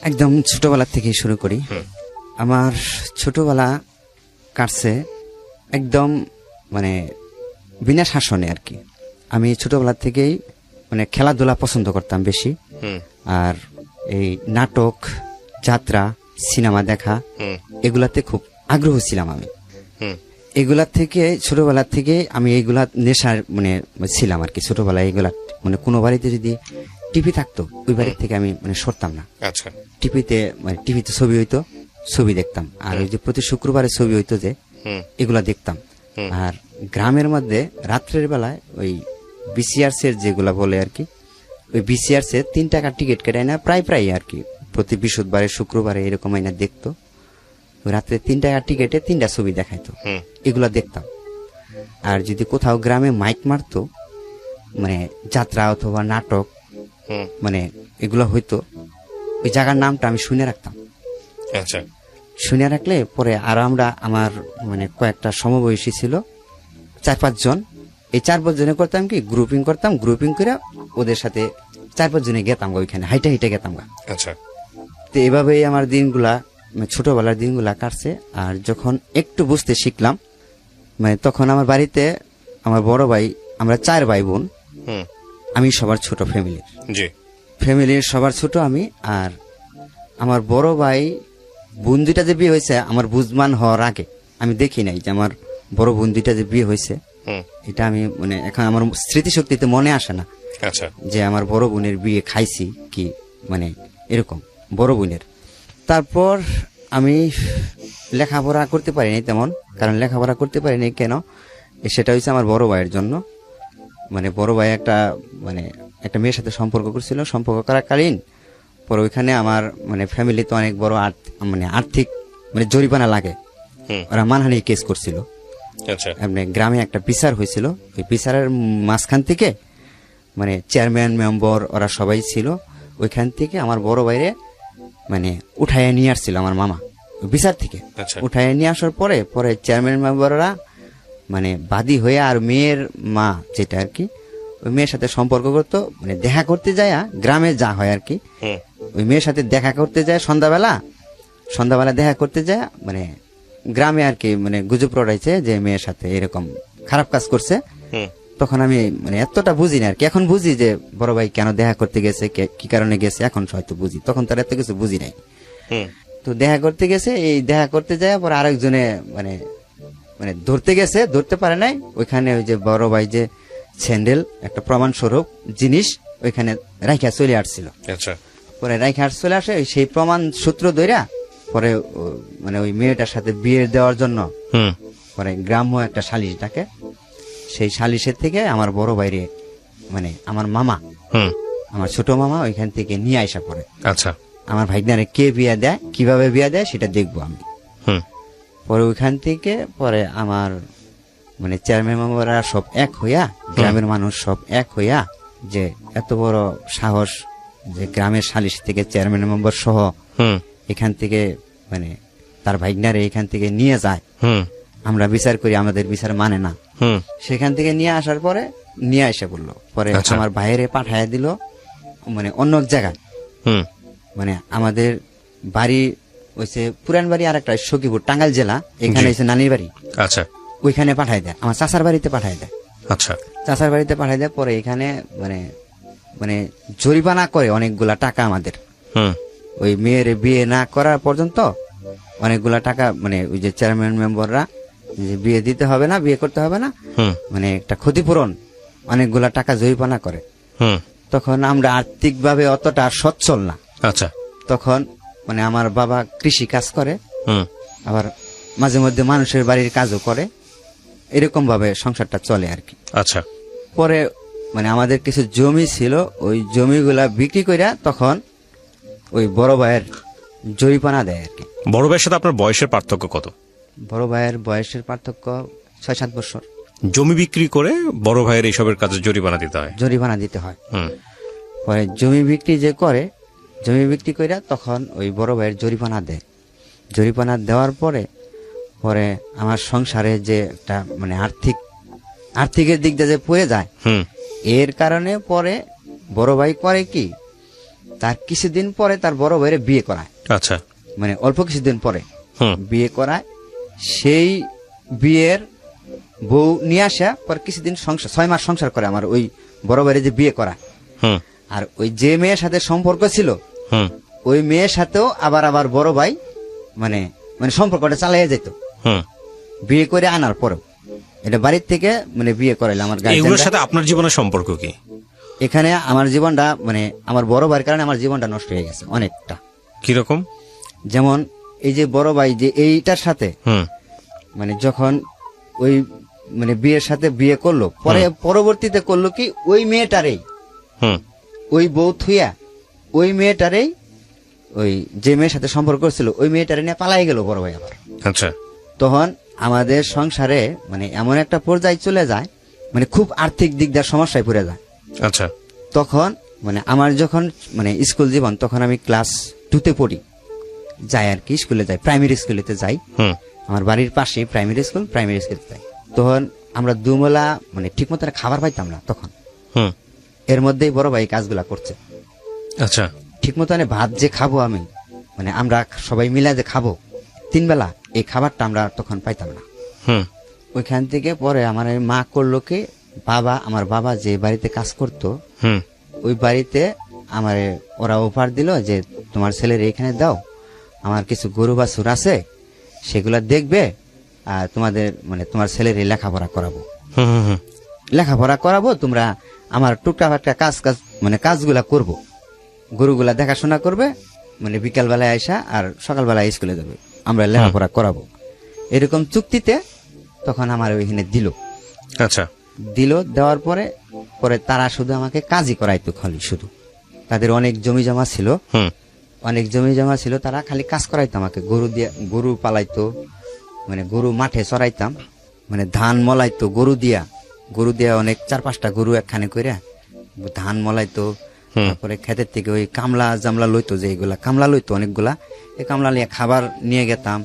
একদম ছোটবেলা থেকে শুরু করি। আমার ছোটবেলা কাটছে একদম মানে বিনা শাসনে আর কি। আমি ছোটবেলা থেকেই মানে খেলাধুলা পছন্দ করতাম বেশি, আর এই নাটক, যাত্রা, সিনেমা দেখা এগুলাতে খুব আগ্রহ ছিলাম আমি। এগুলা থেকে ছোটবেলা থেকে আমি এইগুলা নেশার মানে ছিলাম আর কি। ছোটবেলায় এগুলা মানে কোনো বাড়িতে যদি টিভি থাকতো ওই বাড়ির থেকে আমি মানে সরতাম না। আচ্ছা, টিভিতে মানে টিভিতে ছবি হইতো, ছবি দেখতাম। আর ওই যে প্রতি শুক্রবারে ছবি হইতো যে এগুলা দেখতাম। আর গ্রামের মধ্যে রাত্রের বেলায় ওই বিসিআরস এর যেগুলা বলে আর কি, ওই বিসিআরস এর 3 টাকার টিকিট কেটে না প্রায় আর কি প্রতি বৃহস্পতিবারে শুক্রবারে এরকম আইনা দেখতো। রাত্রে 3 টাকার টিকিটে 3টা ছবি দেখাইতো, এগুলা দেখতাম। আর যদি কোথাও গ্রামে মাইক মারতো মানে যাত্রা অথবা নাটক মানে এগুলা হইতো, ওই জায়গার নামটা আমি শুনে রাখতাম। আচ্ছা, শুনে রাখলে পরে আর আমরা আমার মানে কয়েকটা সমবয়সী ছিল 4-5 জন, এই 4-5 জনে করতাম কি গ্রুপিং করতাম, গ্রুপিং করে ওদের সাথে 4-5 জনে গেতাম ওইখানে হাইটে হাইটে গেতাম। আচ্ছা, তো এভাবেই আমার দিনগুলা মানে ছোটবেলার দিনগুলা কাটছে। আর যখন একটু বুঝতে শিখলাম মানে তখন আমার বাড়িতে আমার বড় ভাই, আমরা 4 ভাই বোন, আমি সবার ছোট ফ্যামিলির। জি, ফ্যামিলির সবার ছোট আমি। আর আমার বড় ভাই বোন 2টা যে বিয়ে হয়েছে আমার বুঝমান হওয়ার আগে আমি দেখি নাই যে আমার বড় বোন 2টা যে বিয়ে হয়েছে। এটা আমি মানে এখন আমার স্মৃতিশক্তিতে মনে আসে না। আচ্ছা, যে আমার বড় বোনের বিয়ে খাইছি কি মানে এরকম বড় বোনের। তারপর আমি লেখাপড়া করতে পারিনি তেমন, কারণ লেখাপড়া করতে পারিনি কেন সেটা হয়েছে আমার বড় ভাইয়ের জন্য। মানে বড় ভাই একটা মেয়ের সাথে সম্পর্ক করছিল, সম্পর্ক করাকালীন পরে ওইখানে আমার মানে ফ্যামিলিতে অনেক বড় আর্থিক মানে জরিমানা লাগে, ওরা মানহানি কেস করছিল। আচ্ছা, মানে গ্রামে একটা বিচার হয়েছিল, ওই বিচারের মাঝখান থেকে মানে চেয়ারম্যান মেম্বার ওরা সবাই ছিল, ওইখান থেকে আমার বড় ভাইরে মানে উঠাইয়া নিয়ে আসছিল আমার মামা বিচার থেকে। উঠাইয়া নিয়ে আসার পরে পরে চেয়ারম্যান মেম্বাররা মানে বাদী হয়ে আর মেয়ের মা যেটা আর কি ওই মেয়ের সাথে সম্পর্ক করতো, মানে দেখা করতে যায় গ্রামে যা হয় আর কি, ওই মেয়ের সাথে দেখা করতে যায় সন্ধ্যাবেলা দেখা করতে যায় মানে গ্রামে আর কি মানে গুজব রটাইছে যে মেয়ের সাথে এরকম খারাপ কাজ করছে। তখন আমি মানে এতটা বুঝি না আর কি, এখন বুঝি যে বড় ভাই কেন দেখা করতে গেছে, কি কারণে গেছে এখন হয়তো বুঝি, তখন তার এত কিছু বুঝি নাই। তো দেখা করতে গেছে, এই দেখা করতে যায় পরে আরেকজনে মানে মানে ধরতে গেছে, ধরতে পারে নাই। ওইখানে ওই যে বড় ভাই যে স্যান্ডেল একটা প্রমাণ স্বরূপ জিনিস ওইখানে রাইখা চলে আসছিল। পরে রাইখা চলে আসে, সেই প্রমাণ সূত্র ধইরা পরে মানে ওই মেয়েটার সাথে বিয়ে দেওয়ার জন্য পরে গ্রাম্য একটা সালিশ ডাকে। সেই সালিশের থেকে আমার বড় ভাইরে মানে আমার মামা, আমার ছোট মামা ওইখান থেকে নিয়ে আসা পরে। আচ্ছা, আমার ভাইগনারে কে বিয়া দেয়, কিভাবে বিয়া দেয় সেটা দেখবো আমি। পরে ওইখান থেকে পরে আমার মানে চেয়ারম্যান মেম্বাররা সব এক হইয়া, গ্রামের মানুষ সব এক হইয়া যে এত বড় সাহস যে গ্রামের সালিশ থেকে চেয়ারম্যান মেম্বার সহ এখান থেকে মানে তার ভাইগনারে এখান থেকে নিয়ে যায়, আমরা বিচার করি, আমাদের বিচার মানে না। সেখান থেকে নিয়ে আসার পরে নিয়ে এসে বললো, পরে আমার ভাইয়েরে পাঠাইয়া দিল মানে অন্য এক জায়গায়। মানে আমাদের বাড়ি হয়েছে পুরান বাড়ি, আর একটা সখীপুর টাঙ্গাইল জেলা, এখানে হয়েছে নানির বাড়ি। আচ্ছা, ওইখানে পাঠাই দেয়, আমার চাচার বাড়িতে পাঠাই দেয়। আচ্ছা, চাচার বাড়িতে পাঠাই দেয়। পরে এখানে মানে মানে জরিমানা করে অনেকগুলা টাকা আমাদের, ওই মেয়ের বিয়ে না করার পর্যন্ত অনেকগুলা টাকা মানে ওই যে চেয়ারম্যান মেম্বাররা যে বিয়ে দিতে হবে না, বিয়ে করতে হবে না, মানে একটা ক্ষতিপূরণ অনেকগুলা টাকা জরিমানা করে। তখন আমরা আর্থিকভাবে অতটা সচ্ছল না। আচ্ছা, তখন মানে আমার বাবা কৃষি কাজ করে, আবার মাঝে মধ্যে মানুষের বাড়ির কাজও করে, এরকম ভাবে সংসারটা চলে আর কি। আচ্ছা, পরে মানে আমাদের কিছু জমি ছিল, ওই জমিগুলা বিক্রি করে তখন ওই বড় ভাইয়ের জরিমানা দেয় আর কি। বড় ভাইয়ের সাথে আপনার বয়সের পার্থক্য কত? বড় ভাইয়ের বয়সের পার্থক্য 6-7 বছর। জমি বিক্রি করে বড় ভাইয়ের এইসবের কাজে জরিমানা দিতে হয়? জরিমানা দিতে হয়। পরে জমি বিক্রি যে করে, জমি বিক্রি করে তখন ওই বড় ভাইয়ের জরিমানা দেয়। জরিমানা দেওয়ার পরে পরে আমার সংসারে যে একটা মানে আর্থিকের দিক দিয়ে যে পড়ে যায়, এর কারণে পরে বড় ভাই করে কি তার কিছুদিন পরে তার বড় ভাইয়ের বিয়ে করায়, আচ্ছা। মানে অল্প কিছুদিন পরে হুম বিয়ে করায়। সেই বিয়ের বউ নিয়ে আসা পর কিছুদিন সংসার 6 মাস সংসার করে আমার ওই বড় ভাইয়ের যে বিয়ে করা। হুম আর ওই যে মেয়ের সাথে সম্পর্ক ছিল হুম ওই মেয়ের সাথেও আবার বড় ভাই মানে মানে সম্পর্কটা চালিয়ে যেত হুম। বিয়ে করে আনার পরেও। এটা বাড়ির থেকে মানে বিয়ে করাইলো আমার এগুলোর গার্জিয়ানরা। সাথে আপনার জীবনের সম্পর্ক কি? এখানে আমার জীবনটা মানে আমার বড় ভাইয়ের কারণে আমার জীবনটা নষ্ট হয়ে গেছে অনেকটা। কিরকম? যেমন এই যে বড় ভাই যে এইটার সাথে হুম মানে যখন ওই মানে বিয়ের সাথে বিয়ে করলো পরে পরবর্তীতে করলো কি ওই মেয়েটারেই হুম ওই বউ থুইয়া ওই মেয়েটারেই ওই যে মেয়ের সাথে সম্পর্ক ছিল ওই মেয়েটারে নিয়ে পালাই গেল বড় ভাই আবার। আচ্ছা। তখন আমাদের সংসারে মানে এমন একটা পর্যায়ে চলে যায় মানে খুব আর্থিক দিক দিয়ে সমস্যায় পড়ে যায়। আচ্ছা। তখন মানে আমার যখন মানে স্কুল জীবন তখন আমি ক্লাস 2তে পড়ি, যাই আর কি স্কুলে যাই, প্রাইমারি স্কুলেতে যাই। হুম আমার বাড়ির পাশে প্রাইমারি স্কুলে যাই। তখন আমরা দুবেলা মানে ঠিক মতো খাবার পাইতাম না তখন। হুম। এর মধ্যেই বড় ভাই কাজগুলা করছে। আচ্ছা। ঠিক মতো ভাত যে খাবো আমি মানে আমরা সবাই মিলে যে খাবো 3 বেলা এই খাবারটা আমরা তখন পাইতাম না। হুম ওইখান থেকে পরে আমার এই মা করলো কি আমার বাবা যে বাড়িতে কাজ করতো হুম ওই বাড়িতে আমার ওরা অফার দিল যে তোমার ছেলের এখানে দাও, আমার কিছু গরু বাছুর আছে সেগুলা দেখবে আর তোমাদের মানে তোমার ছেলের লেখাপড়া করাবো। হুম হুম লেখাপড়া করাবো, তোমরা আমার টুকটাক একটা কাজ মানে কাজগুলা করব, গরুগুলা দেখাশোনা করবে, মানে বিকালবেলায় আইসা আর সকালবেলায় স্কুলে যাবে, আমরা লেখাপড়া করাবো। এরকম চুক্তিতে তখন আমার ওইখানে দিল। আচ্ছা। দেওয়ার পরে পরে তারা শুধু আমাকে কাজই করাইতো খালি শুধু। তাদের অনেক জমি জমা ছিল, হুম তারা খালি কাজ করাইতো আমাকে। গরু পালাইতো, মানে গরু মাঠে চড়াইতাম, মানে ধান মলাইতো গরু দিয়া অনেক 4-5টা গরু একখানে করে ধান মলাইতো। তারপরে ক্ষেতের থেকে ওই কামলা জামলা লইতো, যে এইগুলা কামলা লইতো অনেকগুলা, এই কামলা নিয়ে খাবার নিয়ে গেতাম।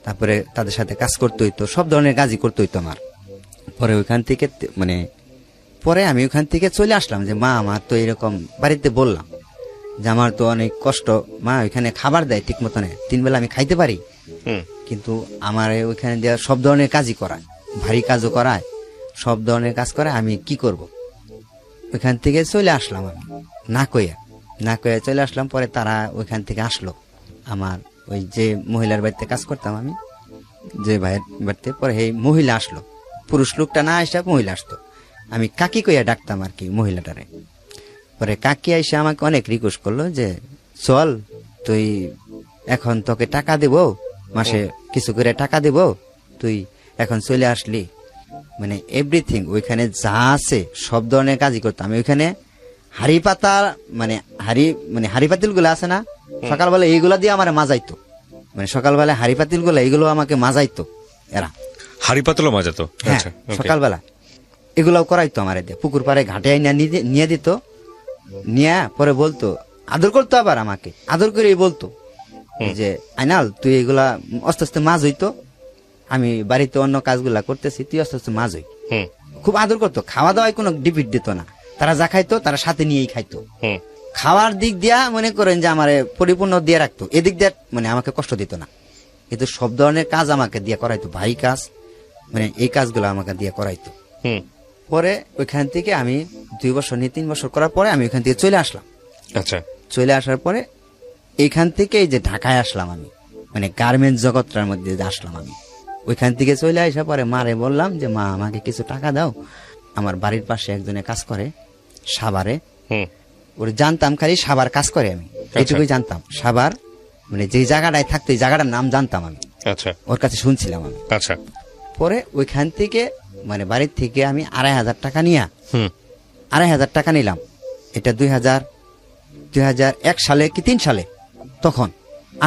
তারপরে তাদের সাথে কাজ করতে হইতো, সব ধরনের কাজই করতে হইতো আমার। পরে ওইখান থেকে মানে পরে আমি ওইখান থেকে চলে আসলাম যে মা আমার তো এরকম বাড়িতে বললাম যে আমার তো অনেক কষ্ট, মা ওইখানে খাবার দেয় ঠিক মতন 3 বেলা আমি খাইতে পারি, কিন্তু আমার ওইখানে দেওয়া সব ধরনের কাজই করায়, ভারী কাজও করায়, সব ধরনের কাজ করে, আমি কি করব। ওইখান থেকে চলে আসলাম আমি না কইয়া চলে আসলাম। পরে তারা ওইখান থেকে আসলো, আমার ওই যে মহিলার বাড়িতে কাজ করতাম আমি, যে ভাইয়ের বাড়িতে, পরে এই মহিলা আসলো, পুরুষ লোকটা না আসা মহিলা আসতো, আমি কাকি কইয়া ডাকতাম আর কি মহিলাটারে। পরে কাকি আইসা আমাকে অনেক রিকোয়েস্ট করলো যে চল তুই এখন তোকে টাকা দেব, মাসে কিছু করে টাকা দেব, তুই এখন চলে আসলি, মানে এভরিথিং ওইখানে যা আছে সব ধরনের কাজই করতাম আমি। ওইখানে হাড়ি পাতা মানে হাড়ি পাতিল গুলো আছে না, সকালবেলা এইগুলা দিয়ে আমার মাজাইতো, মানে সকালবেলা হাড়ি পাতিল গুলো এইগুলো আমাকে মাজাইতো এরা, হাড়ি পাতলও মাজাতো। হ্যাঁ সকালবেলা এগুলাও করাইতো আমার, পুকুর পাড়ে ঘাটে নিয়ে দিত, নিয়ে পরে বলতো, আদর করতো, আবার আমাকে আদর করেই বলতো যে আইনাল তুই এগুলা আস্তে আস্তে মাছ হইতো, আমি বাড়িতে অন্য কাজগুলা করতেছি, তুই আস্তে আস্তে মাছ হই। খুব আদর করতো, খাওয়া দাওয়ায় কোনো ডিপিট দিত না, তারা যা খাইতো তারা সাথে নিয়েই খাইতো। খাওয়ার দিক দিয়া মনে করেন যে আমার পরিপূর্ণ দিয়ে রাখতো, এদিক দিয়ে মানে আমাকে কষ্ট দিত না, কিন্তু সব ধরনের কাজ আমাকে দিয়ে করাইতো, ভাই কাজ মানে এই কাজগুলো আমাকে দিয়ে করাইতো। পরে ওইখান থেকে আমি 2 বছর নিয়ে 3 বছর করার পরে আমি ওইখান থেকে চলে আসলাম। আচ্ছা। চলে আসার পরে এইখান থেকে এই যে ঢাকায় আসলাম আমি, মানে গার্মেন্টস জগৎটার মধ্যে আসলাম আমি। ওইখান থেকে চলে আসা পরে মারে বললাম যে মা আমাকে কিছু টাকা দাও, আমার বাড়ির পাশে একজনে কাজ করে সাভারে, ওর জানতাম খালি সাভার কাজ করে, আমি এটুকুই জানতাম, সাভার মানে যে জায়গাটায় থাকতো এই জায়গাটার নাম জানতাম আমি, ওর কাছে শুনছিলাম আমি। আচ্ছা। পরে ওইখান থেকে মানে বাড়ির থেকে আমি 2,500 টাকা নিয়ে 2,500 টাকা নিলাম, এটা 2001 সালে কি 3 সালে তখন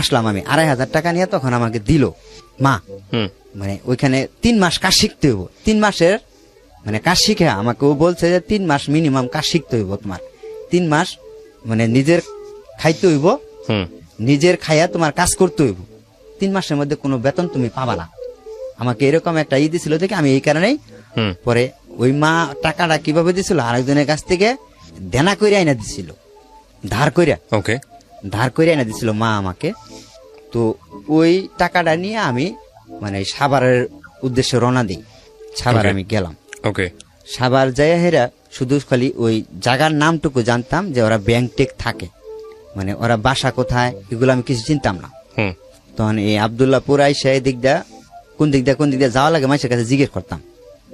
আসলাম আমি। 2,500 টাকা নিয়ে তখন আমাকে দিল মা, মানে ওইখানে 3 মাস কাজ শিখতে হইব, 3 মাসের মানে কাজ শিখে আমাকে ও বলছে যে 3 মাস মিনিমাম কাজ শিখতে হইব তোমার, 3 মাস মানে নিজের খাইতে হইব, নিজের খাইয়া তোমার কাজ করতে হইব, 3 মাসের মধ্যে কোনো বেতন তুমি পাবা না। আমাকে এরকম একটা দিছিল দেখে আমি এই কারণেই, পরে ওই মা টাকাটা কিভাবে দিছিল, আরেকজনের কাছ থেকে দেনা করে আইনা দিছিল, ওকে। ধার করে এনে দিছিল মা আমাকে। তো ওই টাকাটা নিয়ে আমি মানে সাভারের উদ্দেশ্যে রওনা দিই। সাভার Okay. আমি গেলাম। ওকে। সাভার যাইয়া হেরা শুধু খালি ওই জায়গার নামটুকু জানতাম যে ওরা ব্যাংকটেক থাকে, মানে ওরা বাসা কোথায় এগুলো আমি কিছু চিনতাম না। হুম। তখন এই আবদুল্লাহপুর আইসা এই দিক দিয়া কোন দিক দিয়ে যাওয়া লাগে মানুষের কাছে জিজ্ঞেস করতাম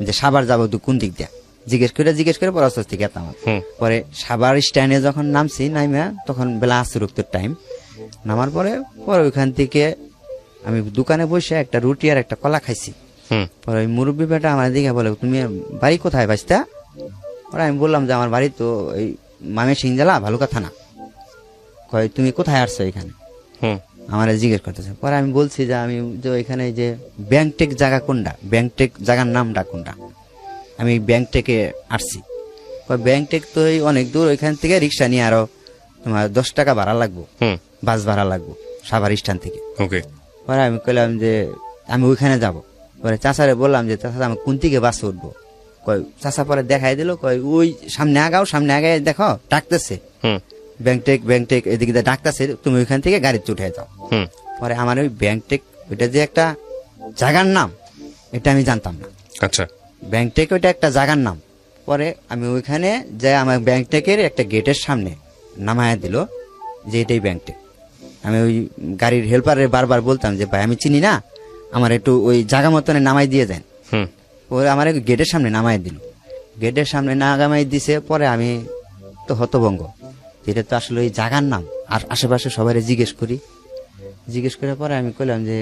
যে সাভার যাবো তো কোন দিক দিয়া, জিজ্ঞেস করে পরে আস্তে আস্তে গেতাম। হুম। পরে সাভার স্ট্যান্ডে যখন নামছি নাইমা তখন বেলা আসরুক্তের টাইম। নামার পরে পরে ওইখান থেকে আমি দোকানে বসে একটা রুটি আর একটা কলা খাইছি। হুম। পরে ওই মুরব্বী বেটা আমার দিকে বলে, তুমি বাড়ি কোথায় বাঁচতা? ওরা আমি বললাম যে আমার বাড়ি তো এই ময়মনসিংহ জেলা ভালুকা থানা। কয় তুমি কোথায় আসছো এখানে? হুম। আমার জিজ্ঞেস করতেছে। পরে আমি বলছি যে আমি যে এখানে যে ব্যাংকটেক জায়গা কোনটা, ব্যাংকটেক জায়গার নামটা কোনটা, আমি ব্যাংকটেকে আসছি। ব্যাংকটেক তো এই অনেক দূর, ওইখান থেকে রিক্সা নিয়ে আরো তোমার 10 টাকা ভাড়া লাগবো, হুম। বাস ভাড়া লাগবো সাভার স্ট্যান্ড থেকে। ওকে। পরে আমি কইলাম যে আমি ওইখানে যাব। পরে চাচারে বললাম যে চাচা আমি কোন দিকে বাসে উঠবো? কয় চাচা পরে দেখাই দিল, কয় ওই সামনে আগায় দেখো ডাকতেছে হুম। ব্যাংকটেক এদিকে ডাকতেছে, তুমি ওইখান থেকে গাড়িতে উঠে যাও। হুম। পরে আমার ওই ব্যাংকটেক ওইটা যে একটা জায়গার নাম এটা আমি জানতাম না। আচ্ছা। ব্যাংকটেক ওইটা একটা জায়গার নাম। পরে আমি ওইখানে যাই, আমার ব্যাংকটেকের একটা গেটের সামনে নামায়া দিল যে এটাই ব্যাংকটেক। আমি ওই গাড়ির হেল্পারে বারবার বলতাম যে ভাই আমি চিনি না, আমার একটু ওই জায়গা মতনে নামাই দিয়ে দেন। হুম। পরে আমার গেটের সামনে নামাই দিল। গেটের সামনে নামাই দিছে। পরে আমি তো হতভঙ্গ, এটা তো আসলে ওই জায়গার নাম। আর আশেপাশে সবাই জিজ্ঞেস করে পরে আমি কইলাম যে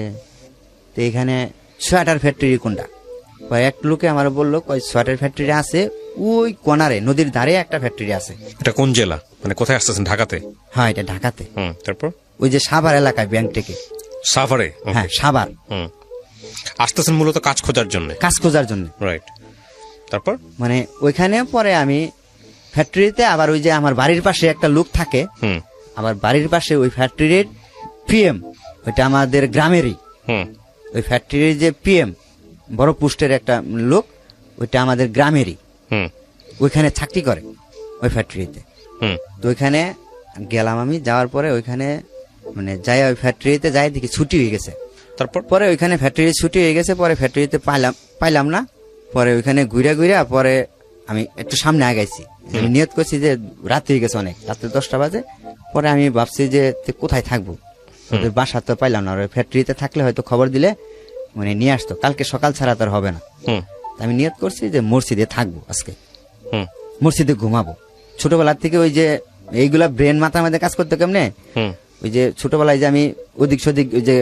তো এখানে সোয়েটার ফ্যাক্টরি কোনটা? এক লোকে আমার বললো ওই সোয়েটার ফ্যাক্টরি আছে ওই কোনারে, নদীর ধারে একটা ফ্যাক্টরি আছে। এটা কোন জেলা, মানে কোথায় আসতেছেন? ঢাকাতে? হ্যাঁ এটা ঢাকাতে। হুম। তারপর? ওই যে সাভার এলাকায় ব্যাংকটেকে। সাভারে? ওকে। হ্যাঁ সাভার। হুম। আসতেছেন মূলত কাজ খোঁজার জন্য? কাজ খোঁজার জন্য। রাইট। তারপর? মানে ওইখানে পরে আমি ফ্যাক্টরিতে আবার ওই যে আমার বাড়ির পাশে একটা লোক থাকে, হুম। আমার বাড়ির পাশে ওই ফ্যাক্টরির পিএম, ওইটা আমাদের গ্রামেরই। হুম। ওই ফ্যাক্টরির যে পিএম বড় পোস্টের একটা লোক, ওইটা আমাদের গ্রামেরই। হুম। ওইখানে চাকরি করে ওই ফ্যাক্টরিতে। হুম। তো ওইখানে গেলাম আমি। যাওয়ার পরে ওইখানে মানে যাই ওই ফ্যাক্টরিতে যাই দেখি ছুটি হয়ে গেছে। তারপর? পরে ওইখানে ফ্যাক্টরি ছুটি হয়ে গেছে। পরে ফ্যাক্টরিতে পাইলাম না। পরে ওইখানে ঘুরে পরে আমি একটু সামনে আগাইছি। আমি নিয়ত করছি যে রাত হয়ে গেছে অনেক, রাত্রে 10টা বাজে। পরে আমি ভাবছি যে কোথায় থাকবো, ওদের বাসা তো পাইলাম না। ফ্যাক্টরিতে থাকলে হয়তো খবর দিলে মানে নিয়ে আসতো, কালকে সকাল ছাড়া তার হবে না। হুম। আমি নিয়ত করছি যে মসজিদে থাকবো আজকে, হুম। মসজিদে ঘুমাবো। ছোটবেলার থেকে ওই যে এইগুলা ব্রেন মাথার মধ্যে কাজ করতে কেমনে, হুম। ওই যে ছোটবেলায় যে আমি ওদিক সদিক ওই যে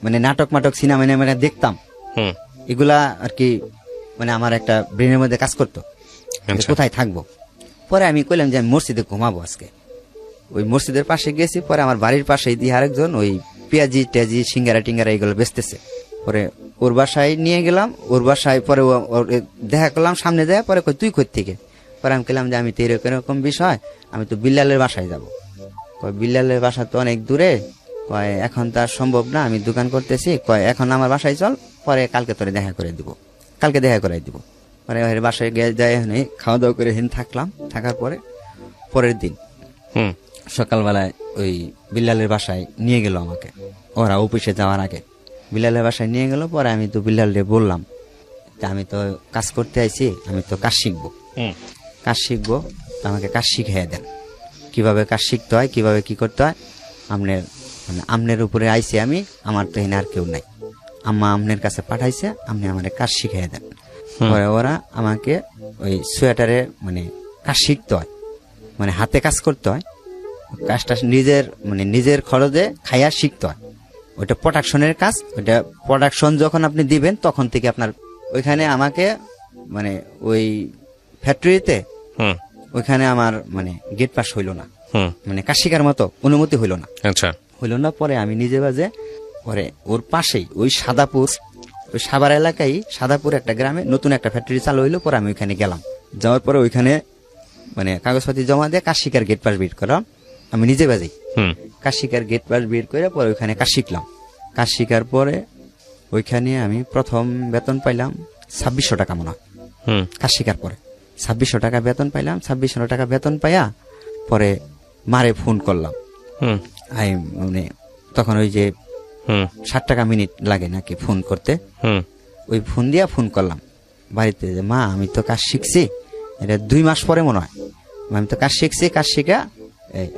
মানে নাটক সিনেমা দেখতাম, হুম। এগুলা আর কি মানে আমার একটা ব্রেনের মধ্যে কাজ করতো যে আচ্ছা। কোথায় থাকবো। পরে আমি কইলাম যে আমি মসজিদে ঘুমাবো আজকে। ওই মসজিদের পাশে গেছি। পরে আমার বাড়ির পাশে দিয়ে আরেকজন ওই পেঁয়াজি টেজি সিঙ্গারা টিঙ্গারা এগুলো বেচতেছে। পরে ওর বাসায় নিয়ে গেলাম। ওর বাসায় পরে ওর দেখা করলাম সামনে যায়। পরে কই তুই কই থেকে? পরে আমি কইলাম যে আমি তো এরকম বিষয়, আমি তো বিল্লালের বাসায় যাব। কয় বিল্লালের বাসা তো অনেক দূরে, কয় এখন তার সম্ভব না, আমি দোকান করতেছি, কয় এখন আমার বাসায় চল, পরে কালকে তোরে দেখা করে দিব, কালকে দেখা করে দিব। পরে ওর বাসায় গিয়ে যাই খাওয়া দাওয়া করে থাকলাম। থাকার পরে পরের দিন হুম। সকালবেলায় ওই বিল্লালের বাসায় নিয়ে গেল আমাকে, ওরা অফিসে যাওয়ার আগে বিল্লালের বাসায় নিয়ে গেল। পরে আমি তো বিল্লালে বললাম যে আমি তো কাজ করতে আইছি, আমি তো কাজ শিখবো, হুম। কাজ শিখবো, আমাকে কাজ শিখিয়ে দেন, কিভাবে কাজ শিখতে হয়, কিভাবে কি করতে হয়। আমনের উপরে আইছি আমি, আমার তো এখানে আর কেউ নাই, আম্মা আমনের কাছে পাঠাইছে, আপনি আমার কাজ শিখিয়ে দেন। পরে ওরা আমাকে ওই সোয়েটারে মানে কাজ শিখতে হয়, মানে হাতে কাজ করতে হয়, কাজটা নিজের খরচে খাইয়া শিখতে হয়। ওইটা প্রোডাকশনের কাজ। ওইটা প্রোডাকশন যখন আপনি দিবেন তখন থেকে আপনার ওইখানে আমাকে মানে ওই ফ্যাক্টরিতে হুম। ওইখানে আমার মানে গেট পাস হইল না, হুম। মানে কাজ শিকার মতো অনুমতি হইল না। আচ্ছা। হইল না। পরে আমি নিজে বাজে পরে ওর পাশেই ওই সাদাপুর, ওই সাভার এলাকায় সাদাপুর একটা গ্রামে নতুন একটা ফ্যাক্টরি চালু হইলো। পরে আমি ওইখানে গেলাম। যাওয়ার পরে ওইখানে মানে কাগজপাতি জমা দিয়ে কাজ শিকার গেট পাস বের করলাম আমি নিজে বাজেই। হুম। কাজ শিকার গেট পাস বের করে পরে ওইখানে কাজ শিখলাম। কাজ শিকার পরে ওইখানে আমি প্রথম বেতন পাইলাম 2600 টাকা মনে হয়। হুম। কাজ শিকার পরে 2600 টাকা বেতন পাইলাম। 2600 টাকা বেতন পাইয়া পরে মারে ফোন করলাম। হুম আমি মানে তখন ওই যে হুম 60 টাকা মিনিট লাগে নাকি ফোন করতে, হুম ওই ফোন দিয়া ফোন করলাম বাড়িতে যে মা আমি তো কাজ শিখছি, এটা 2 মাস পরে মনে হয়, আমি তো কাজ শিখছি, কাজ শিখা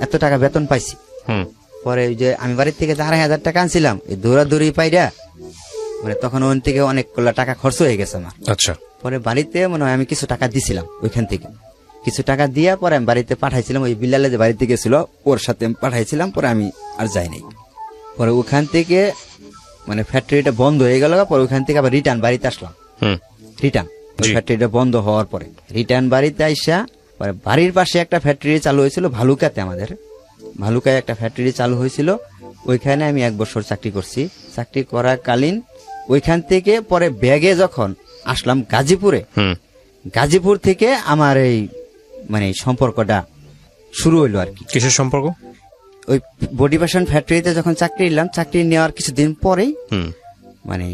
এত টাকা বেতন পাইছি। হুম পরে ওই যে আমি বাড়ির থেকে 4,000 টাকা আনছিলাম, এই দৌড়াদৌড়ি পাইরা মানে তখন ওখান থেকে অনেকগুলো টাকা খরচ হয়ে গেছে আমার। আচ্ছা পরে বাড়িতে মনে হয় আমি কিছু টাকা দিছিলাম, ওইখান থেকে কিছু টাকা দিয়া পরে আমি বাড়িতে পাঠাইছিলাম, ওই বিলালে যে বাড়িতে গেছিল ওর সাথে আমি পাঠাইছিলাম, পরে আমি আর যাই নাই। পরে ওখান থেকে মানে ফ্যাক্টরিটা বন্ধ হয়ে গেল, পরে ওখান থেকে আবার রিটার্ন বাড়িতে আসলাম। হুম রিটার্ন জি। ফ্যাক্টরিটা বন্ধ হওয়ার পরে রিটার্ন বাড়িতে আইসা পরে বাড়ির পাশে একটা ফ্যাক্টরি চালু হয়েছিল ভালুকাতে, আমাদের ভালুকায় একটা ফ্যাক্টরি চালু হয়েছিল, ওইখানে আমি 1 বছর চাকরি করছি। চাকরি করাকালীন ওইখান থেকে পরে ব্যাগে যখন আসলাম গাজীপুরে, হুম গাজীপুর থেকে আমার এই মানে এই সম্পর্কটা শুরু হইলো আর কি। কিসের সম্পর্ক? ওই বডি ফ্যাশন ফ্যাক্টরিতে যখন চাকরি নিলাম, চাকরি নেওয়ার কিছুদিন পরেই হুম মানে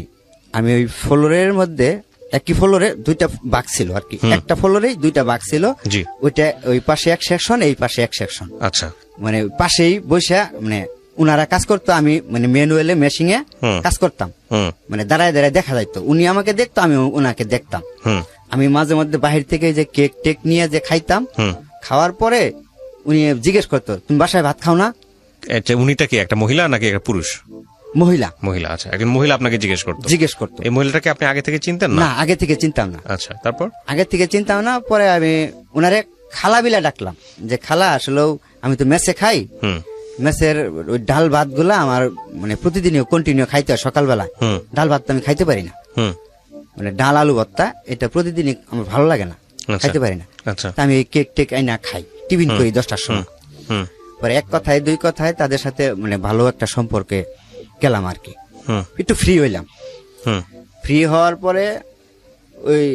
আমি ওই ফ্লোরের মধ্যে একই ফ্লোরে 2টা বাক্স ছিল আর কি, একটা ফ্লোরেই 2টা বাক্স ছিল, জি। ওইটা ওই পাশে এক সেকশন, এই পাশে এক সেকশন, আচ্ছা মানে ওই পাশেই বসে মানে উনারা কাজ করতো, আমি মানে ম্যানুয়ালে মেশিনে হুম। কাজ করতাম, হুম মানে দাঁড়ায় দাঁড়ায় দেখা যাইতো, উনি আমাকে দেখতো আমি ওনাকে দেখতাম। হুম আমি মাঝে মধ্যে বাহির থেকে যে কেক টেক নিয়ে যে খাইতাম, হুম খাওয়ার পরে উনি জিজ্ঞেস করতো তুমি বাসায় ভাত খাও না? আচ্ছা, উনিটা কি একটা মহিলা নাকি একটা পুরুষ? মহিলা মহিলা। আচ্ছা, একজন মহিলা আপনাকে জিজ্ঞেস করতো? জিজ্ঞেস করতো। এই মহিলাটাকে আপনি আগে থেকে চিনতেন না? না, আগে থেকে চিনতাম না। আচ্ছা, তারপর? আগে থেকে চিন্তাম না, পরে আমি উনারে খালা বিলা ডাকলাম যে খালা আসলেও আমি তো মেসে খাই, হুম মেসের ওই ডাল ভাত গুলা আমার মানে প্রতিদিনই কন্টিনিউ খাইতে হয় সকালবেলা, হুম ডাল ভাত তো আমি খাইতে পারি না, হুম মানে ডাল আলু ভর্তা এটা প্রতিদিনই আমার ভালো লাগে না, আচ্ছা। খাইতে পারি না। আচ্ছা। তা আমি এই কেক টেক আইনা খাই, টিফিন করি 10টার সময়। হুম পরে এক কথায় দুই কথায় তাদের সাথে মানে ভালো একটা সম্পর্কে গেলাম আর কি, হুম একটু ফ্রি হইলাম। হুম ফ্রি হওয়ার পরে ওই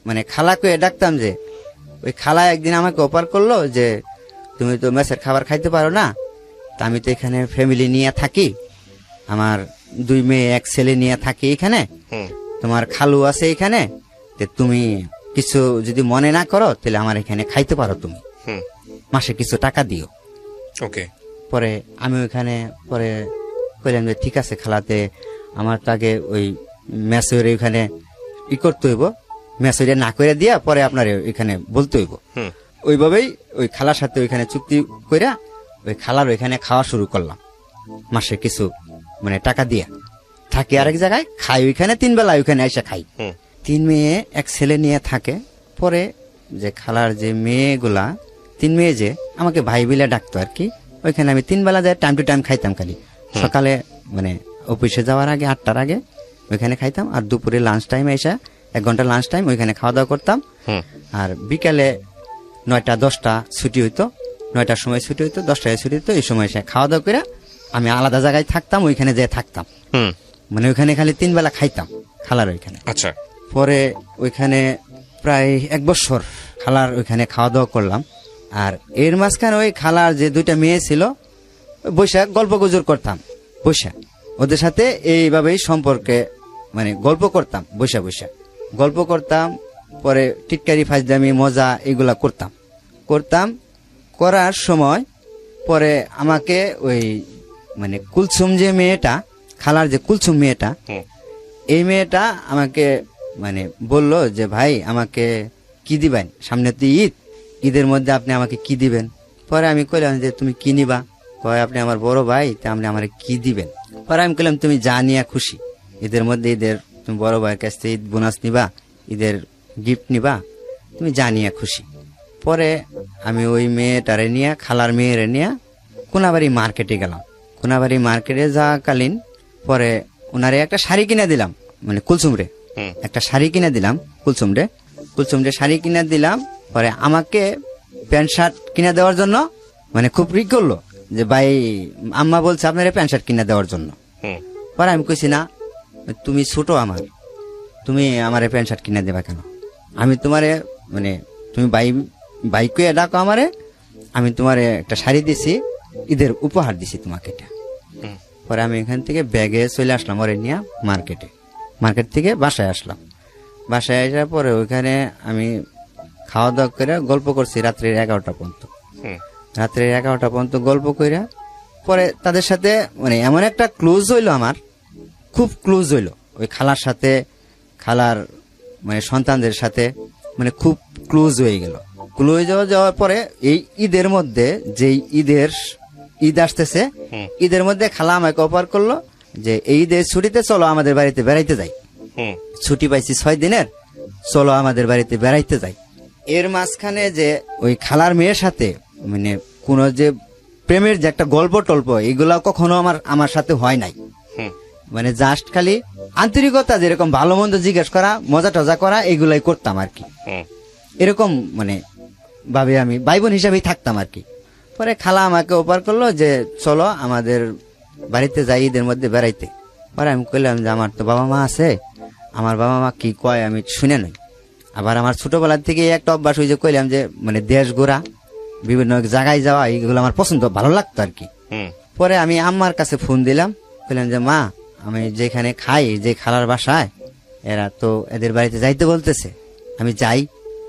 মানে খালাকে ডাকতাম, যে ওই খালা একদিন আমাকে অফার করলো যে তুমি তো মেসের খাবার খাইতে পারো না, তা আমি তো এখানে ফ্যামিলি নিয়ে থাকি, আমার 2 মেয়ে 1 ছেলে নিয়ে থাকি এখানে, হুম তোমার খালু আছে এখানে, তে তুমি কিছু যদি মনে না করো তাহলে আমার এখানে খাইতে পারো, তুমি হুম মাসে কিছু টাকা দিও। ওকে। পরে আমি ওইখানে পরে কইলাম যে ঠিক আছে খালাতে, আমার তো আগে ওই মেসের ওইখানে ই করতে হইব, মেসেরে না করে দিয়া পরে আপনার ওইখানে বলতে হইব। হুম ওইভাবেই ওই খালার সাথে ওইখানে চুক্তি কইরা ওই খালার ওইখানে খাওয়া শুরু করলাম, মাসে কিছু মানে টাকা দিয়া থাকি আরেক জায়গায়, খাই ওইখানে 3 বেলা ওইখানে এসে খাই। হুম 3 মেয়ে 1 ছেলে নিয়ে থাকে। পরে যে খালার যে মেয়েগুলা 3 মেয়ে যে আমাকে ভাই বিলে ডাকতো আর কি, ওইখানে আমি 3 বেলা যায় টাইম টু টাইম খাইতাম, খালি সকালে মানে অফিসে যাওয়ার আগে 8টার আগে ওইখানে খাইতাম, আর দুপুরে লাঞ্চ টাইমে এসে 1 ঘন্টা লাঞ্চ টাইম ওইখানে খাওয়া দাওয়া করতাম। হুম আর বিকালে 9টা 10টা ছুটি হইতো, 9টার সময় ছুটি হইতো, 10টায় ছুটি হইতো, এই সময় এসে খাওয়া দাওয়া করে আমি আলাদা জায়গায় থাকতাম, ওইখানে যেয়ে থাকতাম, হুম মানে ওইখানে খালি 3 বেলা খাইতাম খালার ওইখানে। আচ্ছা। পরে ওইখানে প্রায় 1 বছর খালার ওইখানে খাওয়া দাওয়া করলাম। আর এর মাঝখানে ওই খালার যে 2টা মেয়ে ছিল, বৈশা গল্প গুজর করতাম, বৈশা ওদের সাথে এইভাবেই সম্পর্কে মানে গল্প করতাম, বৈশা বৈশা গল্প করতাম। পরে টিটকারি ফাজদামি মজা এগুলা করতাম করতাম করার সময় পরে আমাকে ওই মানে কুলসুম যে মেয়েটা, খালার যে কুলসুম মেয়েটা, হুম এই মেয়েটা আমাকে মানে বলল যে ভাই আমাকে কি দিবেন, সামনে তো ঈদ, ঈদের মধ্যে আপনি আমাকে কি দিবেন? পরে আমি কইলাম যে তুমি কি নিবা? কয় আপনি আমার বড় ভাই, তা আপনি আমার কি দিবেন? পরে আমি কইলাম তুমি যা নিয়ে খুশি, ঈদের মধ্যে ঈদের তুমি বড় ভাইয়ের কাছ থেকে ঈদ বোনাস নিবা, ঈদের গিফট নিবা, তুমি যা নিয়ে খুশি। পরে আমি ওই মেয়েটারে নিয়ে, খালার মেয়েরে নিয়ে কোনাবাড়ি মার্কেটে গেলাম। কোনাবাড়ি মার্কেটে যাওয়াকালীন পরে ওনারে একটা শাড়ি কিনে দিলাম, মানে কুলসুমরে হুম একটা শাড়ি কিনে দিলাম, কুলসুমরে শাড়ি কিনে দিলাম। পরে আমাকে প্যান্ট শার্ট কিনে দেওয়ার জন্য মানে খুব রিক করলো যে ভাই আম্মা বলছে আপনার প্যান্ট শার্ট কিনে দেওয়ার জন্য। হুম পরে আমি কইছি না, তুমি ছোট আমার, তুমি আমারে প্যান্ট শার্ট কিনে দেবা কেন? আমি তোমারে মানে তুমি ভাই কইয়া ডাকো আমারে, আমি তোমারে একটা শাড়ি দিছি, ঈদের উপহার দিছি তোমাকে এটা। হুম পরে আমি এখান থেকে ব্যাগে চলে আসলাম ওরে নিয়ে মার্কেটে, মার্কেট থেকে বাসায় আসলাম। বাসায় আসার পরে ওইখানে আমি খাওয়া দাওয়া করে গল্প করছি রাত্রে 11টা পর্যন্ত। হুম রাত্রে 11টা পর্যন্ত গল্প কইরা পরে তাদের সাথে মানে এমন একটা ক্লোজ হইলো, আমার খুব ক্লোজ হইলো ওই খালার সাথে, খালার মানে সন্তানদের সাথে মানে খুব ক্লোজ হয়ে গেল। ক্লোজ যাওয়ার পরে এই ঈদের মধ্যে, যেই ঈদ আসতেছে, ঈদের মধ্যে খালা আমাকে অফার করলো যে এই ঈদের ছুটিতে চলো আমাদের বাড়িতে বেড়াইতে যাই। ছুটি পাইছি 6 দিনের, চলো আমাদের বাড়িতে বেড়াইতে যাই। এর মাঝখানে যে ওই খালার মেয়ের সাথে মানে কোনো যে প্রেমের যে একটা গল্প টল্প এগুলা কখনো আমার সাথে হয় নাই। মানে জাস্ট খালি আন্তরিকতা, যেরকম ভালো মন্দ জিজ্ঞেস করা, মজা টজা করা, এগুলাই করতাম আর কি। এরকম মানে ভাবে আমি ভাই বোন হিসাবেই থাকতাম আর কি। পরে খালা আমাকে অফার করলো যে চলো আমাদের বাড়িতে যাই ঈদের মধ্যে বেড়াইতে। পরে আমি কইলাম যে আমার তো বাবা মা আছে, আমার বাবা মা কি কয় আমি শুনে নই। আবার আমার ছোটবেলার থেকে একটা অভ্যাস হয়েছে, কইলাম যে মানে দেশ ঘোরা, বিভিন্ন জায়গায় যাওয়া, এইগুলো আমার পছন্দ, ভালো লাগতো আর কি। পরে আমি আম্মার কাছে ফোন দিলাম, কইলাম যে মা আমি যেখানে খাই, যে খালার বাসায়, এরা তো এদের বাড়িতে যাইতে বলতেছে, আমি যাই।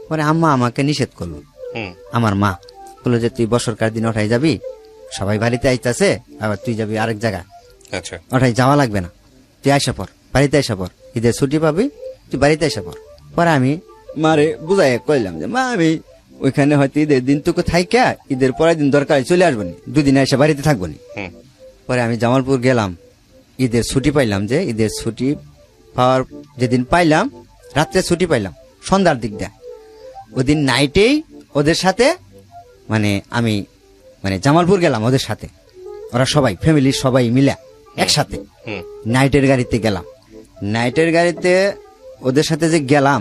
পরে আম্মা আমাকে নিষেধ করলো। আমার মা বললো যে তুই বছরকার দিন ওঠাই যাবি, সবাই বাড়িতে আইতাছে, আবার তুই যাবি আরেক জায়গায়, ওঠাই যাওয়া লাগবে না, তুই আইসা পর, বাড়িতে আইসা পর, ঈদের ছুটি পাবি, তুই বাড়িতে আইসা পর। পরে আমি মারে বুঝাই কইলাম যে মা আমি ওইখানে হয়তো ঈদের দিন টুকু থাইকা ঈদের পরের দিন দরকার চলে আসবো নি, 2 দিন এসে বাড়িতে থাকবো নি। পরে আমি জামালপুর গেলাম, ঈদের ছুটি পাইলাম, যে ঈদের ছুটি পাওয়ার যেদিন পাইলাম, রাত্রে ছুটি পাইলাম সন্ধ্যার দিক দিয়ে, ওদিন নাইটেই ওদের সাথে মানে আমি মানে জামালপুর গেলাম ওদের সাথে, ওরা সবাই ফ্যামিলির সবাই মিলে একসাথে নাইটের গাড়িতে গেলাম। নাইটের গাড়িতে ওদের সাথে যে গেলাম,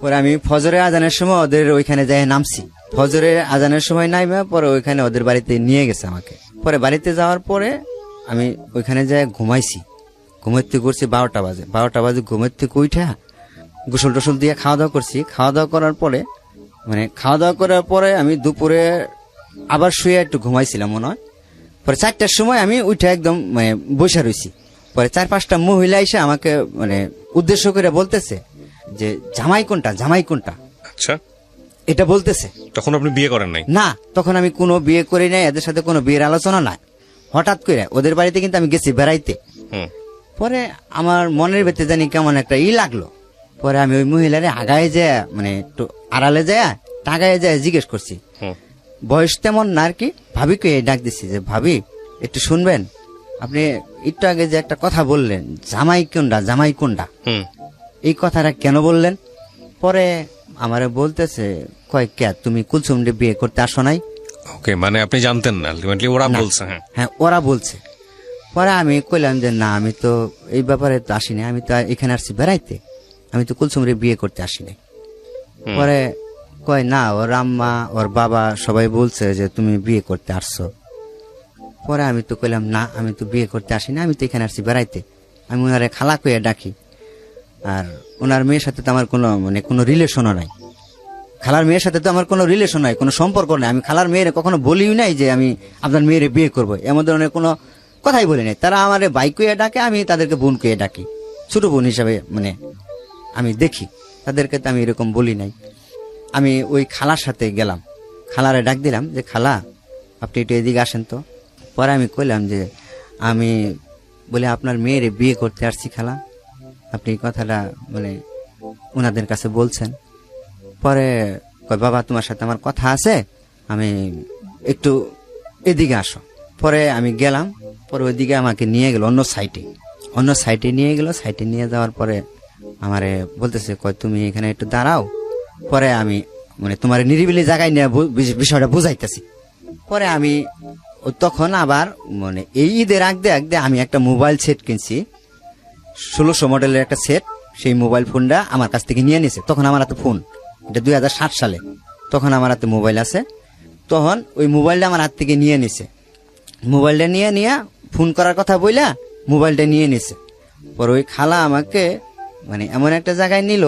পরে আমি ফজরের আজানের সময় ওদের ওইখানে যাই নামছি। ফজরের আজানের সময় নাইমা পরে ওইখানে ওদের বাড়িতে নিয়ে গেছে আমাকে। পরে বাড়িতে যাওয়ার পরে আমি ওইখানে যাই ঘুমাইছি, ঘুমাইতে করছি 12টা বাজে। 12টা বাজে ঘুমাইতে উঠা গোসল টোসল দিয়ে খাওয়া দাওয়া করছি। খাওয়া দাওয়া করার পরে মানে খাওয়া দাওয়া করার পরে আমি দুপুরে আবার শুয়ে একটু ঘুমাইছিলাম মনে হয়। পরে 4টার সময় আমি উঠে একদম মানে বসে রয়েছি। পরে 4-5টা মহিলা এসে আমাকে মানে উদ্দেশ্য করে বলতেছে যে জামাই কোনটা, জামাই কোনটা, আচ্ছা এটা বলতেছে। তখন আপনি বিয়ে করেন নাই? না, তখন আমি কোনো বিয়ে করি নাই, এদের সাথে কোনো বিয়ের আলোচনা নাই। হঠাৎ করে ওদের বাড়িতে কিন্তু আমি গেছি বেড়াইতে। পরে আমার মনের ভেতরে জানি কেমন একটা লাগলো। পরে আমি ওই মহিলারে আগায় যায় মানে একটু আড়ালে যায়, টাগায় যায় জিজ্ঞেস করছি, বয়স তেমন না আর কি, ভাবিকে ডাক দিচ্ছি যে ভাবি একটু শুনবেন, আপনি একটু আগে যে একটা কথা বললেন জামাই কোনটা, জামাই কোনটা, এই কথাটা কেন বললেন? পরে আমারে বলতেছে কয় কে তুমি কুলসুমরে বিয়ে করতে আসো নাই? ওকে, মানে আপনি জানতেন না, আলটিমেটলি ওরা বলছে? হ্যাঁ ওরা বলছে। পরে আমি কইলাম যে না আমি তো এই ব্যাপারে তো আসিনি, আমি তো এখানে আসছি বেড়াইতে, আমি তো কুলসুমরে বিয়ে করতে আসিনি। পরে কয় না ওর আম্মা ওর বাবা সবাই বলছে যে তুমি বিয়ে করতে আসছো। পরে আমি তো কইলাম না আমি তো বিয়ে করতে আসিনি, আমি তো এখানে আসছি বেড়াইতে। আমি ওনারে খালা কইয়া ডাকি, আর ওনার মেয়ের সাথে তো আমার কোনো মানে কোনো রিলেশনও নাই। খালার মেয়ের সাথে তো আমার কোনো রিলেশন নাই, কোনো সম্পর্ক নাই। আমি খালার মেয়েরে কখনো বলিও নাই যে আমি আপনার মেয়েরে বিয়ে করবো, এমন ধরনের কোনো কথাই বলি নাই। তারা আমার ভাই কইয়া ডাকে, আমি তাদেরকে বোন কইয়া ডাকি, ছোট বোন হিসাবে মানে আমি দেখি তাদেরকে, তো আমি এরকম বলি নাই। আমি ওই খালার সাথে গেলাম, খালারে ডাক দিলাম যে খালা আপনি একটু এদিকে আসেন তো। পরে আমি কইলাম যে আমি বলে আপনার মেয়েরে বিয়ে করতে আসছি খালা, আপনি এই কথাটা মানে ওনাদের কাছে বলছেন। পরে কয় বাবা তোমার সাথে আমার কথা আছে, আমি একটু এদিকে আসো। পরে আমি গেলাম, পরে ওইদিকে আমাকে নিয়ে গেল অন্য সাইটে নিয়ে গেল। সাইটে নিয়ে যাওয়ার পরে আমারে বলতেছে কয় তুমি এখানে একটু দাঁড়াও, পরে আমি মানে তোমার নিরিবিলি জায়গায় নিয়ে বিষয়টা বুঝাইতেছি। পরে আমি তখন আবার মানে এই ঈদের আগদে আমি একটা মোবাইল সেট কিনছি, 1600 মডেলের একটা সেট। সেই মোবাইল ফোনটা আমার কাছ থেকে নিয়ে নিছে। তখন আমার হাতে ফোন, এটা 2007 সালে, তখন আমার হাতে মোবাইল আছে। তখন ওই মোবাইলটা আমার হাত থেকে নিয়ে নিছে। মোবাইলটা নিয়ে ফোন করার কথা বইলা মোবাইলটা নিয়ে নিছে। পরে ওই খালা আমাকে মানে এমন একটা জায়গায় নিল,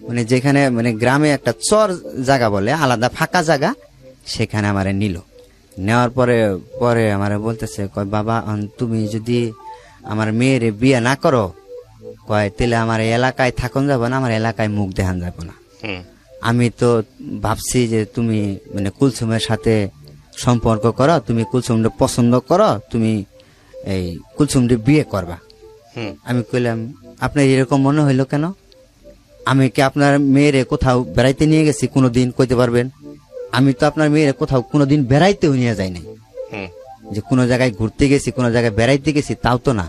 মানে যেখানে মানে গ্রামে একটা চর জায়গা বলে, আলাদা ফাঁকা জায়গা, সেখানে আমারে নিল। নেওয়ার পরে আমারে বলতেছে কয় বাবা তুমি যদি আমার মেয়ের বিয়ে না করো, কয় তাহলে আমার এলাকায় থাকুন যাবো না, আমার এলাকায় মুখ দেখান যাবো না। আমি তো ভাবছি যে তুমি মানে কুলসুমের সাথে সম্পর্ক করো, তুমি কুলসুমরে পছন্দ করো, তুমি এই কুলসুমরে বিয়ে করবা। হুম আমি কইলাম আপনার এরকম মনে হইলো কেন? আমি কি আপনার মেয়েরে কোথাও বেড়াইতে নিয়ে গেছি কোনোদিন, কইতে পারবেন? আমি তো আপনার মেয়েরে কোথাও কোনোদিন বেড়াইতেও নিয়ে যাই নাই, হুম যে কোনো জায়গায় ঘুরতে গেছি, কোনো জায়গায় বেড়াইতে গেছি, তাও তো না,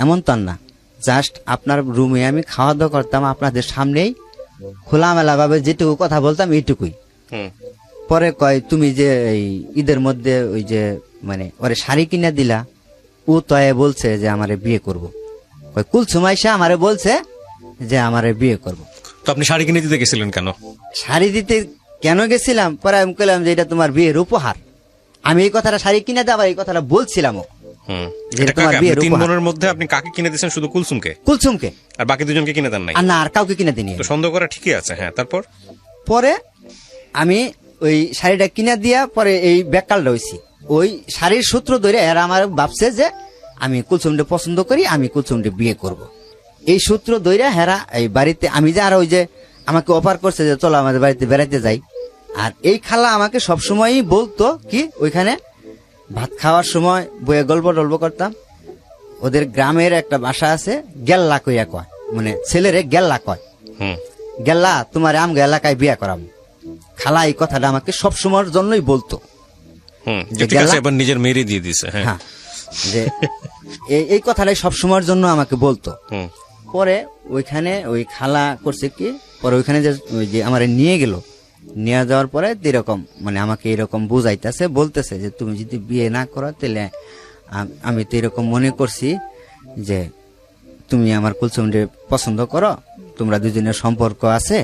এমন তো আর না। জাস্ট আপনার রুমে আমি খাওয়া দাওয়া করতাম, আপনাদের সামনেই খোলামেলা ভাবে যেটুকু কথা বলতাম এইটুকুই। হুম পরে কয় তুমি যে এই ঈদের মধ্যে ওই যে মানে ওরে শাড়ি কিনে দিলা, ও তয়ে বলছে যে আমারে বিয়ে করব। কয় কুলসুম আইসা আমারে বলছে যে আমারে বিয়ে করব। তো আপনি শাড়ি কিনে দিতে গেছিলেন কেন? শাড়ি দিতে কেন গেছিলাম? পরে আমি কইলাম যে এটা তোমার বিয়ের উপহার। আমি এই কথাটা শাড়ি কিনে দেওয়ার এই কথাটা বলছিলামও, হুম যে এটা তোমার কাকে? বিয়ের আপনি তিন উপহার। বোনের মধ্যে আপনি কাকে কিনে দিয়েছেন? শুধু কুলসুমকে? কুলসুমকে, আর বাকি দুজনকে কিনে দেন নাই? আর না আর কাউকে কিনে দিনি। তো সন্দেহ করা ঠিকই আছে। হ্যাঁ, তারপর? পরে আমি ওই শাড়িটা কিনে দিয়া পরে এই ব্যাককালটা হইছি। ওই শাড়ির সূত্র ধরে এরা আমার ভাবছে যে আমি কুলসুমকে পছন্দ করি, আমি কুলসুমকে বিয়ে করব। এই সূত্র ধরে হেরা এই বাড়িতে আমি যে আর ওই যে আমাকে অফার করছে যে চলো আমাদের বাড়িতে বেড়াইতে যাই। আর এই খালা আমাকে সবসময়ই বলতো কি, ওইখানে ভাত খাওয়ার সময় বইয়ে গল্প টল্প করতাম। ওদের গ্রামের একটা ভাষা আছে, গেল্লা কইয়া কয়, মানে ছেলেরে গেল্লা কয়। হুম গেল্লা তোমার আমগো এলাকায় বিয়া করাবো। খালা এই কথাটা আমাকে সবসময়ের জন্যই বলতো। হুম যে ঠিক আছে, এবার নিজের মেয়েরই দিয়ে দিছে। হ্যাঁ হ্যাঁ, যে এই কথাটাই সবসময়ের জন্য আমাকে বলতো। হুম পরে ওইখানে ওই খালা করছে কি, পরে ওইখানে যে ওই যে আমারে নিয়ে গেল, নিয়ে যাওয়ার পরে এরকম মানে আমাকে এরকম বুঝাইতেছে, বলতেছে যে তুমি যদি বিয়ে না করো তাহলে আমি তো এরকম মনে করছি যে তুমি আমার কুলসুমরে পছন্দ করো, তোমরা দুজনের সম্পর্ক আছে,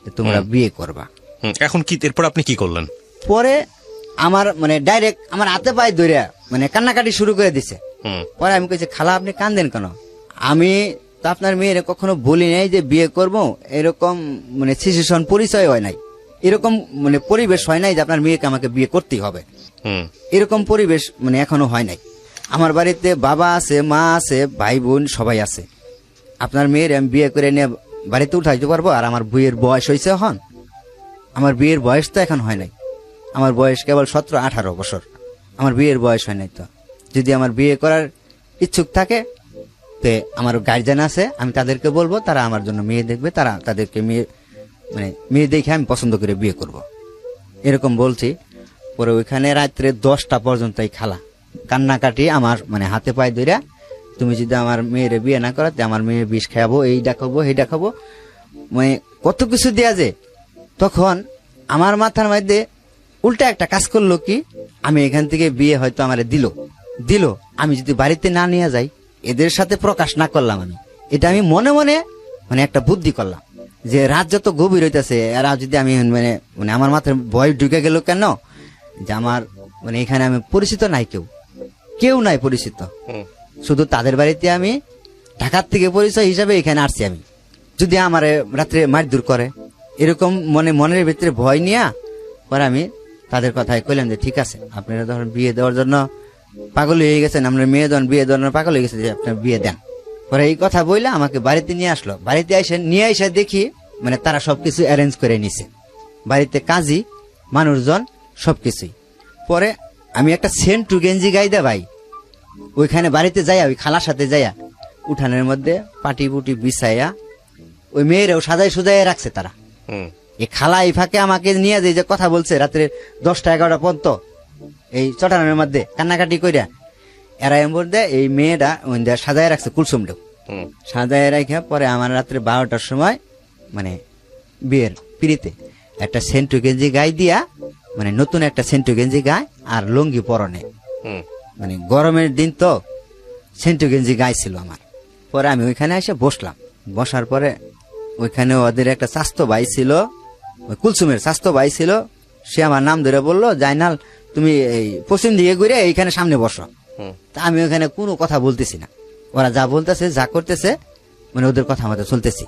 যে তোমরা বিয়ে করবা। হুম এখন কি, এরপর আপনি কি করলেন? পরে আমার মানে ডাইরেক্ট আমার হাতে পায়ে ধরে মানে কান্নাকাটি শুরু করে দিছে। হুম পরে আমি কইছি খালা আপনি কান্দেন কেন? আমি তো আপনার মেয়ের কখনো বলি নাই যে বিয়ে করব, এরকম মানে সিচুয়েশন পরিচয় হয় নাই, এরকম মানে পরিবেশ হয় নাই যে আপনার মেয়েকে আমাকে বিয়ে করতেই হবে, হুম এরকম পরিবেশ মানে এখনো হয় নাই। আমার বাড়িতে বাবা আছে, মা আছে, ভাই বোন সবাই আছে। আপনার মেয়ের আমি বিয়ে করে নিয়ে বাড়িতে উঠাইতে পারবো? আর আমার বইয়ের বয়স হয়েছে এখন, আমার বিয়ের বয়স তো এখন হয় নাই, আমার বয়স কেবল 17-18 বছর, আমার বিয়ের বয়স হয় নাই। তো যদি আমার বিয়ে করার ইচ্ছুক থাকে তে আমার গার্জিয়ান আছে, আমি তাদেরকে বলবো, তারা আমার জন্য মেয়ে দেখবে, তারা তাদেরকে মেয়ে দেখে আমি পছন্দ করে বিয়ে করব, এরকম বলছি। পরে ওইখানে রাত্রে 10টা পর্যন্ত এই খালা কান্নাকাটি আমার মানে হাতে পায়ে ধরে, তুমি যদি আমার মেয়ের বিয়ে না করাতে আমার মেয়ে বিষ খাবো, এইটা খাবো সেইটা খাবো, মানে কত কিছু দেয়া যে। তখন আমার মাথার মধ্যে উল্টা একটা কাজ করলো কি, আমি এখান থেকে বিয়ে হয়তো আমার দিল, আমি যদি বাড়িতে না নিয়ে যাই, এদের সাথে প্রকাশ না করলাম, আমি এটা আমি মনে মনে মানে একটা বুদ্ধি করলাম যে রাত যত গভীর হইতেছে, এরা যদি আমি মানে মানে আমার মাথায় ভয় ঢুকে গেল কেন, যে আমার মানে এখানে আমি পরিচিত নাই, কেউ নাই পরিচিত, হুম শুধু তাদের বাড়িতে আমি ঢাকার থেকে পরিচয় হিসাবে এখানে আসছি। আমি যদি আমার রাত্রে মারধর করে, এরকম মনের ভিতরে ভয় নিয়ে পরে আমি তাদের কথায় কইলাম যে ঠিক আছে, আপনারা ধরেন বিয়ে দেওয়ার জন্য পাগল হয়ে গেছেন, আমরা মেয়ে ধরেন বিয়ে দেওয়ার পাগল হয়ে গেছে, যে আপনার বিয়ে দেন। পরে এই কথা বইলা আমাকে বাড়িতে নিয়ে আসলো। বাড়িতে নিয়ে এসে দেখি মানে তারা সবকিছু অ্যারেঞ্জ করে নিছে, বাড়িতে কাজী মানুষজন সবকিছুই। পরে আমি একটা সেন্টু গেঞ্জি গাইদা ভাই ওইখানে বাড়িতে যাইয়া, ওই খালার সাথে যাইয়া উঠানের মধ্যে পাটি পুটি বিছাইয়া ওই মেয়েরাও সাজাই সুজাইয়া রাখছে তারা। হুম এই খালা এই ফাঁকে আমাকে নিয়ে যে কথা বলছে রাত্রে 10টা-11টা পর্যন্ত এই চটানের মধ্যে কান্নাকাটি কইরা, এরা এমন দেয় এই মেয়েটা সাজায় রাখছে কুলসুমটাও হুম সাজায় রাখা। পরে আমার রাত্রে 12টার সময় মানে বিয়ের পিড়িতে একটা সেন্টু গেঞ্জি গায়ে দিয়া, মানে নতুন একটা সেন্টু গেঞ্জি গায়ে আর লুঙ্গি পরনে, হুম মানে গরমের দিন তো সেন্টু গেঞ্জি গায়ে ছিল আমার। পরে আমি ওইখানে এসে বসলাম, বসার পরে ওইখানে ওদের একটা স্বাস্থ্য ভাই ছিল, ওই কুলসুমের স্বাস্থ্য ভাই ছিল, সে আমার নাম ধরে বললো জাইনাল তুমি এই পশ্চিম দিকে ঘুরে এইখানে সামনে বসো। হুম তা আমি ওখানে কোনো কথা বলতেছি না, ওরা যা বলতেছে যা করতেছে মানে ওদের কথা মতো চলতেছি।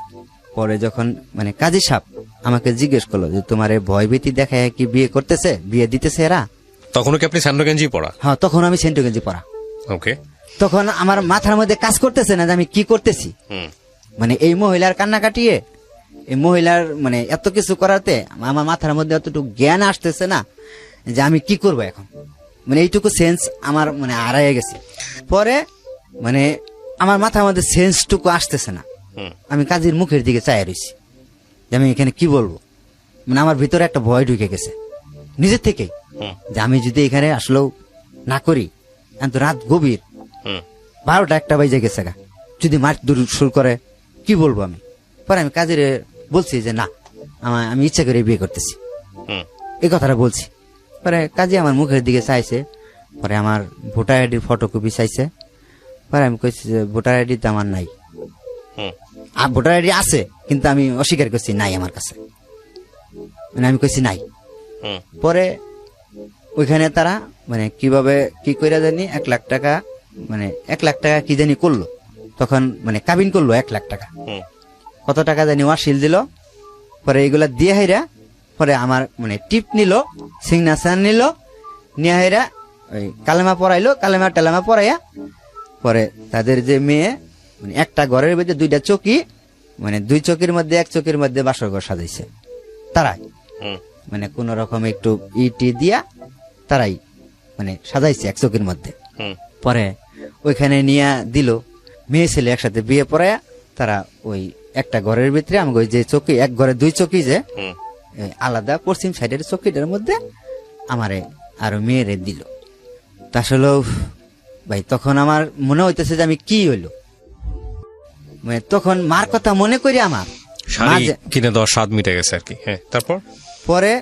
পরে যখন মানে কাজী সাহেব আমাকে জিজ্ঞেস করলো যে তোমার এই ভয় ভীতি দেখায় কি বিয়ে করতেছে, বিয়ে দিতেছে এরা? তখনও কি আপনি স্যান্ডো গেঞ্জি পরা? হ্যাঁ, তখন আমি সেন্টু গেঞ্জি পরা। ওকে। তখন আমার মাথার মধ্যে কাজ করতেছে না যে আমি কি করতেছি, হুম মানে এই মহিলার কান্না কাটিয়ে এই মহিলার মানে এত কিছু করাতে আমার মাথার মধ্যে এতটুকু জ্ঞান আসতেছে না যে আমি কি করব এখন, মানে এইটুকু সেন্স আমার মানে হারাইয়া গেছে। পরে মানে আমার মাথার মধ্যে সেন্সটুকু আসতেছে না, আমি কাজীর মুখের দিকে চাই রয়েছি যে আমি এখানে কি বলবো। মানে আমার ভিতরে একটা ভয় ঢুকে গেছে নিজের থেকেই, যে আমি যদি এখানে আসলেও না করি, এখন তো রাত গভীর, 12টা 1টা বাজে গেছে গা, যদি মার দূর শুরু করে কি বলবো আমি। পরে আমি কাজের বলছি যে না, আমি ইচ্ছা করে বিয়ে করতেছি, এই কথাটা বলছি। পরে কাজী আমার মুখের দিকে চাইছে, পরে আমার ভোটার আইডির ফটোকপি চাইছে। পরে আমি কইছি যে ভোটার আইডি তো আমার নাই, আর ভোটার আইডি আছে কিন্তু আমি অস্বীকার করছি, নাই আমার কাছে, মানে আমি কইছি নাই। পরে ওইখানে তারা মানে কিভাবে কি কইরা জানি 1 লাখ টাকা, মানে 1 লাখ টাকা কি জানি করলো, তখন মানে কাবিন করলো 1 লাখ টাকা, কত টাকা জানি ওয়াসিল দিল। পরে এগুলা দিয়ে হাইরা পরে আমার মানে টিপ নিল, সিগনেচার নিল, নিয়ে হাইরা ওই কালেমা পড়াইলো, কালেমা টালেমা পড়াইয়া পরে তাদের যে মেয়ে মানে একটা ঘরের ভিতরে 2টা চৌকি, মানে 2 চৌকির মধ্যে 1 চৌকির মধ্যে বাসর ঘর সাজাইছে তারাই, মানে কোন রকম একটু ইটি দিয়া তারাই মানে সাজাইছে 1 চৌকির মধ্যে। পরে ওইখানে নিয়ে দিল, মেয়ে ছেলে একসাথে বিয়ে পড়ায়া তারা ওই একটা ঘরের ভিতরে আমাকে ওই যে চৌকি, এক ঘরে 2 চৌকি যে আলাদা পশ্চিম সাইডের চৌকিটার মধ্যে আমারে আরো মেয়েরে দিল। তা আসলে ভাই তখন আমার মনে হইতেছে যে আমি কি হইলো, মানে তখন মার কথা মনে করি আমার শাড়ি কিনে দেওয়ার স্বাদ মিটে গেছে আর কি। হ্যাঁ, তারপর পরে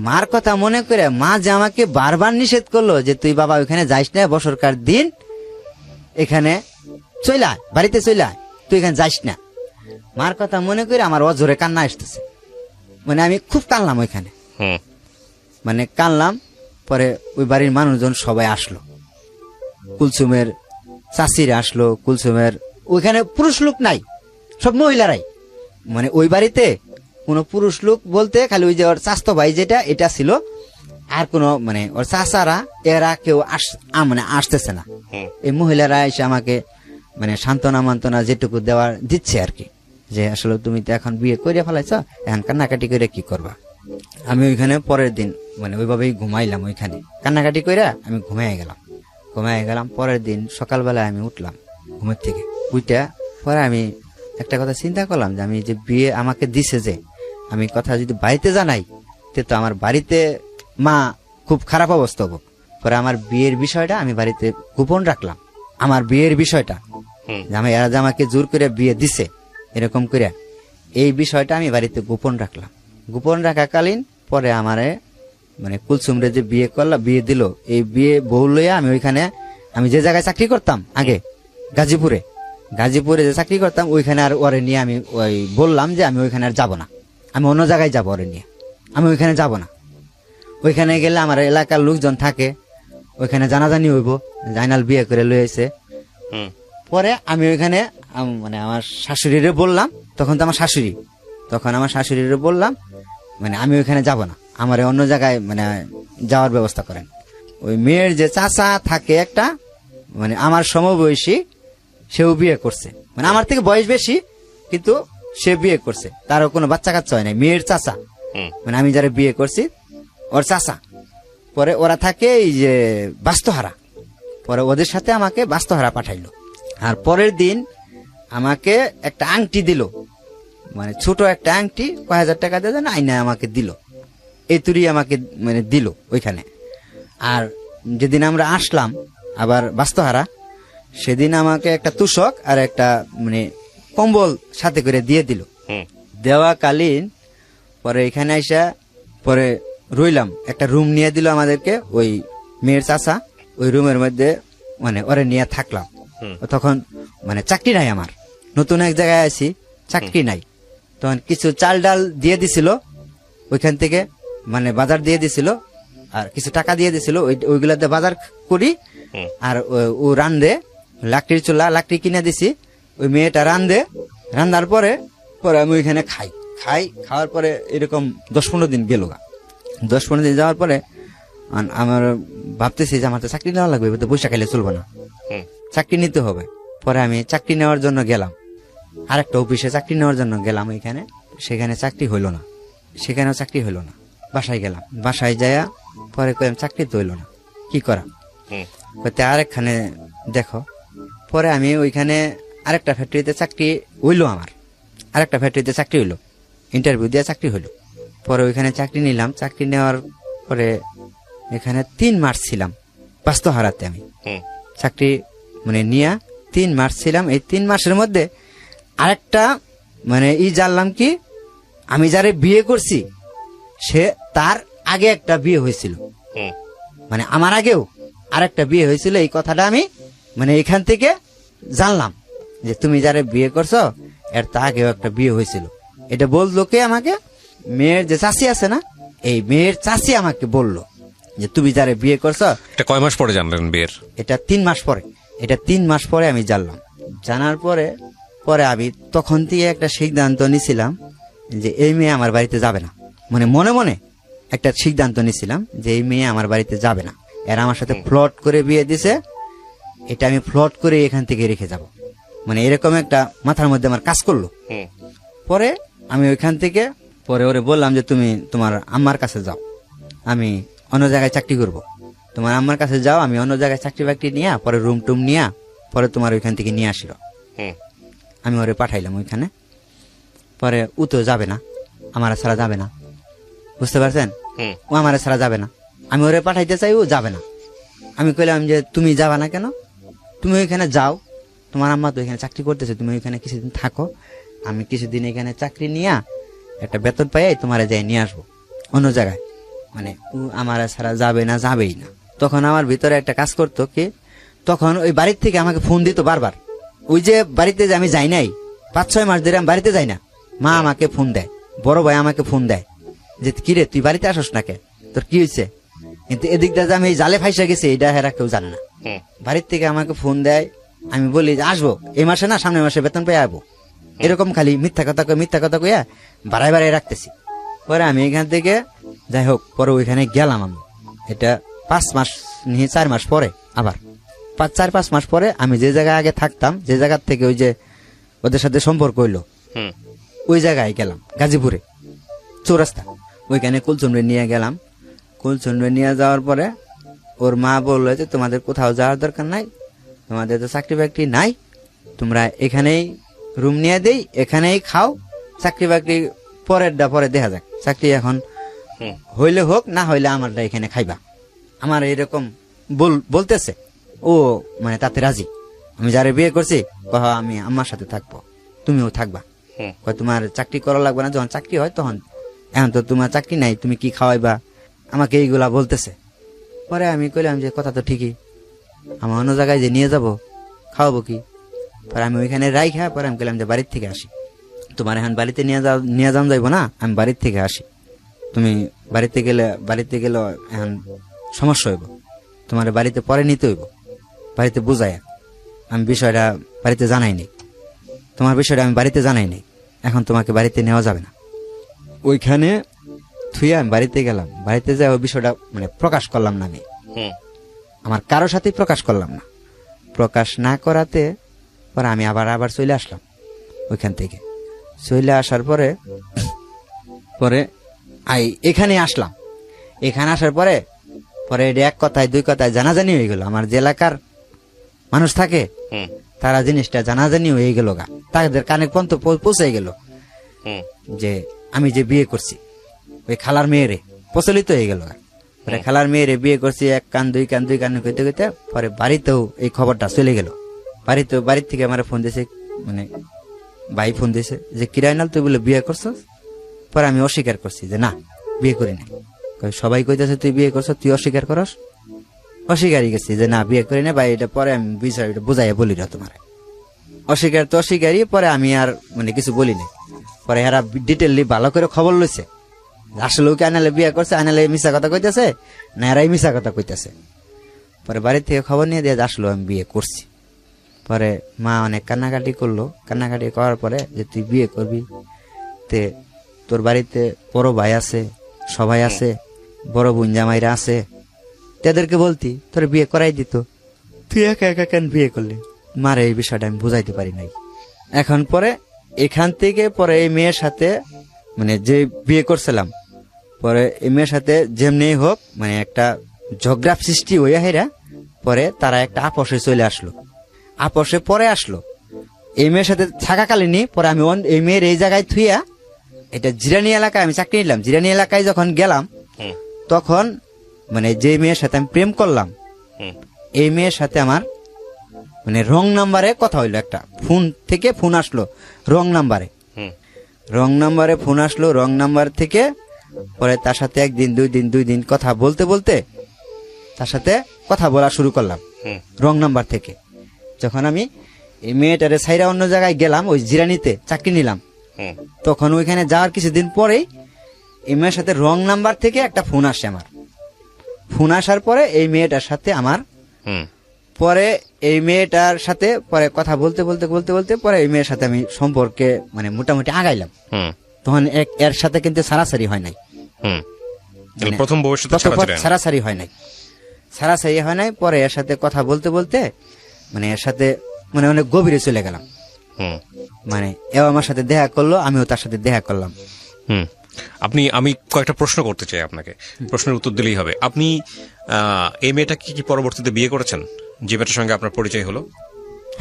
মার কথা মনে করে মা যে আমাকে বারবার নিষেধ করলো যে তুই বাবা ওইখানে যাইস না, বছরকার দিন এখানে চইলা বাড়িতে চইলা, তুই এখানে যাইস না। মার কথা মনে করে আমার অজরে কান্না আসতেছে, মানে আমি খুব কানলাম ওইখানে, মানে কানলাম। পরে ওই বাড়ির মানুষজন সবাই আসলো, কুলসুমের চাষিরা আসলো, কুলসুমের ওইখানে পুরুষ লোক নাই, সব মহিলারাই, মানে ওই বাড়িতে কোনো পুরুষ লোক বলতে খালি ওই যে ওর চাস্তো ভাই যেটা এটা ছিল, আর কোনো মানে ওর চাচারা এরা কেউ মানে আসতেছে না। এই মহিলারা এসে আমাকে মানে সান্ত্বনা মান্তনা যেটুকু দেওয়ার দিচ্ছে আর কি, যে আসলে তুমি তো এখন বিয়ে করে ফেলাইছ, এখন কান্নাকাটি করে কি করবা। আমি ওইখানে পরের দিন মানে ওইভাবেই ঘুমাইলাম, ওইখানে কান্নাকাটি করে আমি ঘুমাই গেলাম। পরের দিন সকালবেলায় আমি উঠলাম ঘুমের থেকে, উইটা পরে আমি একটা কথা চিন্তা করলাম যে আমি যে বিয়ে আমাকে দিছে, যে আমি কথা যদি বাড়িতে জানাই তো আমার বাড়িতে মা খুব খারাপ অবস্থা হবো। পরে আমার বিয়ের বিষয়টা আমি বাড়িতে গোপন রাখলাম, আমার বিয়ের বিষয়টা যে আমি এরা যে আমাকে জোর করে বিয়ে দিছে এরকম করে, এই বিষয়টা আমি বাড়িতে গোপন রাখলাম। গোপন রাখাকালীন পরে আমারে মানে কুলসুমরে যে বিয়ে করলাম, বিয়ে দিল, এই বিয়ে বউ লইয়া আমি ওইখানে, আমি যে জায়গায় চাকরি করতাম আগে গাজীপুরে যে চাকরি করতাম ওইখানে আর ওরে নিয়ে আমি ওই বললাম যে আমি ওইখানে আর যাবো না, আমি অন্য জায়গায় যাবো, ওরে নিয়ে আমি ওইখানে যাব না। ওইখানে গেলে আমার এলাকার লোকজন থাকে, ওইখানে জানাজানি হইব জাইনাল বিয়ে করে লই আইছে। পরে আমি ওইখানে মানে আমার শাশুড়িরে বললাম, তখন আমার শাশুড়িরে বললাম মানে আমি ওইখানে যাব না, আমার অন্য জায়গায় মানে যাওয়ার ব্যবস্থা করেন। ওই মেয়ের যে চাচা থাকে একটা, মানে আমার সমবয়সী, সেও বিয়ে করছে, মানে আমার থেকে বয়স বেশি কিন্তু সে বিয়ে করছে, তারও কোনো বাচ্চা কাচ্চা হয় নাই, মেয়ের চাচা, মানে আমি যারা বিয়ে করছি ওর চাচা। পরে ওরা থাকে এই যে বাস্তহারা, পরে ওদের সাথে আমাকে বাস্তহারা পাঠাইলো। আর পরের দিন আমাকে একটা আংটি দিল, মানে ছোট একটা আংটি, কয় হাজার টাকা দিয়ে দেন আইনা আমাকে দিল, এই তুরি আমাকে মানে দিল ওইখানে। আর যেদিন আমরা আসলাম আবার বাস্তহারা, সেদিন আমাকে একটা তুষক আর একটা মানে কম্বল সাথে করে দিয়ে দিল। দেওয়া কালীন পরে এখানে আইসা পরে রইলাম, একটা রুম নিয়ে দিল আমাদেরকে ওই মেয়ের চাচা, ওই রুমের মধ্যে মানে ওরে নিয়ে থাকলাম। তখন মানে চাকরি নাই, আমার নতুন এক জায়গায় আছি, চাকরি নাই। তখন কিছু চাল ডাল দিয়ে দিছিল ওইখান থেকে, মানে বাজার দিয়ে দিছিল, আর কিছু টাকা দিয়ে দিছিল, ওইগুলাতে বাজার করি। আর ও রান্ধে, লাকড়ির চুলা লাকড়ি কিনে দিছি, ওই মেয়েটা রান্ধার পরে আমি ওইখানে খাওয়ার পরে এরকম 10-15 দিন গেল। 10-15 দিন যাওয়ার পরে আমার ভাবতেছি যে আমার তো চাকরি নেওয়া লাগবে, তো পয়সা খাইলে চলবো না, চাকরি নিতে হবে। পরে আমি চাকরি নেওয়ার জন্য গেলাম, আরেকটা অফিসে চাকরি নেওয়ার জন্য গেলাম ওইখানে, সেখানে চাকরি হইল না, সেখানেও চাকরি হইল না। বাসায় গেলাম, বাসায় যাইয়া পরে কইলাম চাকরি তো হইলো না, কি করা? কইতে আরেকখানে দেখো। পরে আমি ওইখানে আরেকটা ফ্যাক্টরিতে চাকরি হইলো, আমার আরেকটা ফ্যাক্টরিতে চাকরি হইলো, ইন্টারভিউ দিয়ে চাকরি হইলো। পরে ওইখানে চাকরি নিলাম। চাকরি নেওয়ার পরে এখানে 3 মাস ছিলাম বাস্তহারাতে। আমি চাকরি মানে নিয়া 3 মাস ছিলাম। এই 3 মাসের মধ্যে আরেকটা মানে জানলাম কি, আমি যারে বিয়ে করছি সে তার আগে একটা বিয়ে হয়েছিল, মানে আমার আগেও আরেকটা বিয়ে হয়েছিল। এই কথাটা আমি মানে এখান থেকে জানলাম যে তুমি যারে বিয়ে করছো এর তা আগেও একটা বিয়ে হয়েছিল। এটা বললো কে আমাকে? মেয়ের যে চাচি আছে না, এই মেয়ের চাচি আমাকে বললো যে তুমি যারে বিয়ে করছো। এটা কয় মাস পরে জানলেন বিয়ের? এটা 3 মাস পরে, এটা 3 মাস পরে আমি জানলাম। জানার পরে পরে আমি তখন থেকে একটা সিদ্ধান্ত নিছিলাম যে এই মেয়ে আমার বাড়িতে যাবে না। মানে মনে মনে একটা সিদ্ধান্ত নিছিলাম যে এই মেয়ে আমার বাড়িতে যাবে না। এরা আমার সাথে ফ্লট করে বিয়ে দিছে, এটা আমি ফ্লট করে এখান থেকে রেখে যাব, মানে এরকম একটা মাথার মধ্যে আমার কাজ করলো। পরে আমি ওইখান থেকে পরে ওরে বললাম যে তুমি তোমার আম্মার কাছে যাও, আমি অন্য জায়গায় চাকরি করব। তোমার আম্মার কাছে যাও, আমি অন্য জায়গায় চাকরি বাকরি নিয়ে পরে রুম টুম নিয়ে পরে তোমার ওইখান থেকে নিয়ে আসিল। আমি ওরে পাঠাইলাম ওইখানে। পরে ও তো যাবে না, আমার ছাড়া যাবে না, বুঝতে পারছেন? ও আমার ছাড়া যাবে না, আমি ওরে পাঠাইতে চাই, ও যাবে না। আমি কইলাম যে তুমি যাবা না কেন? তুমি ওইখানে যাও, তোমার আম্মা তো এখানে চাকরি করতেছে, তুমি ওইখানে কিছুদিন থাকো, আমি কিছুদিন এখানে চাকরি নিয়ে একটা বেতন পাই তোমার যাই নিয়ে আসবো অন্য জায়গায়। মানে ও আমার ছাড়া যাবে না, যাবেই না। তখন আমার ভিতরে একটা কাজ করতো কি, তখন ওই বাড়ির থেকে আমাকে ফোন দিত বারবার। ওই যে বাড়িতে যে আমি যাই নাই 5-6 মাস ধরে আমি বাড়িতে যাই না, মা আমাকে ফোন দেয়, বড় ভাই আমাকে ফোন দেয় যে কিরে তুই বাড়িতে আসস না কে, তোর কি হয়েছে? কিন্তু এদিক দিয়ে আমি এই জালে ফাইসা গেছি এটা হেরা কেউ জানে না। বাড়ির থেকে আমাকে ফোন দেয়, আমি বলি যে আসবো এই মাসে না সামনের মাসে বেতন পেয়ে আসবো, এরকম খালি মিথ্যা কথা কইয়া বাড়াই বাড়াই রাখতেছি। পরে আমি এখান থেকে যাই হোক পরে ওইখানে গেলাম। আমি এটা 5 মাস নিয়ে 4 মাস পরে আবার 4-5 মাস পরে আমি যে জায়গায় আগে থাকতাম, যে জায়গা থেকে ওই যে ওদের সাথে সম্পর্ক হইলো, ওই জায়গায় গেলাম গাজীপুরে চৌরাস্তা। ওইখানে কুলচন্দ্রে নিয়ে গেলাম। কুলচন্দ্রে নিয়ে যাওয়ার পরে ওর মা বললো যে তোমাদের কোথাও যাওয়ার দরকার নাই, তোমাদের তো চাকরি বাকরি নাই, তোমরা এখানেই রুম নিয়ে দেই, এখানেই খাও, চাকরি বাকরি পরেরটা পরে দেখা যাক, চাকরি এখন হইলে হোক, না হইলে আমারটা এখানে খাইবা। আমার এরকম বলতেছে। ও মানে তাতে রাজি। আমি যারে বিয়ে করছি কহ আমি আমার সাথে থাকবো, তুমিও থাকবা। তোমার চাকরি করা লাগবে না, যখন চাকরি হয় তখন, এখন তো তোমার চাকরি নাই, তুমি কি খাওয়াইবা, আমাকে এইগুলা বলতেছে। পরে আমি কইলাম যে কথা তো ঠিকই, আমার অন্য জায়গায় যে নিয়ে যাব খাওয়াবো কি? পরে আমি ওইখানে রাইখা পরে আমি কইলাম যে বাড়ির থেকে আসি, তোমার এখন বাড়িতে নিয়ে যাওয়া যাইব না, আমি বাড়ির থেকে আসি, তুমি বাড়িতে গেলে এখন সমস্যা হইব, তোমার বাড়িতে পরে নিতে হইব, বাড়িতে বুঝাই। আমি বিষয়টা বাড়িতে জানাই নেই, তোমার বিষয়টা আমি বাড়িতে জানাই নেই, এখন তোমাকে বাড়িতে নেওয়া যাবে না। ওইখানে থুইয়া আমি বাড়িতে গেলাম। বাড়িতে যাই ওই বিষয়টা মানে প্রকাশ করলাম না, আমি আমার কারোর সাথেই প্রকাশ করলাম না। প্রকাশ না করাতে পরে আমি আবার চলে আসলাম ওইখান থেকে। চলে আসার পরে এখানে আসলাম। এখানে আসার পরে এটা 1 কথায় 2 কথায় জানাজানি হয়ে গেল। আমার যে এলাকার মানুষ থাকে তারা জিনিসটা জানাজানি হয়ে গেল, তাদের কানে পর্যন্ত পৌঁছে গেল যে আমি যে বিয়ে করছি ওই খালার মেয়েরে, প্রচলিত হয়ে গেল। পরে খালার মেয়েরে বিয়ে করছি, 1 কান 2 কান কইতে কইতে পরে বাড়িতেও এই খবরটা চলে গেল। বাড়ির থেকে আমার ফোন দিয়েছে, মানে ভাই ফোন দিয়েছে যে কিরাইনাল তুই বলে বিয়ে করছস? পরে আমি অস্বীকার করছি যে না বিয়ে করি না। সবাই কইতেছে তুই বিয়ে করছ, তুই অস্বীকার করস? অস্বীকারই গেছি যে না বিয়ে করি না ভাই, এটা পরে আমি বিষয়টা বুঝাইয়া বলি না তোমার। অস্বীকার তো অস্বীকারই, পরে আমি আর মানে কিছু বলি না। পরে এরা ডিটেইলি ভালো করে খবর লইছে আসলে ওকে আনালে বিয়ে করছে, আনালে মিশা কথা কইতেছে না এরাই মিশা কথা কইতেছে। পরে বাড়ির থেকে খবর নিয়ে দিয়ে আসলো আমি বিয়ে করছি। পরে মা অনেক কান্নাকাটি করলো। কান্নাকাটি করার পরে যে তুই বিয়ে করবি, তে তোর বাড়িতে বড় ভাই আছে, সবাই আছে, বড় বোন জামাইরা আছে, তাদেরকে বলতি তোর বিয়ে করাই দিত, তুই একা একা কেন বিয়ে করলি? মারে এই বিষয়টা আমি বুঝাইতে পারি নাই। এখন পরে এখান থেকে পরে এই মেয়ের সাথে মানে যে বিয়ে করছিলাম পরে এই মেয়ের সাথে যেমনি হোক মানে একটা ঝগড়া সৃষ্টি হইয়া হেরা পরে তারা একটা আপসে চলে আসলো, আপসে পরে আসলো। এই মেয়ের সাথে থাকাকালীনই পরে আমি এই মেয়ের এই জায়গায় থুইয়া এটা জিরানি এলাকায় আমি চাকরি নিলাম। জিরানি এলাকায় যখন গেলাম তখন মানে যে মেয়ের সাথে আমি প্রেম করলাম এই মেয়ের সাথে আমার মানে রং নাম্বারে কথা হইলো, একটা ফোন থেকে ফোন আসলো রং নাম্বারে, রং নাম্বারে ফোন আসলো। রং নাম্বার থেকে পরে তার সাথে একদিন দুই দিন কথা বলতে বলতে তার সাথে কথা বলা শুরু করলাম রং নাম্বার থেকে। যখন আমি এই মেয়েটারে ছাইরা অন্য জায়গায় গেলাম, ওই জিরানিতে চাকরি নিলাম, তখন ওইখানে যাওয়ার কিছুদিন পরেই এই মেয়ের সাথে রং নাম্বার থেকে একটা ফোন আসে আমার। ফোন আসার পরে এই মেয়েটার সাথে আমার পরে এই মেয়েটার সাথে পরে কথা বলতে পরে এই মেয়ের সাথে আমি সম্পর্কে মানে মোটামুটি আগাইলাম। তখন এর সাথে কিন্তু সারাসারি হয় নাই, প্রথম সারাসারি হয় নাই। পরে এর সাথে কথা বলতে মানে এর সাথে মানে অনেক গভীরে চলে গেলাম। মানে এও আমার সাথে দেখা করলো, আমিও তার সাথে দেখা করলাম। আমি কয়েকটা প্রশ্ন করতে চাই আপনাকে, প্রশ্নের উত্তর দিলেই হবে। আপনি এই মেয়েটাকে কি পরবর্তীতে বিয়ে করেছেন, যে মেয়েটার সঙ্গে আপনার পরিচয় হলো?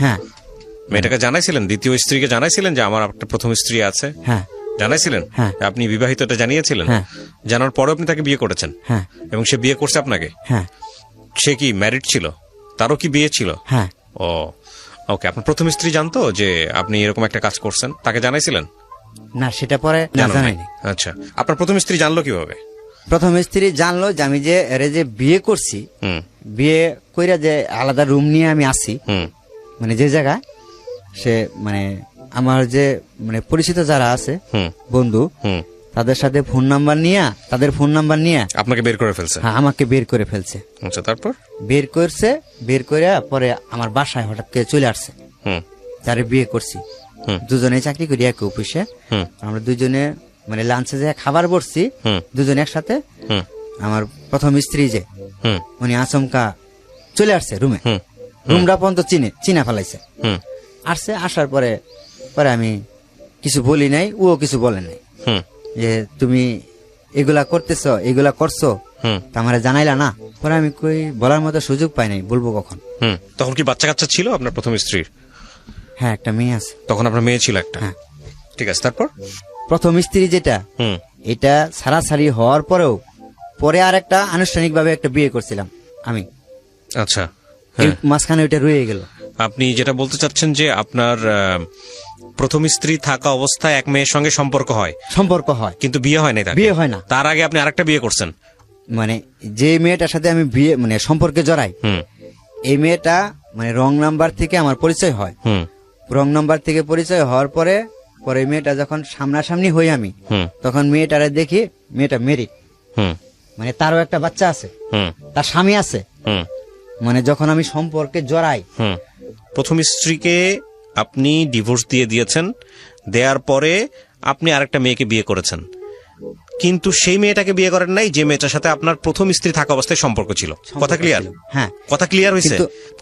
হ্যাঁ। মেয়েটাকে জানাইছিলেন, দ্বিতীয় স্ত্রীকে জানাইছিলেন যে আমার একটা প্রথম স্ত্রী আছে? হ্যাঁ। জানাইছিলেন? হ্যাঁ। আপনি বিবাহিত এটা জানিয়েছিলেন? হ্যাঁ। জানার পরেও আপনি তাকে বিয়ে করেছেন? হ্যাঁ। এবং সে বিয়ে করছে আপনাকে? হ্যাঁ। সে কি ম্যারিড ছিল? তারও কি বিয়ে ছিল? হ্যাঁ। ও ওকে। আপনার প্রথম স্ত্রী জানতো যে আপনি এরকম একটা কাজ করছেন? তাকে জানাইছিলেন? না, সেটা পরে জানাইনি। আচ্ছা, আপনার প্রথম স্ত্রী জানলো কিভাবে? প্রথম স্ত্রী জানলো যে আমি যে এর যে বিয়ে করছি, বিয়ে কইরা যে আলাদা রুম নিয়ে আমি আসি, মানে যে জায়গায় সে মানে আমার যে মানে পরিচিত যারা আছে বন্ধু, তাদের সাথে তাদের ফোন নাম্বার নিয়ে আপনাকে বের করে ফেলছে? হ্যাঁ, আমাকে বের করে ফেলছে। আচ্ছা, তারপর? বের করে পরে আমার বাসায় হঠাৎ করে চলে আসছে। তারে বিয়ে করছি, দুজনে চাকরি করি এক অফিসে। আমরা দুজনে মানে লাঞ্চে যে খাবার বসছি দুজনে একসাথে। আমার প্রথম স্ত্রী যে উনি আচমকা চলে আসছে রুমটা পর্যন্ত চিনা ফেলাইছে। আসার পরে আমি কিছু বলি নাই, ও কিছু বলে নাই যে তুমি এগুলা করছো আমার জানাইলা না। পরে আমি কই বলার মতো সুযোগ পাই নাই, বলবো কখন। তখন কি বাচ্চা কাচ্চা ছিল আপনার প্রথম স্ত্রীর? হ্যাঁ, একটা মেয়ে আছে। তখন আপনার মেয়ে ছিল একটা? হ্যাঁ। ঠিক আছে, তারপর? প্রথম স্ত্রী যেটা, এটা সারাসারি হওয়ার পরেও পরে আর একটা আনুষ্ঠানিক ভাবে একটা বিয়ে করছিলাম আমি। আচ্ছা, মাঝখানে ওইটা রয়ে গেল। আপনি যেটা বলতে চাচ্ছেন যে আপনার প্রথম স্ত্রী থাকা অবস্থায় এক মেয়ের সঙ্গে সম্পর্ক হয়, কিন্তু বিয়ে হয় না? বিয়ে হয় না। তার আগে আপনি আরেকটা বিয়ে করছেন? মানে যে মেয়েটার সাথে আমি বিয়ে মানে সম্পর্কে জড়াই, এই মেয়েটা মানে রং নাম্বার থেকে আমার পরিচয় হয়। রং নাম্বার থেকে পরিচয় হওয়ার পরে মেয়েটা যখন সামনাসামনি হই আমি, তখন মেয়েটারে দেখি মেয়েটা মেরিড, মানে তারও একটা বাচ্চা আছে, তার স্বামী আছে। মানে যখন আমি সম্পর্কে জড়াই, প্রথম স্ত্রীকে আপনি ডিভোর্স দিয়েছেন, দেওয়ার পরে আপনি আরেকটা মেয়েকে বিয়ে করেছেন, কিন্তু সেই মেয়েটাকে বিয়ে করেন নাই যে মেয়েটার সাথে আপনার প্রথম স্ত্রী থাকা অবস্থায় সম্পর্ক ছিল। কথা ক্লিয়ার? হ্যাঁ, কথা ক্লিয়ার হয়েছে।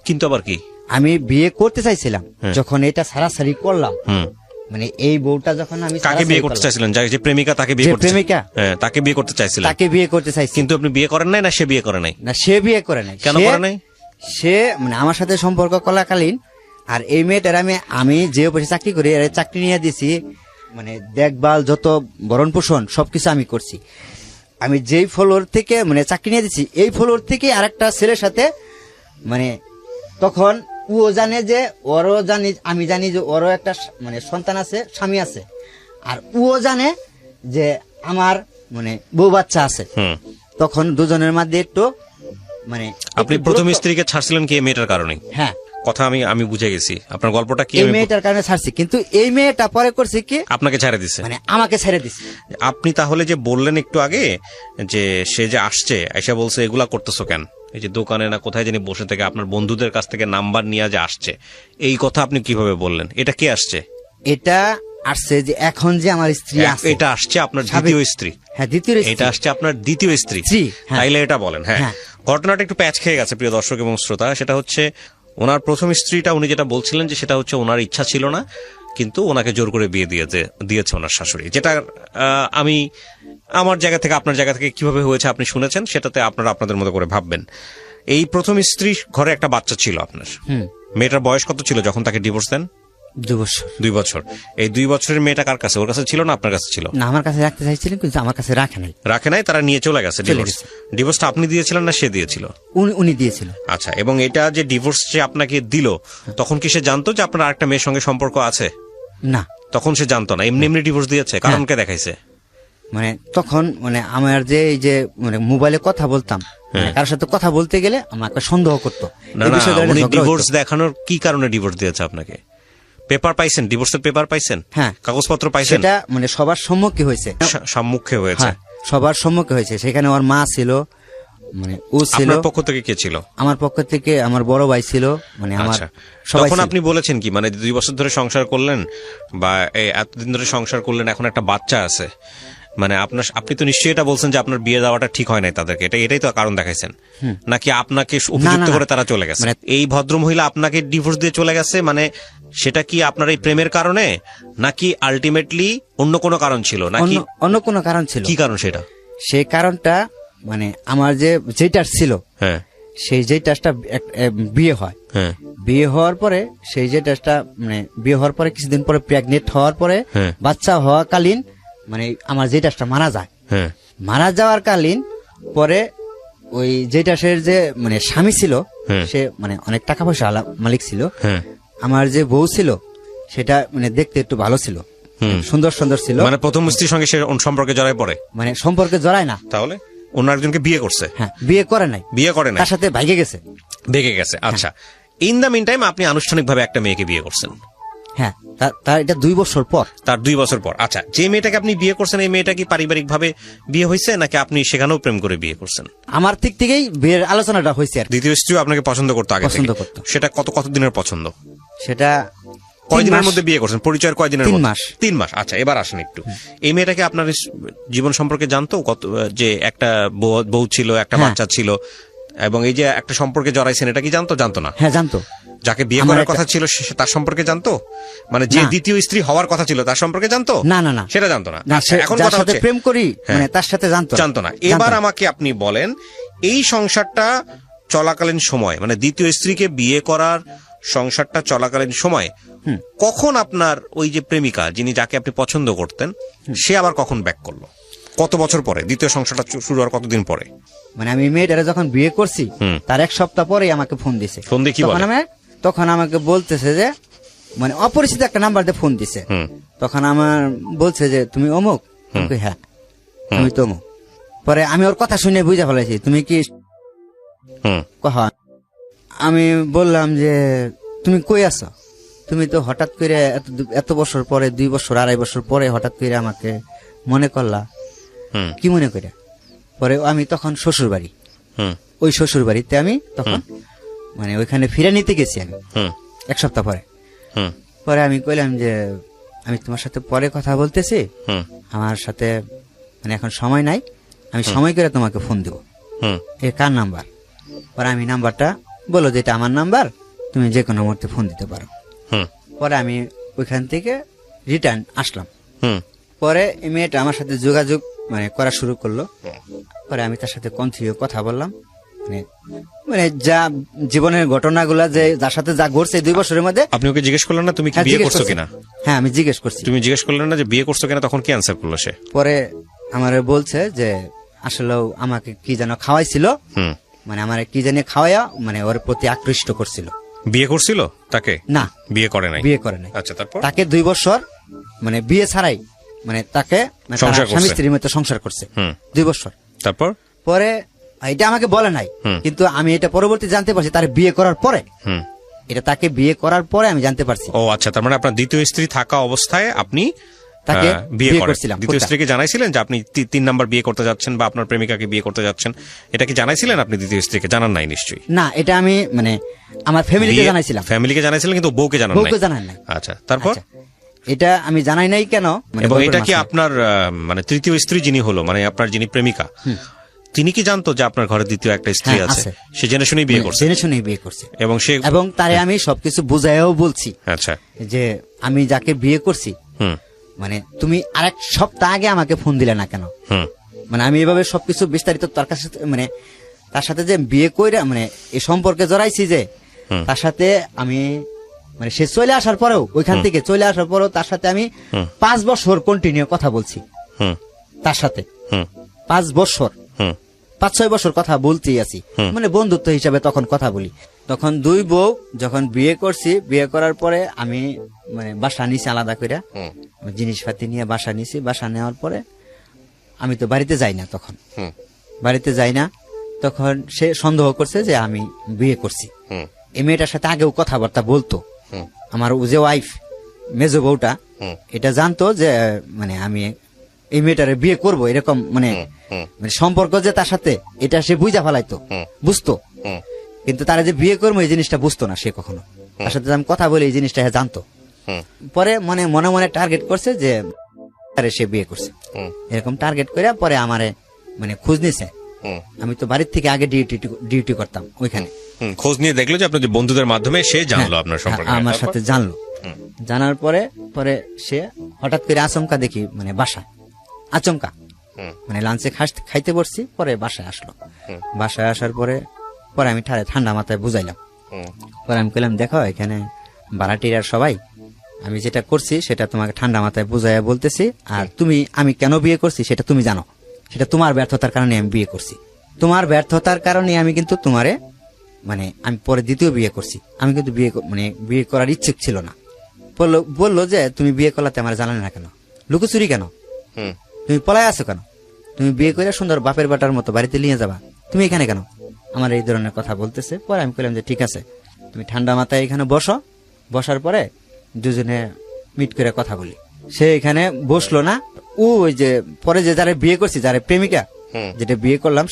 কিন্তু আবার কি, আমি বিয়ে করতে চাইছিলাম যখন এটা সারাসারি করলাম, মানে এই বউটা যখন আমি কাকে বিয়ে করতে চাইছিলেন? যে প্রেমিকা, তাকে বিয়ে করতে? প্রেমিকা, হ্যাঁ, তাকে বিয়ে করতে চাইছিলেন? তাকে বিয়ে করতে চাইছি। কিন্তু আপনি বিয়ে করেন নাই? না সে বিয়ে করে নাই? না, সে বিয়ে করে নাই। কেন করে নাই? সে মানে আমার সাথে সম্পর্ক করাকালীন, আর এই মেয়েটার আমি যে অফিসে চাকরি করি চাকরি নিয়ে দিছি, মানে দেখভাল যত ভরণ পোষণ সবকিছু আমি করছি। আমি যেই ফ্লোর থেকে মানে চাকরি নিয়ে দিচ্ছি, এই ফ্লোর থেকে আরেকটা ছেলের সাথে মানে তখন ও জানে যে ওরও জানি, আমি জানি যে ওরও একটা মানে সন্তান আছে, স্বামী আছে, আর ও জানে যে আমার মানে বউ বাচ্চা আছে। তখন দুজনের মধ্যে একটু মানে আপনি প্রথম স্ত্রীকে ছাড়ছিলেন কি এই মেয়েটার কারণে? হ্যাঁ, কথা আমি বুঝে গেছি। আপনার গল্পটা কি? এই মেয়েটার কারণে ছাড়ছি, কিন্তু এই মেয়েটা পরে করছে কি আপনাকে ছেড়ে দিছে, মানে আমাকে ছেড়ে দিছে। আপনি তাহলে যে বললেন একটু আগে যে সে যে আসছে এসে বলছে এগুলা করতেছো কেন, এই যে দোকানে না কোথায় জানি বসে থেকে আপনার বন্ধুদের কাছ থেকে নাম্বার নিয়ে যে আসছে, এই কথা আপনি কিভাবে বললেন? এটা কে আসছে? এটা আসছে যে এখন যে আমার স্ত্রী আছে, এটা আসছে আপনার দ্বিতীয় স্ত্রী? হ্যাঁ, দ্বিতীয় স্ত্রী। এটা আসছে আপনার দ্বিতীয় স্ত্রী? তাইলে এটা বলেন। হ্যাঁ, ঘটনাটা একটু প্যাচ খেয়ে গেছে প্রিয় দর্শক এবং শ্রোতা। সেটা হচ্ছে ওনার প্রথম স্ত্রীটা, উনি যেটা বলছিলেন যে সেটা হচ্ছে ওনার ইচ্ছা ছিল না, কিন্তু ওনাকে জোর করে বিয়ে দিয়েছে ওনার শাশুড়ি, যেটা আমি আমার জায়গা থেকে আপনার জায়গা থেকে কিভাবে হয়েছে আপনি শুনেছেন, সেটাতে আপনারা আপনাদের মতো করে ভাববেন। এই প্রথম স্ত্রী ঘরে একটা বাচ্চা ছিল আপনার, মেয়েটার বয়স কত ছিল যখন তাকে ডিভোর্স দেন? 2 বছর। 2 বছর। এই 2 বছরের মেয়েটা কার কাছে? ওর কাছে ছিল না আপনার কাছে ছিল? না, আমার কাছে রাখতে চাইছিলেন কিন্তু আমার কাছে রাখে নাই, তারা নিয়ে চলে গেছে। ডিভোর্সটা আপনি দিয়েছিলেন না সে দিয়েছিল? উনি দিয়েছিল। আচ্ছা, এবং এটা যে ডিভোর্স যে আপনাকে দিল, তখন কি সে জানতো যে আপনার আরেকটা মেয়ের সঙ্গে সম্পর্ক আছে? না, তখন সে জানতো না, এমনি এমনি ডিভোর্স দিয়েছে। কারণকে দেখাইছে? মানে তখন মানে আমার যে এই যে মানে মোবাইলে কথা বলতাম, কারোর সাথে কথা বলতে গেলে আমাকে সন্দেহ করতো। না, উনি ডিভোর্স দেখানোর কি কারণে ডিভোর্স দিয়েছে আপনাকে? পেপার পাইছেন? ডিভোর্সের পেপার পাইছেন? হ্যাঁ, কাগজপত্র পাইছেন? সেটা মানে সবার সম্মুখে হয়েছে। সম্মুখে হয়েছে? সবার সম্মুখে হয়েছে। সেখানে ওর মা ছিল, মানে ও ছিল। আপনার পক্ষ থেকে কে ছিল? আমার পক্ষ থেকে আমার বড় ভাই ছিল, মানে আমার সবাই। তখন আপনি বলেছেন কি, মানে 2 বছর ধরে সংসার করলেন বা এতদিন ধরে সংসার করলেন, এখন একটা বাচ্চা আছে, মানে আপনি তো নিশ্চয়ই এটা বলছেন যে আপনার বিয়ে দেওয়াটা ঠিক হয় নাই তাদেরকে, এটাই তো কারণ দেখাইছেন, নাকি আপনাকে উপযুক্ত করে তারা চলে গেছে? এই ভদ্রমহিলা আপনাকে ডিভোর্স দিয়ে চলে গেছে, মানে সেটা কি আপনার এই প্রেমের কারণে, নাকি আলটিমেটলি অন্য কোনো কারণ ছিল? নাকি অন্য কোনো কারণ ছিল? কি কারণ সেটা? সেই কারণটা মানে আমার যে যেটা ছিল, হ্যাঁ, সেই যেটা বিয়ে হয়, হ্যাঁ, বিয়ে হওয়ার পরে সেই যেটা মানে বিয়ে হওয়ার পরে কিছুদিন পরে প্রেগনেন্ট হওয়ার পরে বাচ্চা হওয়াকালীন মানে আমার যেটা মারা যায়। মারা যাওয়ার কালীন পরে ওই যেটাসের যে মানে স্বামী ছিল, সে মানে অনেক টাকা পয়সা মালিক ছিল। আমার যে বউ ছিল সেটা মানে দেখতে একটু ভালো ছিল, সুন্দর সুন্দর ছিল। মানে প্রথম স্ত্রীর সঙ্গে সে সম্পর্কে জড়ায় পড়ে? মানে সম্পর্কে জড়ায় না। তাহলে অন্য একজনকে বিয়ে করছে? হ্যাঁ, বিয়ে করে নাই। তার সাথে ভেগে গেছে। আচ্ছা, ইন দ্য মিন টাইম আপনি আনুষ্ঠানিকভাবে একটা মেয়েকে বিয়ে করছেন? হ্যাঁ, তার এটা 2 বছর পর। তার 2 বছর পর। আচ্ছা, যে মেয়েটাকে আপনি বিয়ে করছেন, এই মেয়েটা কি পারিবারিক ভাবে বিয়ে হয়েছে, নাকি আপনি সেখানেও প্রেম করে বিয়ে করছেন? আমার দিক থেকেই বিয়ের আলোচনাটা হয়েছে। দ্বিতীয় স্ত্রীও আপনাকে পছন্দ করতো আগে? পছন্দ করতো। সেটা কত দিনের পছন্দ? সেটা কয়দিনের মধ্যে বিয়ে করছেন? পরিচয়ের কয়দিনের? 3 মাস। 3 মাস। আচ্ছা, এবার আসেন একটু, এই মেয়েটাকে আপনার জীবন সম্পর্কে জানতো? যে একটা বউ ছিল, একটা বাচ্চা ছিল, এবং এই যে একটা সম্পর্কে জড়াইছেন, এটা কি জানতো না? হ্যাঁ, জানতো। যাকে বিয়ে করার কথা ছিল তার সম্পর্কে জানতো? মানে যে দ্বিতীয় স্ত্রী হওয়ার কথা ছিল তার সম্পর্কে জানতো? না, সেটা জানতো না। এখন যার সাথে প্রেম করি মানে তার সাথে জানতো না। এবার আমাকে আপনি বলেন, এই সংসারটা চলাকালীন সময়, মানে দ্বিতীয় স্ত্রীকে বিয়ে করার সংসারটা চলাকালীন সময়, কখন আপনার ওই যে প্রেমিকা, যাকে আপনি পছন্দ করতেন, সে আবার কখন ব্যাক করলো? কত বছর পরে? দ্বিতীয় সংসারটা শুরু হওয়ার কতদিন পরে? মানে আমি মেয়েটারে যখন বিয়ে করছি তার 1 সপ্তাহ পরেই আমাকে ফোন দিছে। ফোন দিয়ে কি বলে? তখন আমাকে বলতেছে যে মানে অপরিচিত একটা নাম্বার দিয়ে ফোন দিছে। তখন আমার বলছে যে তুমি অমুক? হ্যাঁ, তুমি তো অমুক। পরে আমি ওর কথা শুনে বুঝে ফেলেছি তুমি কি। আমি বললাম যে তুমি কই আছো? তুমি তো হঠাৎ করে এত বছর পরে, 2 বছর 2.5 বছর পরে হঠাৎ করে আমাকে মনে করলা, কি মনে করে? পরে আমি তখন শ্বশুর বাড়ি, ওই শ্বশুর বাড়িতে আমি তখন মানে ওইখানে ফিরে নিতে গেছি আমি 1 সপ্তাহ পরে। পরে আমি কইলাম যে আমি তোমার সাথে পরে কথা বলতেছি, আমার সাথে মানে এখন সময় নাই, আমি সময় করে তোমাকে ফোন দেবো। এ কার নাম্বার? পরে আমি নাম্বারটা বলো যে এটা আমার নাম্বার, তুমি যে কোনো মুহূর্তে ফোন দিতে পারো। পরে আমি ওইখান থেকে রিটার্ন আসলাম। পরে এই মেয়েটা আমার সাথে যোগাযোগ মানে করা শুরু করলো। পরে আমি তার সাথে কন্টিনিউ কথা বললাম, মানে যা জীবনের ঘটনাগুলা যে যার সাথে যা ঘটছে 2 বছরের মধ্যে। আপনি ওকে জিজ্ঞেস করলেন না তুমি কি বিয়ে করছো কিনা? হ্যাঁ, আমি জিজ্ঞেস করছি। তুমি জিজ্ঞেস করলেন না যে বিয়ে করছো কিনা? তখন কি অ্যান্সার করলো সে? পরে আমার বলছে যে আসলেও আমাকে কি যেন খাওয়াইছিল, মানে আমার কি জানি খাওয়াইয়া মানে ওর প্রতি আকৃষ্ট করছিল। বিয়ে করছিল তাকে? না, বিয়ে করে নাই। আচ্ছা, তারপর তাকে 2 বছর মানে বিয়ে ছাড়াই মানে তাকে স্বামী স্ত্রীর মতো সংসার করছে 2 বছর। তারপর পরে এটা আমাকে বলে নাই, কিন্তু আমি এটা পরবর্তী জানতে পারছি তার বিয়ে করার পরে। এটা তাকে বিয়ে করার পরে আমি জানতে পারছি। ও আচ্ছা, তার মানে আপনার দ্বিতীয় স্ত্রী থাকা অবস্থায় আপনি তাকে বিয়ে করেছিলেন? দ্বিতীয় স্ত্রীকে জানাইছিলেন যে আপনি 3 নাম্বার বিয়ে করতে যাচ্ছেন বা আপনার প্রেমিকাকে বিয়ে করতে যাচ্ছেন? এটা কি জানাইছিলেন আপনি দ্বিতীয় স্ত্রীকে? জানান নাই নিশ্চয়ই। না, এটা আমি মানে আমার ফ্যামিলিকে জানাইছিলাম। ফ্যামিলিকে জানাইছিলেন কিন্তু বউকে জানান নাই? আচ্ছা, তারপর? এটা আমি জানাই নাই কেন, এবং এটা কি আপনার মানে তৃতীয় স্ত্রী যিনি হলো, মানে আপনার যিনি প্রেমিকা, তিনি কি জানতো যে আপনার ঘরে দ্বিতীয় একটা স্ত্রী হ্যাঁ, আছে? আছে। সে জেনে শুনেই বিয়ে করছে? জেনে শুনেই বিয়ে করছে। এবং সে এবং তারে আমি সবকিছু বুঝাইও বলছি আচ্ছা। যে আমি যাকে বিয়ে করছি, হুম মানে তুমি আরেক সপ্তাহ আগে আমাকে ফোন দিলে না কেন? হুম মানে আমি এভাবে সবকিছু বিস্তারিত তার কাছে, মানে তার সাথে যে বিয়ে কইরা মানে এই সম্পর্কে জড়াইছি যে হুম। তার সাথে আমি, মানে সে চলে আসার পরেও, ওইখান থেকে চলে আসার পরেও তার সাথে আমি 5 বছর কন্টিনিউ কথা বলছি হুম তার সাথে। হুম 5 বছর, হুম 5-6 বছর কথা বলতেই আছি, মানে বন্ধুত্ব হিসাবে তখন কথা বলি। তখন দুই বউ যখন বিয়ে করছি, বিয়ে করার পরে আমি মানে বাসা নিছি আলাদা করে, হুম জিনিসপাতি নিয়ে বাসা নিছি। বাসা নেওয়ার পরে আমি তো বাড়িতে যাই না, তখন হুম বাড়িতে যাই না। তখন সে সন্দেহ করছে যে আমি বিয়ে করছি। হুম এই মেয়েটার সাথে আগেও কথাবার্তা বলতো, হুম আমার ও যে ওয়াইফ, মেজো বউটা, হুম। এটা জানতো যে মানে আমি এই মেয়েটারে বিয়ে করব, এরকম মানে হুম। মানে সম্পর্ক যে তার সাথে, এটা সে বুঝা ফেলাইতো, হুম। বুঝতো। হুম কিন্তু তারা যে বিয়ে করবো এই জিনিসটা বুঝতো না সে কখনো। তার সাথে আমি কথা বলে এই জিনিসটা সে জানতো। হুম পরে মানে মনে মনে টার্গেট করছে যে আরে সে বিয়ে করছে, হুম এরকম টার্গেট করে পরে আমারে মানে খোঁজ নিছে। হুম আমি তো বাড়ির থেকে আগে ডিউটি করতাম ওইখানে। হুম। খোঁজ নিয়ে দেখলো যে আপনার যে বন্ধুদের মাধ্যমে সে জানলো হ্যাঁ, আপনার সম্পর্কে। আমার তারপর? সাথে জানলো। হুম। জানার পরে পরে সে হঠাৎ করে আচমকা দেখি মানে বাসায়, আচমকা হুম মানে লাঞ্চে খাইতে বসছি, পরে বাসায় আসলো। হুম। বাসায় আসার পরে পরে আমি ঠান্ডা মাথায় বুঝাইলাম। হুম পরে আমি কইলাম, দেখো এখানে ভাড়াটিয়ার সবাই, আমি যেটা করছি সেটা তোমাকে ঠান্ডা মাথায় বুঝাইয়া বলতেছি। আর আমি কেন বিয়ে করছি সেটা তুমি জানো, সেটা তোমার ব্যর্থতার কারণে আমি বিয়ে করছি। তোমার ব্যর্থতার কারণে আমি কিন্তু তোমারে মানে আমি পরে দ্বিতীয় বিয়ে করছি। আমি কিন্তু মানে বিয়ে করার ইচ্ছুক ছিল না। বললো যে তুমি বিয়ে করলাতে আমার জানালে না কেন, লুকোচুরি কেন, হুম তুমি পলায় আছো কেন, তুমি বিয়ে করে সুন্দর বাপের বাটার মতো বাড়িতে নিয়ে যাবা, তুমি এখানে কেন, আমার এই ধরনের কথা বলতেছে। পরে আমি বললাম যে ঠিক আছে, তুমি ঠান্ডা মাথায় এখানে বসো, বসার পরে দুজনে মিট করে কথা বলি। সে এখানে বসলো না। ওই যে পরে যে যারা বিয়ে করছি, যারা প্রেমিকা হুম। যেটা বিয়ে করলাম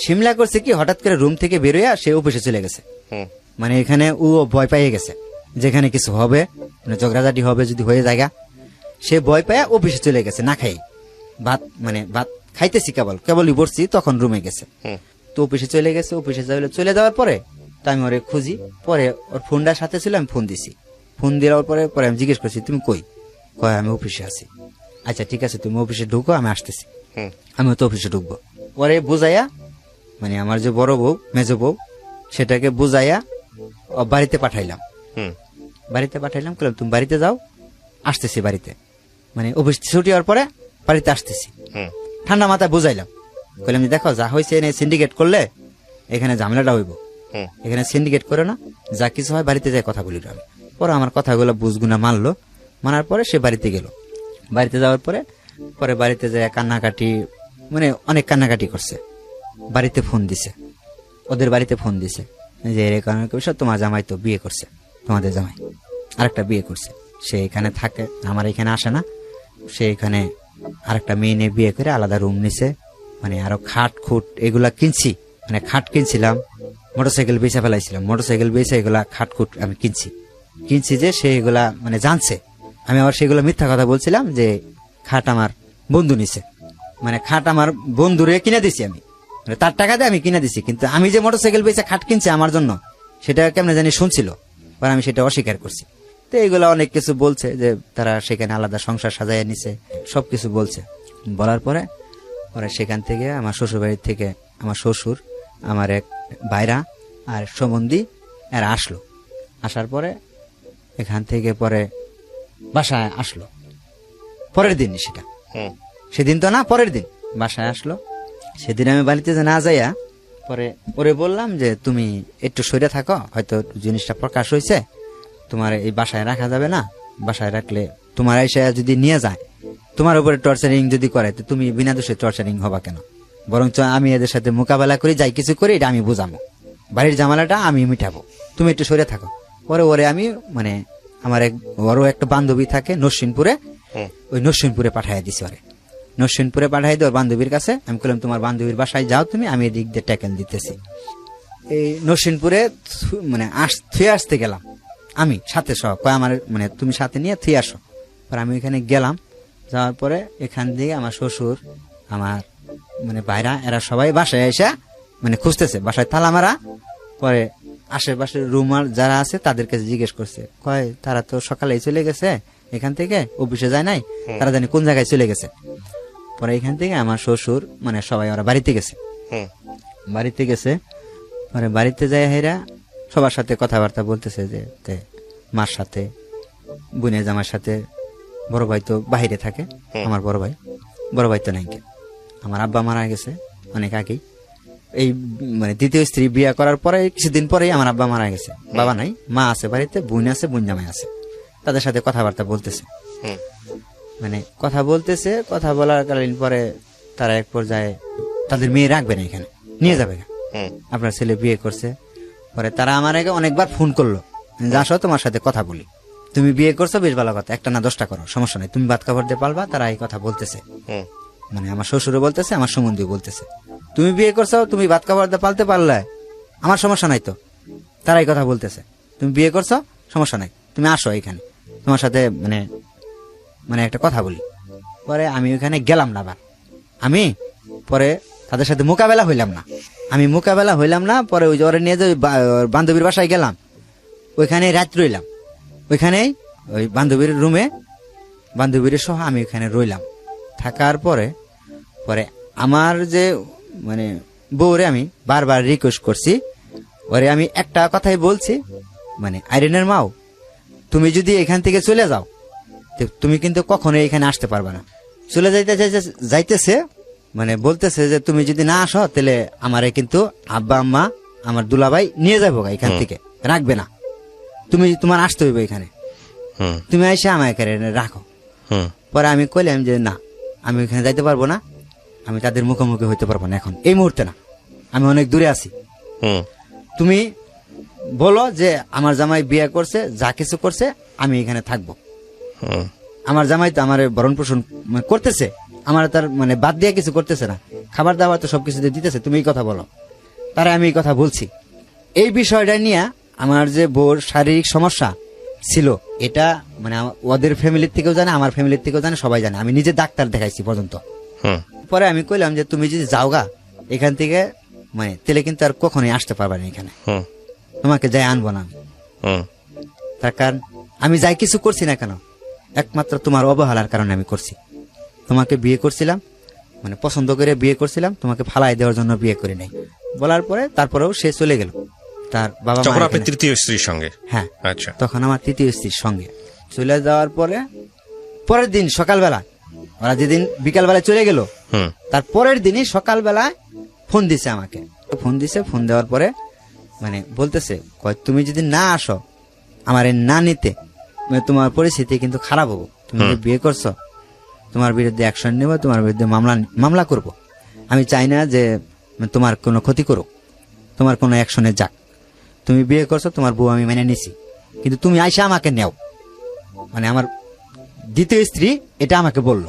সিমলা করছে কি, হঠাৎ করে রুম থেকে বেরোয়া সে অফিসে চলে গেছে। হুম মানে এখানে ও ভয় পাইয়ে গেছে, যেখানে কিছু হবে মানে ঝগড়াঝাটি হবে যদি হয়ে জায়গা, সে ভয় পাইয়া অফিসে চলে গেছে না খাই। ভাত খাইতেছি, কেবলই বসছি, তখন রুমে গেছে। হুম তো অফিসে চলে গেছে। অফিসে চলে যাওয়ার পরে তো আমি ওরে খুঁজি। পরে ওর ফোনটার সাথে ছিল, আমি ফোন দিছি। ফোন দেওয়ার পরে আমি জিজ্ঞেস করছি তুমি কই? কয় আমি অফিসে আছি। আচ্ছা ঠিক আছে, তুমি অফিসে ঢুকো, আমি আসতেছি। হুম আমি তো অফিসে ঢুকবো। পরে বুঝাইয়া মানে আমার যে বড় বউ, মেজো বউ, সেটাকে বুঝাইয়া বাড়িতে পাঠাইলাম। হুম বাড়িতে পাঠাইলাম, বললাম তুমি বাড়িতে যাও, আসতেছি বাড়িতে, মানে অফিস ছুটি হওয়ার পরে বাড়িতে আসতেছি। হুম ঠান্ডা মাথায় বুঝাইলাম, বললাম যে দেখো যা হয়েছে এনে সিন্ডিকেট করলে এখানে ঝামেলাটা হইব, হুম এখানে সিন্ডিকেট করে না, যা কিছু হয় বাড়িতে যাই কথা বলি আমি। পরে আমার কথাগুলো বুঝগুনা মানলো। মানার পরে সে বাড়িতে গেল। বাড়িতে যাওয়ার পরে বাড়িতে যায় কান্নাকাটি, মানে অনেক কান্নাকাটি করছে। বাড়িতে ফোন দিছে, ওদের বাড়িতে ফোন দিছে যে এরকম বিষয়, তোমার জামাই তো বিয়ে করছে, তোমাদের জামাই আরেকটা বিয়ে করছে, সে এখানে থাকে, আমার এখানে আসে না, সে এখানে আরেকটা মেয়ে নিয়ে বিয়ে করে আলাদা রুম নিছে। মানে আরো খাট খুট এগুলা কিনছি, মানে খাট কিনছিলাম, মোটরসাইকেল বেচা ফেলাইছিলাম, মোটরসাইকেল বেচে এগুলা খাট খুট আমি কিনছি যে সে এগুলা মানে জানছে। আমি আবার সেগুলো মিথ্যা কথা বলছিলাম যে খাট আমার বন্ধু নিছে, মানে খাট আমার বন্ধুরে কিনে দিছি আমি, মানে তার টাকা দিয়ে আমি কিনে দিছি। কিন্তু আমি যে মোটরসাইকেল বেচে খাট কিনছি আমার জন্য, সেটা কেমনে জানি শুনছিল, পরে আমি সেটা অস্বীকার করছি। তো এইগুলা অনেক কিছু বলছে যে তারা সেখানে আলাদা সংসার সাজাইয়া নিছে, সবকিছু বলছে। বলার পরে সেখান থেকে আমার শ্বশুর বাড়ির থেকে আমার শ্বশুর, আমার এক ভাইরা আর সম্বন্ধী এরা আসলো। আসার পরে এখান থেকে পরে বাসায় আসলো পরের দিন, সেটা হুম সেদিন তো না, পরের দিন বাসায় আসলো। সেদিন আমি বাড়িতে যে না যাইয়া পরে ওরে বললাম যে তুমি একটু সরে থাকো, হয়তো জিনিসটা প্রকাশ হয়েছে, তোমার এই বাসায় রাখা যাবে না, বাসায় রাখলে তোমার এসে যদি নিয়ে যায়, তোমার উপরে টর্চারিং যদি করে, তো তুমি বিনা দোষে টর্চারিং হবা কেন, বরঞ্চ আমি এদের সাথে মোকাবেলা করি, যাই কিছু করি, এটা আমি বুঝাবো, বাড়ির জামালাটা আমি মিটাবো, তুমি একটু সরে থাকো। পরে ওরে আমি মানে আমার ওরও একটা বান্ধবী থাকে নরসিংপুরে, হুম ওই নরসিংপুরে পাঠাইয়া দিছি ওরে। নরসিংপুরে পাঠাই দিই ওর বান্ধবীর কাছে। আমি বললাম তোমার বান্ধবীর বাসায় যাও তুমি, আমি এদিক দিয়ে ট্যাকেল দিতেছি। এই নরসিংপুরে মানে থুয়ে আসতে গেলাম আমি সাথে সহ, কয় আমার মানে তুমি সাথে নিয়ে থুয়ে আসো। পরে আমি এখানে গেলাম, যাওয়ার পরে এখান থেকে আমার শ্বশুর, আমার মানে ভাইরা এরা সবাই বাসায় এসে মানে খুঁজতেছে, বাসায় তালা মারা। পরে আশেপাশের রুমার যারা আছে তাদের কাছে জিজ্ঞেস করছে, কয় তারা তো সকালেই চলে গেছে এখান থেকে, অফিসে যায় নাই, তারা জানি কোন জায়গায় চলে গেছে। পরে এখান থেকে আমার শ্বশুর মানে সবাই ওরা বাড়িতে গেছে, বাড়িতে গেছে। পরে বাড়িতে যায় হেরা সবার সাথে কথাবার্তা বলতেছে যে মার সাথে, বোনের জামার সাথে। বড় ভাই তো বাহিরে থাকে, আমার বড় ভাই তো নাই। আমার আব্বা মারা গেছে অনেক আগেই, এই মানে দ্বিতীয় স্ত্রী বিয়ে করার পরে কিছুদিন পরেই আমার আব্বা মারা গেছে। বাবা নাই, মা আছে বাড়িতে, বোন আছে, বোন জামাই আছে। তাদের সাথে কথাবার্তা বলতেছে, মানে কথা বলতেছে। কথা বলার কালীন পরে তারা এক পর্যায়ে তাদের মেয়ে রাখবে না, এখানে নিয়ে যাবে, আপনার ছেলে বিয়ে করছে। পরে তারা আমার আগে অনেকবার ফোন করলো, যে আসো তোমার সাথে কথা বলি, তুমি বিয়ে করছো বেশ ভালো কথা, একটা না 10টা করো, সমস্যা নাই, তুমি ভাত খাবার দিয়ে পালবা। তারা এই কথা বলতেছে, মানে আমার শ্বশুরও বলতেছে, আমার সম্বন্ধীও বলতেছে, তুমি বিয়ে করছো, তুমি ভাত খাবার দিয়ে পালতে পারলে আমার সমস্যা নাই তো। তারা এই কথা বলতেছে, তুমি বিয়ে করছো সমস্যা নাই, তুমি আসো এখানে, তোমার সাথে মানে মানে একটা কথা বলি। পরে আমি ওখানে গেলাম না, আবার আমি পরে তাদের সাথে মোকাবেলা হইলাম না। পরে ওই ওরা নিয়ে যে বান্ধবীর বাসায় গেলাম, ওইখানে রাত রইলাম, ওইখানেই ওই বান্ধবীর রুমে বান্ধবীর সহ আমি ওখানে রইলাম। থাকার পরে পরে আমার যে মানে বউরে আমি বারবার রিকোয়েস্ট করছি, ওরে আমি একটা কথাই বলছি, মানে আইরিনের মাও, তুমি যদি এখান থেকে চলে যাও তুমি কিন্তু কখনো এখানে আসতে পারবে না। চলে যাইতেছে মানে বলতেছে যে তুমি যদি না আসো তাহলে আমারে কিন্তু আব্বা আম্মা আমার দুলাভাই নিয়ে যাবো এখান থেকে, রাখবে না, তুমি তোমার আসতে হইবে এখানে, তুমি এসে আমার এখানে রাখো। পরে আমি কইলাম যে না, আমি এখানে যাইতে পারবো না, আমি তাদের মুখোমুখি হইতে পারবো না এখন, এই মুহূর্তে না, আমি অনেক দূরে আছি। তুমি বলো যে আমার জামাই বিয়ে করছে, যা কিছু করছে, আমি এখানে থাকবো। আমার জামাই তো আমার ভরণ পোষণ করতেছে, আমার তার মানে বাদ দিয়ে কিছু করতেছে না, খাবার দাবার তো সবকিছু দিতেছে, তুমি এই কথা বলো। তারা আমি এই কথা বলছি। এই বিষয়টা নিয়ে আমার যে বউর শারীরিক সমস্যা ছিল, এটা মানে ওদের ফ্যামিলির থেকেও জানে, আমার ফ্যামিলির থেকেও জানে, সবাই জানে, আমি নিজে ডাক্তার দেখাইছি পর্যন্ত। পরে আমি কইলাম যে তুমি যদি যাওগা এখান থেকে, মানে তেলে কিন্তু আর কখনোই আসতে পারবে না এখানে, তোমাকে যাই আনবো না আমি। তার কারণ আমি যাই কিছু করছি না কেন, একমাত্র তোমার অবহেলার কারণে আমি করছি। তোমাকে বিয়ে করছিলাম, মানে পছন্দ করে বিয়ে করছিলাম, তোমাকে ফালাই দেওয়ার জন্য বিয়ে করি নাই। বলার পরে তারপরেও সে চলে গেল তার বাবা মা, তৃতীয় স্ত্রীর সঙ্গে। হ্যাঁ, তখন আমার তৃতীয় স্ত্রীর সঙ্গে চলে যাওয়ার পরে পরের দিন সকালবেলা, ওরা যেদিন বিকালবেলায় চলে গেল, তার পরের দিনই সকালবেলায় ফোন দিছে আমাকে। ফোন দেওয়ার পরে মানে বলতেছে, তুমি যদি না আসো আমার না নিতে, তোমার পরিস্থিতি কিন্তু খারাপ হবো, তুমি বিয়ে করছো, তোমার বিরুদ্ধে অ্যাকশন নেব, তোমার বিরুদ্ধে মামলা করব। আমি চাই না যে তোমার কোনো ক্ষতি করুক, তোমার কোনো অ্যাকশনে যাক। তুমি বিয়ে করছো, তোমার বউ আমি মেনে নিছি, কিন্তু তুমি আইসা আমাকে নেও। মানে আমার দ্বিতীয় স্ত্রী এটা আমাকে বললো।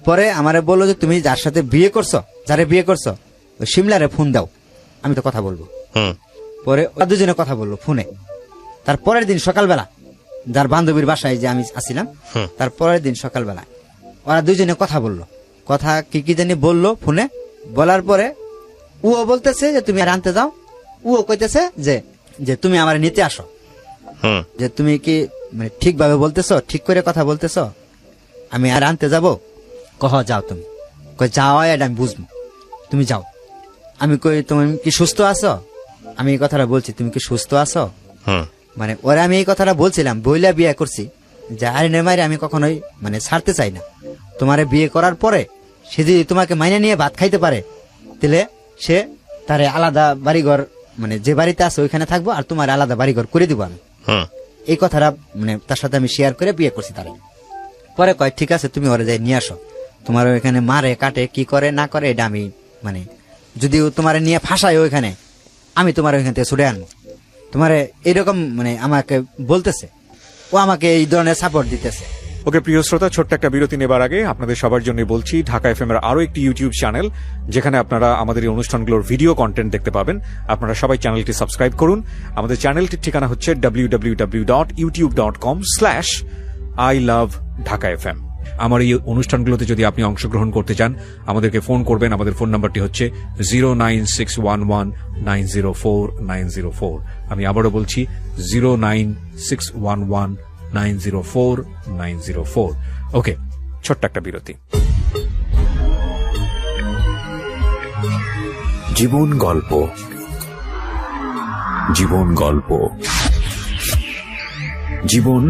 পরে আমারে বললো যে তুমি যার সাথে বিয়ে করছো, যারে বিয়ে করছো, ওই শিমলারে ফোন দাও, আমি তো কথা বলবো। পরে ওরা দুজনে কথা বললো ফোনে। তার পরের দিন সকালবেলা, যার বান্ধবীর বাসায় যে আমি আসছিলাম, তার পরের দিন সকালবেলা ওরা দুজনে কথা বললো। কথা কি জানি বললো ফোনে। বলার পরে ও বলতেছে যে তুমি আর আনতে যাও, ও কইতেছে যে তুমি আমার নিতে আসো, যে তুমি কি মানে ঠিকভাবে বলতেছো, ঠিক করে কথা বলতেছো, আমি আর আনতে যাবো? কহ যাও, তুমি যাও, এটা আমি বুঝবো, তুমি যাও। আমি কই তুমি কি সুস্থ আছো? আমি এই কথাটা বলছি, তুমি কি সুস্থ আছো? মানে ওরা আমি এই কথাটা বলছিলাম, বইলা বিয়ে করছি, যে আইনের মাইরে আমি কখনোই মানে ছাড়তে চাই না। তোমারে বিয়ে করার পরে সে যদি তোমাকে মাইনে নিয়ে ভাত খাইতে পারে, তাহলে সে তারে আলাদা বাড়িঘর, মানে যে বাড়িতে আছে ওইখানে থাকবো, আর তোমার আলাদা বাড়িঘর করে দিব আমি। এই কথাটা মানে তার সাথে আমি শেয়ার করে বিয়ে করছি তারে। পরে কয় ঠিক আছে, তুমি ওরা যাই নিয়ে আসো, তোমার ওইখানে মারে কাটে কি করে না করে এটা আমি মানে যদি তোমার নিয়ে ফাঁসায় ওইখানে, আমি তোমার ওইখান থেকে ছুটে আনবো। তোমার এইরকম মানে আমাকে বলতেছে, ও আমাকে এই ধরনের সাপোর্ট দিতেছে। ওকে প্রিয় শ্রোতা, ছোট্ট একটা বিরতি নেবার আগে আপনাদের সবার জন্য বলছি, ঢাকা এফএম এর আরো একটি ইউটিউব চ্যানেল, যেখানে আপনারা আমাদের এই অনুষ্ঠানগুলোর ভিডিও কন্টেন্ট দেখতে পাবেন। আপনারা সবাই চ্যানেলটি সাবস্ক্রাইব করুন। আমাদের চ্যানেলটির ঠিকানা হচ্ছে www.youtube.com/ilovedhakafm। আমার এই অনুষ্ঠানগুলোতে যদি আপনি অংশগ্রহণ করতে চান আমাদেরকে ফোন করবেন। আমাদের ফোন নাম্বারটি হচ্ছে 09611904904। আমি আবারও বলছি 09611904904। ওকে, ছোট্ট একটা বিরতি। জীবন গল্প, জীবন গল্প, জীবন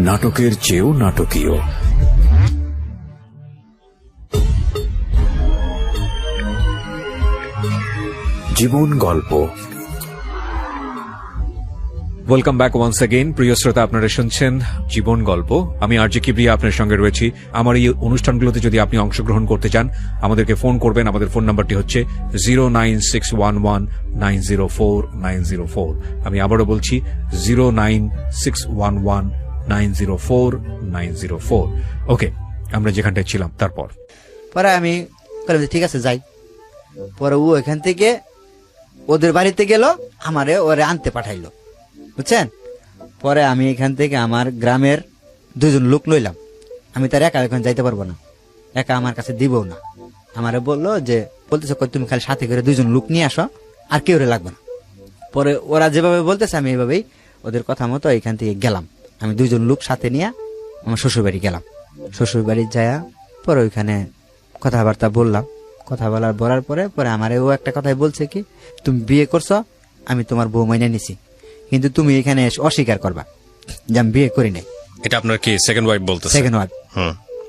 নাটকের চেয়েও নাটকীয়। জীবন গল্প। Welcome back once again. প্রিয় শ্রোতা, আপনারা শুনছেন জীবন গল্প। আমি আরজে কিবরিয়া আপনার সঙ্গে রয়েছি। আমার এই অনুষ্ঠানগুলোতে যদি আপনি অংশগ্রহণ করতে চান আমাদেরকে ফোন করবেন। আমাদের ফোন নাম্বারটি হচ্ছে 09611904904। আমি আবারও বলছি 09611904904। ওকে, আমরা যেখানটায় ছিলাম তারপর পরে আমি বললাম যে ঠিক আছে যাই। পরে ও এখান থেকে ওদের বাড়িতে গেল, আমারে ওরে আনতে পাঠাইলো, বুঝছেন। পরে আমি এখান থেকে আমার গ্রামের 2 জন লোক লইলাম। আমি তার একা এখন যাইতে পারবো না, একা আমার কাছে দিবও না। আমারে বললো যে বলতেছে তুমি খালি সাথে করে 2 জন লোক নিয়ে আসো, আর কেউ লাগবে না। পরে ওরা যেভাবে বলতেছে আমি এইভাবেই ওদের কথা মতো এখান থেকে গেলাম। আমি 2 জন লোক সাথে নিয়ে আমার শ্বশুর বাড়ি গেলাম। শ্বশুর বাড়ি যায়া পরে ওইখানে কথাবার্তা বললাম। কথা বলার পরে আমারে ও একটা কথাই বলছে কি, তুমি বিয়ে করছো, আমি তোমার বউ মাইনে নিছি, কিন্তু তুমি এখানে অস্বীকার করবা যে আমি বিয়ে করি নাই। এটা আপনার কি সেকেন্ড ওয়াইফ বলতেছে? সেকেন্ড ওয়াইফ,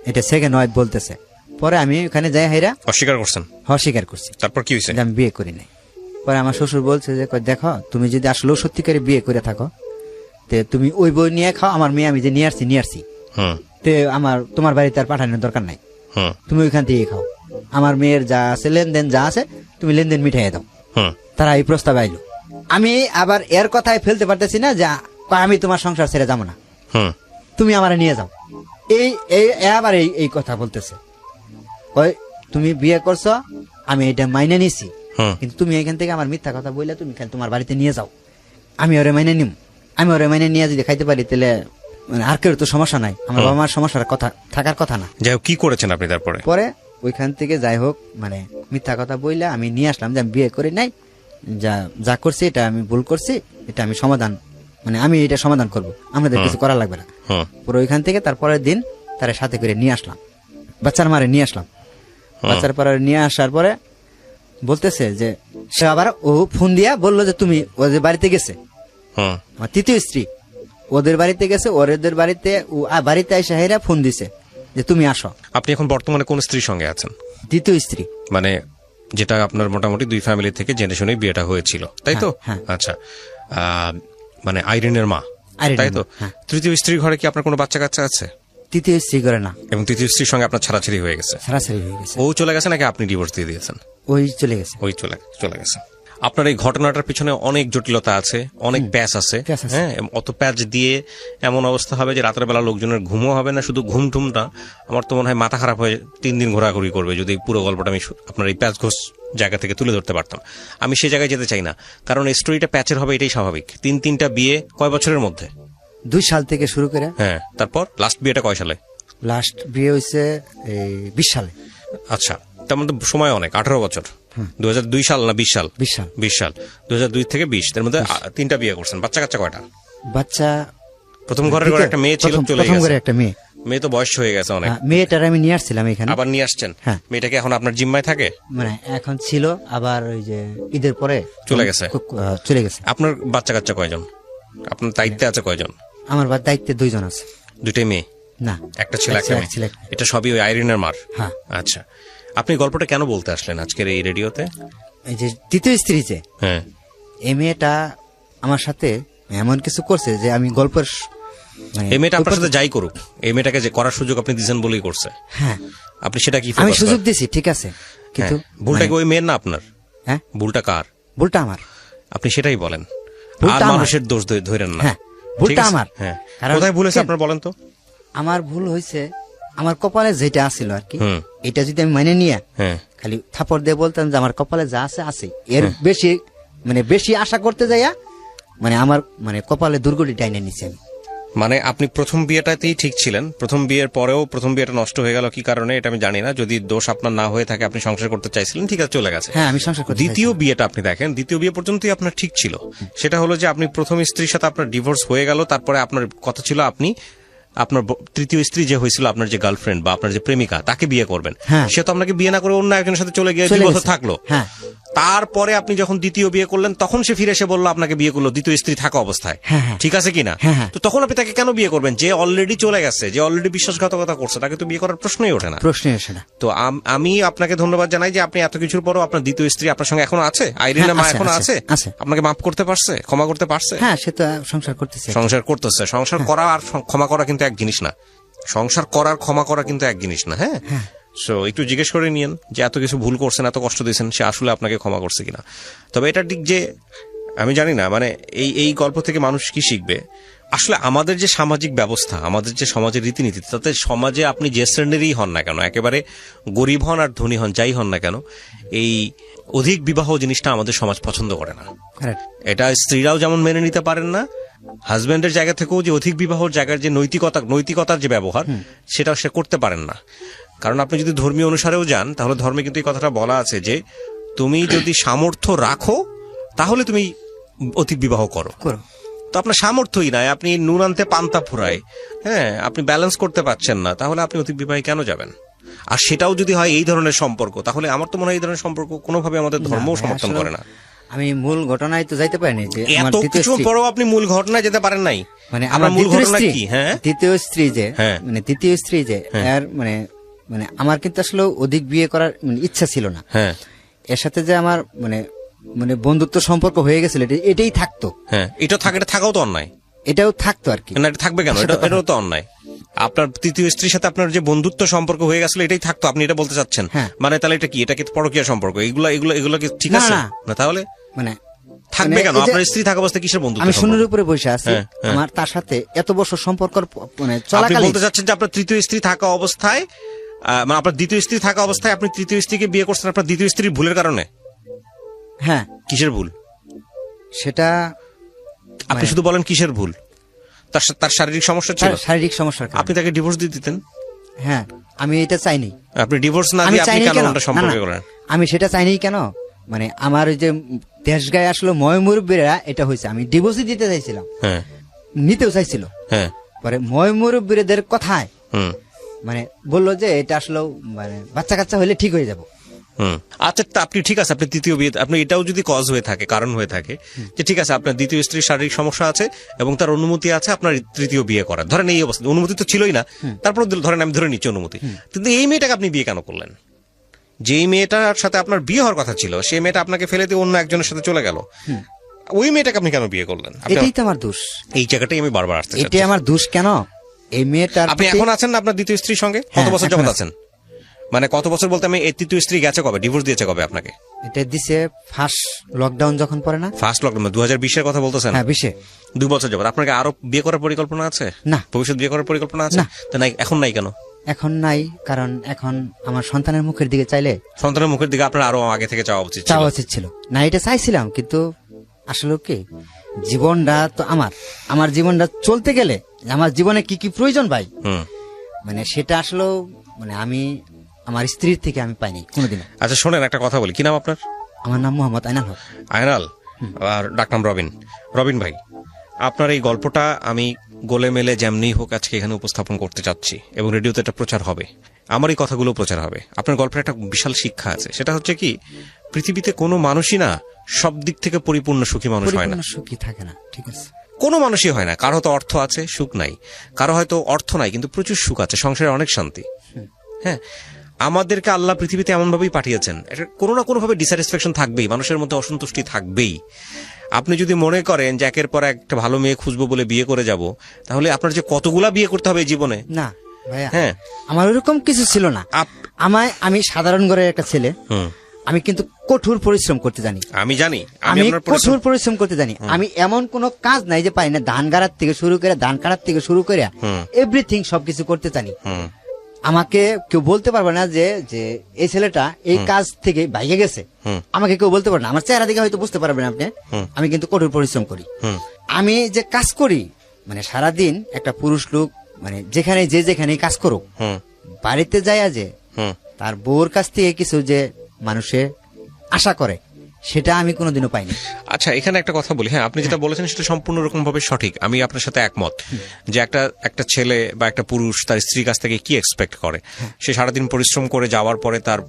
এটা সেকেন্ড ওয়াইফ বলতেছে। পরে আমি ওখানে যাই হাইরা অস্বীকার করছেন? অস্বীকার করছি। তারপর কি হয়েছে? আমি বিয়ে করি নাই। পরে আমার শ্বশুর বলছে যে দেখো, তুমি যদি আসলেও সত্যিকারে বিয়ে করে থাকো তে তুমি ওই বই নিয়ে খাও, আমার মেয়ে আমি যে নিয়ে আসছি তে তোমার বাড়িতে আর পাঠানোর দরকার নাই, তুমি ওইখান থেকে খাও। আমার মেয়ের যা আছে লেনদেন যা আছে তুমি লেনদেন মিঠাইয়ে দাও। তারা এই প্রস্তাব আইলো। আমি আবার এর কথায় ফেলতে পারতেছি না যে আমি তোমার সংসার ছেড়ে যাবো না, তুমি আমারে নিয়ে যাও। আবার এই কথা বলতেছে, তুমি বিয়ে করছো, আমি এটা মাইনে নিছি, কিন্তু তুমি এখান থেকে আমার মিথ্যা কথা বললে তুমি খালি তোমার বাড়িতে নিয়ে যাও। আমি ওরে মাইনে নিম, আমি ওরে মাইনে নিয়ে যদি খাইতে পারি তাহলে আর কেউ তো সমস্যা নাই, আমার বাবা মার সমস্যার কথা থাকার কথা না। যাই হোক, কি করেছেন আপনি তারপরে? পরে ওইখান থেকে যাই হোক মিথ্যা কথা বললে আমি নিয়ে আসলাম যে আমি বিয়ে করি নাই, যা করছি এটা আমি ভুল করছি, এটা আমি সমাধান আমি এটা সমাধান করব, আমাদের কিছু করা লাগবে না। পরে ওইখান থেকে তারপরের দিন তার সাথে করে নিয়ে আসলাম, বাচ্চার মারে নিয়ে আসলাম। বাচ্চার পরে নিয়ে আসার পরে বলতেছে যে সে আবার ও ফোন দিয়া বললো যে তুমি ওদের বাড়িতে গেছে, আমার তৃতীয় স্ত্রী ওদের বাড়িতে গেছে, ওদের বাড়িতে এসে হেরা ফোন দিছে যে তুমি আসো। আপনি এখন বর্তমানে কোন স্ত্রীর সঙ্গে আছেন? দ্বিতীয় স্ত্রী, যেটা আপনার মোটামুটি 2 ফ্যামিলি থেকে জেনে শুনে বিয়েটা হয়েছিল, তাই তো? হ্যাঁ। আচ্ছা, আইরিনের মা, তাই তো? তৃতীয় স্ত্রীর ঘরে কি আপনার কোনো বাচ্চা কাচ্চা আছে? তৃতীয় স্ত্রী করে না। এবং তৃতীয় স্ত্রীর সঙ্গে আপনার ছাড়াছাড়ি হয়ে গেছে? ছাড়াছাড়ি হয়ে গেছে। ও চলে গেছে নাকি আপনি ডিভোর্স দিয়ে দিয়েছেন? ওই চলে গেছে। ওই চলে গেছে। আপনার এই ঘটনাটার পিছনে অনেক জটিলতা আছে, অনেক প্যাচ আছে। হ্যাঁ, অত প্যাচ দিয়ে এমন অবস্থা হবে যে রাতের বেলা লোকজনের ঘুমও হবে না। শুধু ঘুম না, আমার তো মনে হয় মাথা খারাপ হয়ে 3 দিন ঘোরাঘুরি করবে যদি পুরো গল্পটা আমি আপনার এই প্যাচ ঘোষ জায়গা থেকে তুলে ধরতে পারতাম। আমি সেই জায়গায় যেতে চাই না, কারণ এই স্টোরিটা প্যাচের হবে, এটাই স্বাভাবিক। 3টা বিয়ে কয় বছরের মধ্যে? 2 সাল থেকে শুরু করে। হ্যাঁ, তারপর লাস্ট বিয়েটা কয় সালে? লাস্ট বিয়ে হয়েছে 20 সালে। আচ্ছা, তার মধ্যে সময় অনেক, 18 বছর। 2002 সাল না 20 সাল? 20 সাল। 2002 থেকে 20, তার মধ্যে 3টা বিয়ে করছেন। বাচ্চা কাচ্চা কয়টা? বাচ্চা প্রথম ঘরে একটা মেয়ে ছিল, চলে গেছে। ঘরে একটা মেয়ে তো বয়স হয়ে গেছে অনেক। মেয়েটার আমি নিয়ে আসছিলাম এখানে। আবার নিয়ে আসছেন? মেয়েটাকে এখন আপনার জিম্মায় থাকে? এখন ছিল, আবার ওই যে ঈদের পরে চলে গেছে। আপনার বাচ্চা কাচ্চা কয়জন? আপনার দায়িত্বে আছে কয়জন? আমার দায়িত্বে 2 জন আছে। 2টাই মেয়ে? না, একটা ছেলে একটা মেয়ে। এটা সবই ওই আইরিনের মার? হ্যাঁ। আচ্ছা, আপনি গল্পটা কেন বলতে আসলেন আজকের এই রেডিওতে? এই যে তৃতীয় স্ত্রী যে, এই মেয়েটা আমার সাথে এমন কিছু করছে যে আমি গল্পের এই মেয়েটা আপনার সাথে যাই করুক, এই মেয়েটাকে যে করার সুযোগ আপনি দিয়েছেন বলেই করছে। হ্যাঁ, আপনি সেটা কি? আমি সুযোগ দিয়েছি, ঠিক আছে, কিন্তু ভুলটা কি ওই মেয়ের না আপনার? হ্যাঁ, ভুলটা কার? ভুলটা আমার। আপনি সেটাই বলেন, আর মানুষের দোষ ধরেন না। হ্যাঁ, ভুলটা আমার। হ্যাঁ, কোথায় ভুল হয়েছে আপনার বলেন তো? আমার ভুল হয়েছে আমার কপালে যেটা আসছিল আর কি, এটা যদি আমি মানে নিয়ে খালি থাপড় দিয়ে বলতাম যে আমার কপালে যা আছে এর বেশি আশা করতে যাইয়া আমার কপালে দুর্গটি ডাইনে নিছি আমি। মানে আপনি প্রথম বিয়েটাতেই ঠিক ছিলেন, প্রথম বিয়ের পরেও প্রথম বিয়েটা নষ্ট হয়ে গেল কি কারণে এটা আমি জানি না, যদি দোষ আপনার না হয়ে থাকে আপনি সংসার করতে চাইছিলেন, ঠিক আছে চলে গেছে। হ্যাঁ, আমি সংসার করতে দ্বিতীয় বিয়েটা আপনি দেখেন, দ্বিতীয় বিয়ে পর্যন্তই আপনার ঠিক ছিল। সেটা হলো যে আপনি প্রথম স্ত্রীর সাথে আপনার ডিভোর্স হয়ে গেল, তারপরে আপনার কথা ছিল আপনি আপনার তৃতীয় স্ত্রী যে হয়েছিল, আপনার যে গার্লফ্রেন্ড বা আপনার যে প্রেমিকা, তাকে বিয়ে করবেন। হ্যাঁ। সে তো আপনাকে বিয়ে না করে অন্য একজনের সাথে চলে গিয়ে 2 বছর থাকলো। হ্যাঁ। তারপরে আপনি যখন দ্বিতীয় বিয়ে করলেন তখন সে ফিরে এসে বললো আপনাকে বিয়ে করলো দ্বিতীয় স্ত্রী থাকা অবস্থায়। হ্যাঁ, হ্যাঁ। ঠিক আছে কিনা? হ্যাঁ, হ্যাঁ। তো তখন আপনি তাকে কেন বিয়ে করবেন? যে অলরেডি চলে গেছে, যে অলরেডি বিশ্বাসঘাতকতা করছে, তাকে তো বিয়ে করার প্রশ্নই ওঠে না। প্রশ্নই আসে না। তো আমি আপনাকে ধন্যবাদ জানাই যে আপনি এত কিছুর পরও আপনার দ্বিতীয় স্ত্রী আপনার সঙ্গে এখনো আছে, আইরিনা মা আছে, এখনো আছে, আছে, আছে। আপনাকে মাফ করতে পারছে, ক্ষমা করতে পারছে। হ্যাঁ, সে তো সংসার করতেছে। সংসার করতেছে। সংসার করা আর ক্ষমা করা কিন্তু এক জিনিস না। সংসার করার ক্ষমা করা কিন্তু এক জিনিস না। হ্যাঁ, সো একটু জিজ্ঞেস করে নিয়েন যে এত কিছু ভুল করছেন, এত কষ্ট দিয়েছেন, সে আসলে আপনাকে ক্ষমা করছে কিনা। তবে এটা ঠিক যে আমি জানি না, মানে এই গল্প থেকে মানুষ কি শিখবে। আসলে আমাদের যে সামাজিক ব্যবস্থা, আমাদের যে সমাজের রীতিনীতি, তাতে সমাজে আপনি যে শ্রেণীরই হন না কেন, একেবারে গরিব হন আর ধনী হন, যাই হন না কেন, এই অধিক বিবাহ জিনিসটা আমাদের সমাজ পছন্দ করে না। এটা স্ত্রীরাও যেমন মেনে নিতে পারেন না, হাজবেন্ডের জায়গা থেকেও যে অধিক বিবাহর জায়গার যে নৈতিকতার যে ব্যবহার, সেটা সে করতে পারেন না। কারণ আপনি যদি ধর্মীয় অনুসারেও যান, তাহলে ধর্মে কিন্তু এই কথাটা বলা আছে যে তুমি যদি সামর্থ্য রাখো তাহলে তুমি অধিক বিবাহ করো। তো আপনার সামর্থ্যই নাই, আপনি নুন আনতে পান্তা ফুরায়, হ্যাঁ, আপনি ব্যালেন্স করতে পারছেন না, তাহলে আপনি অধিক বিবাহে কেন যাবেন? আর সেটাও যদি হয় এই ধরনের সম্পর্ক, তাহলে আমার তো মনে হয় এই ধরনের সম্পর্ক কোনোভাবে আমাদের ধর্মও সমর্থন করে না। আমি মূল ঘটনায় তো যাইতে পারিনি যে আমার এত দ্বিতীয় কিছু স্ত্রী, পরেও আপনি মূল ঘটনায় যেতে পারেন নাই। মানে আমার মূল দ্বিতীয় ঘটনা স্ত্রী, কি? হ্যাঁ, দ্বিতীয় স্ত্রী যে, হ্যাঁ। মানে দ্বিতীয় স্ত্রী যে এর মানে মানে আমার কিন্তু আসলে অধিক বিয়ে করার ইচ্ছা ছিল না। হ্যাঁ, এর সাথে যে আমার মানে মানে বন্ধুত্ব সম্পর্ক হয়ে গেছিল, এটাই থাকতো। হ্যাঁ, এটা থাকাও তো অন্যায়। এটাও থাকতো আর কি। না, এটা থাকবে কেন? এটাও তো অন্যায়। আপনার তৃতীয় স্ত্রীর সাথে আপনার যে বন্ধুত্ব সম্পর্ক হয়ে গেছিল, এটাই থাকতো, আপনি এটা বলতে চাচ্ছেন? হ্যাঁ। মানে তাহলে এটা কি? এটা কি পরকীয়া সম্পর্ক? এগুলো কি ঠিক না, আছে? না। না, তাহলে মানে থাকবে মানে কেন? এই যে আপনার স্ত্রী থাকা অবস্থায় কিসের বন্ধুত্ব? আমি সম্পর্ক? শূন্যের উপরে বসে আছি, হ্যাঁ, হ্যাঁ। আমার তার সাথে এত বছর সম্পর্ক মানে আপনি চলাকালীন বলতে চাচ্ছেন যে আপনার তৃতীয় স্ত্রী থাকা অবস্থায়, মানে আপনার দ্বিতীয় স্ত্রী থাকা অবস্থায় আপনি তৃতীয় স্ত্রীকে বিয়ে করছেন আপনার দ্বিতীয় স্ত্রীর ভুলের কারণে? হ্যাঁ, কিসের ভুল? সেটা আপনি শুধু বলেন কিসের ভুল? তার শারীরিক সমস্যা ছিল, শারীরিক সমস্যার কারণে। আপনি তাকে ডিভোর্স দিয়ে দিতেন। হ্যাঁ, আমি এটা চাইনি। আপনি ডিভোর্স না আমি দিয়ে আপনি চাইনি কেন কেন? ওটা না, সম্পর্ক না, করেন? আমি সেটা চাইনি কেন, মানে আমার ওই যে দেশ গায়ে আসলে ময়মুরব্বীরা এটা হয়েছে, আমি ডিভোর্সই দিতে চাইছিলাম, হ্যাঁ, নিতেও চাইছিল। হ্যাঁ, পরে ময়মুরব্বীদের কথায় হুম, মানে বললো যে এটা আসলে মানে বাচ্চা কাচ্চা হলে ঠিক হয়ে যাবো। হুম। আচ্ছা, তা আপনি ঠিক আছে, আপনি তৃতীয় বিয়ে, আপনি এটাও যদি কজ হয়ে থাকে, কারণ হয়ে থাকে যে ঠিক আছে আপনার দ্বিতীয় স্ত্রীর শারীরিক সমস্যা আছে এবং তার অনুমতি আছে আপনার তৃতীয় বিয়ে করার, ধরেন এই অবস্থা অনুমতি তো ছিলই না, তারপর ধরেন আমি ধরে নিচ্ছি অনুমতি, কিন্তু এই মেয়েটাকে আপনি বিয়ে কেন করলেন? যেই মেয়েটার সাথে আপনার বিয়ে হওয়ার কথা ছিল, সেই মেয়েটা আপনাকে ফেলে দিয়ে অন্য একজনের সাথে চলে গেল, ওই মেয়েটাকে আপনি কেন বিয়ে করলেন? এটাই তো আমার দোষ। এই জায়গাটাই আমি বারবার আসতে চাচ্ছি। এটাই আমার দোষ কেন? এই মেয়েটার আপনি প্রতি- এখন আছেন না আপনার দ্বিতীয় স্ত্রীর সঙ্গে? কত হ্যাঁ, বছর এখন যাবত আছি। আছেন? মানে কত বছর বলতে আমি এই তৃতীয় স্ত্রী গেছে কবে, ডিভোর্স দিয়েছে কবে আপনাকে? এটা দিছে ফার্স্ট লকডাউন যখন পড়ে না, ফার্স্ট লকডাউন 2020-এর কথা বলতেছেন? হ্যাঁ, 20-এ। 2 বছর যাবত আপনাকে আরো বিয়ে করার পরিকল্পনা আছে? না। ভবিষ্যৎ বিয়ে করার পরিকল্পনা আছে? না। তো নাই, এখন নাই কেন? এখন নাই কারণ এখন আমার সন্তানের মুখের দিকে চাইলে সন্তানের মুখের দিকে আপনার আরো আগে থেকে চাওয়া উচিত ছিল। চাওয়া উচিত ছিল না, এটা চাইছিলাম, কিন্তু আসলে কি জীবনটা তো আমার জীবনটা চলতে গেলে আমার জীবনে কি কি প্রয়োজন ভাই, হুম। মানে সেটা আসলে মানে আমি আমার স্ত্রীর থেকে আমি পাইনি কোনোদিনও। আচ্ছা শোনেন, একটা কথা বলি, কি নাম আপনার? আমার নাম মোহাম্মদ আইনাল হক। আয়নাল, আর ডাকনাম রবিন ভাই, আপনার এই গল্পটা আমি গোলে মেলে যেমনি হোক আজকে এখানে উপস্থাপন করতে চাচ্ছি এবং রেডিওতে এটা প্রচার হবে, আমার এই কথাগুলো প্রচার হবে। আপনার গল্পের একটা বিশাল শিক্ষা আছে, সেটা হচ্ছে কি, পৃথিবীতে কোনো মানুষই না সব দিক থেকে পরিপূর্ণ সুখী মানুষ হয় না। পরিপূর্ণ সুখী থাকে না, ঠিক আছে? কোনো মানুষই হয় না। কারো হয়তো অর্থ আছে, সুখ নাই, কারো হয়তো অর্থ নাই কিন্তু প্রচুর সুখ আছে, সংসারে অনেক শান্তি। হ্যাঁ, আমাদেরকে আল্লাহ পৃথিবীতে এমন ভাবেই পাঠিয়েছেন, এটা কোনো না কোনো ভাবে ডিস্যাটিসফ্যাকশন থাকবেই, মানুষের মধ্যে অসন্তুষ্টি থাকবেই। আপনি যদি মনে করেন যে একের পর একটা ভালো মেয়ে খুঁজবো বলে বিয়ে করে যাব, তাহলে আপনার যে কতগুলা বিয়ে করতে হবে এই জীবনে। না ভাইয়া, হ্যাঁ, আমার ওরকম কিছু ছিল না। আমি সাধারণ ঘরের একটা ছেলে, আমি কিন্তু কঠোর পরিশ্রম করতে জানি। আমি জানি, আমি আপনার কঠোর পরিশ্রম করতে জানি। আমি এমন কোন কাজ নাই যে পাই না, ধান গাড়ার থেকে শুরু করে ধান কাটার থেকে শুরু করে এভরিথিং সবকিছু করতে জানি। আমাকে কেউ বলতে পারবে না যে যে এই ছেলেটা এই কাজ থেকে ভাইগে গেছে, আমাকে কেউ বলতে পারবে না। আমার চেহারা দেখে হয়তো বুঝতে পারবেন আপনি, আমি কিন্তু কঠোর পরিশ্রম করি। আমি যে কাজ করি মানে সারাদিন একটা পুরুষ লোক মানে যেখানে কাজ করুক, হুম বাড়িতে যায় যে হুম তার বউর কাছ থেকে কিছু যে মানুষে আশা করে, সেটা আমি কোনোদিনও পাইনি। আচ্ছা, এখানে একটা কথা বলি। হ্যাঁ, আপনি যেটা বলেছেন সেটা সম্পূর্ণ রকম ভাবে সঠিক, আমি আপনার সাথে একমত। যে একটা ছেলে বা একটা পুরুষ তার স্ত্রীর কাছ থেকে কি এক্সপেক্ট করে, সে সারাদিন পরিশ্রম করে যাওয়ার পরে তার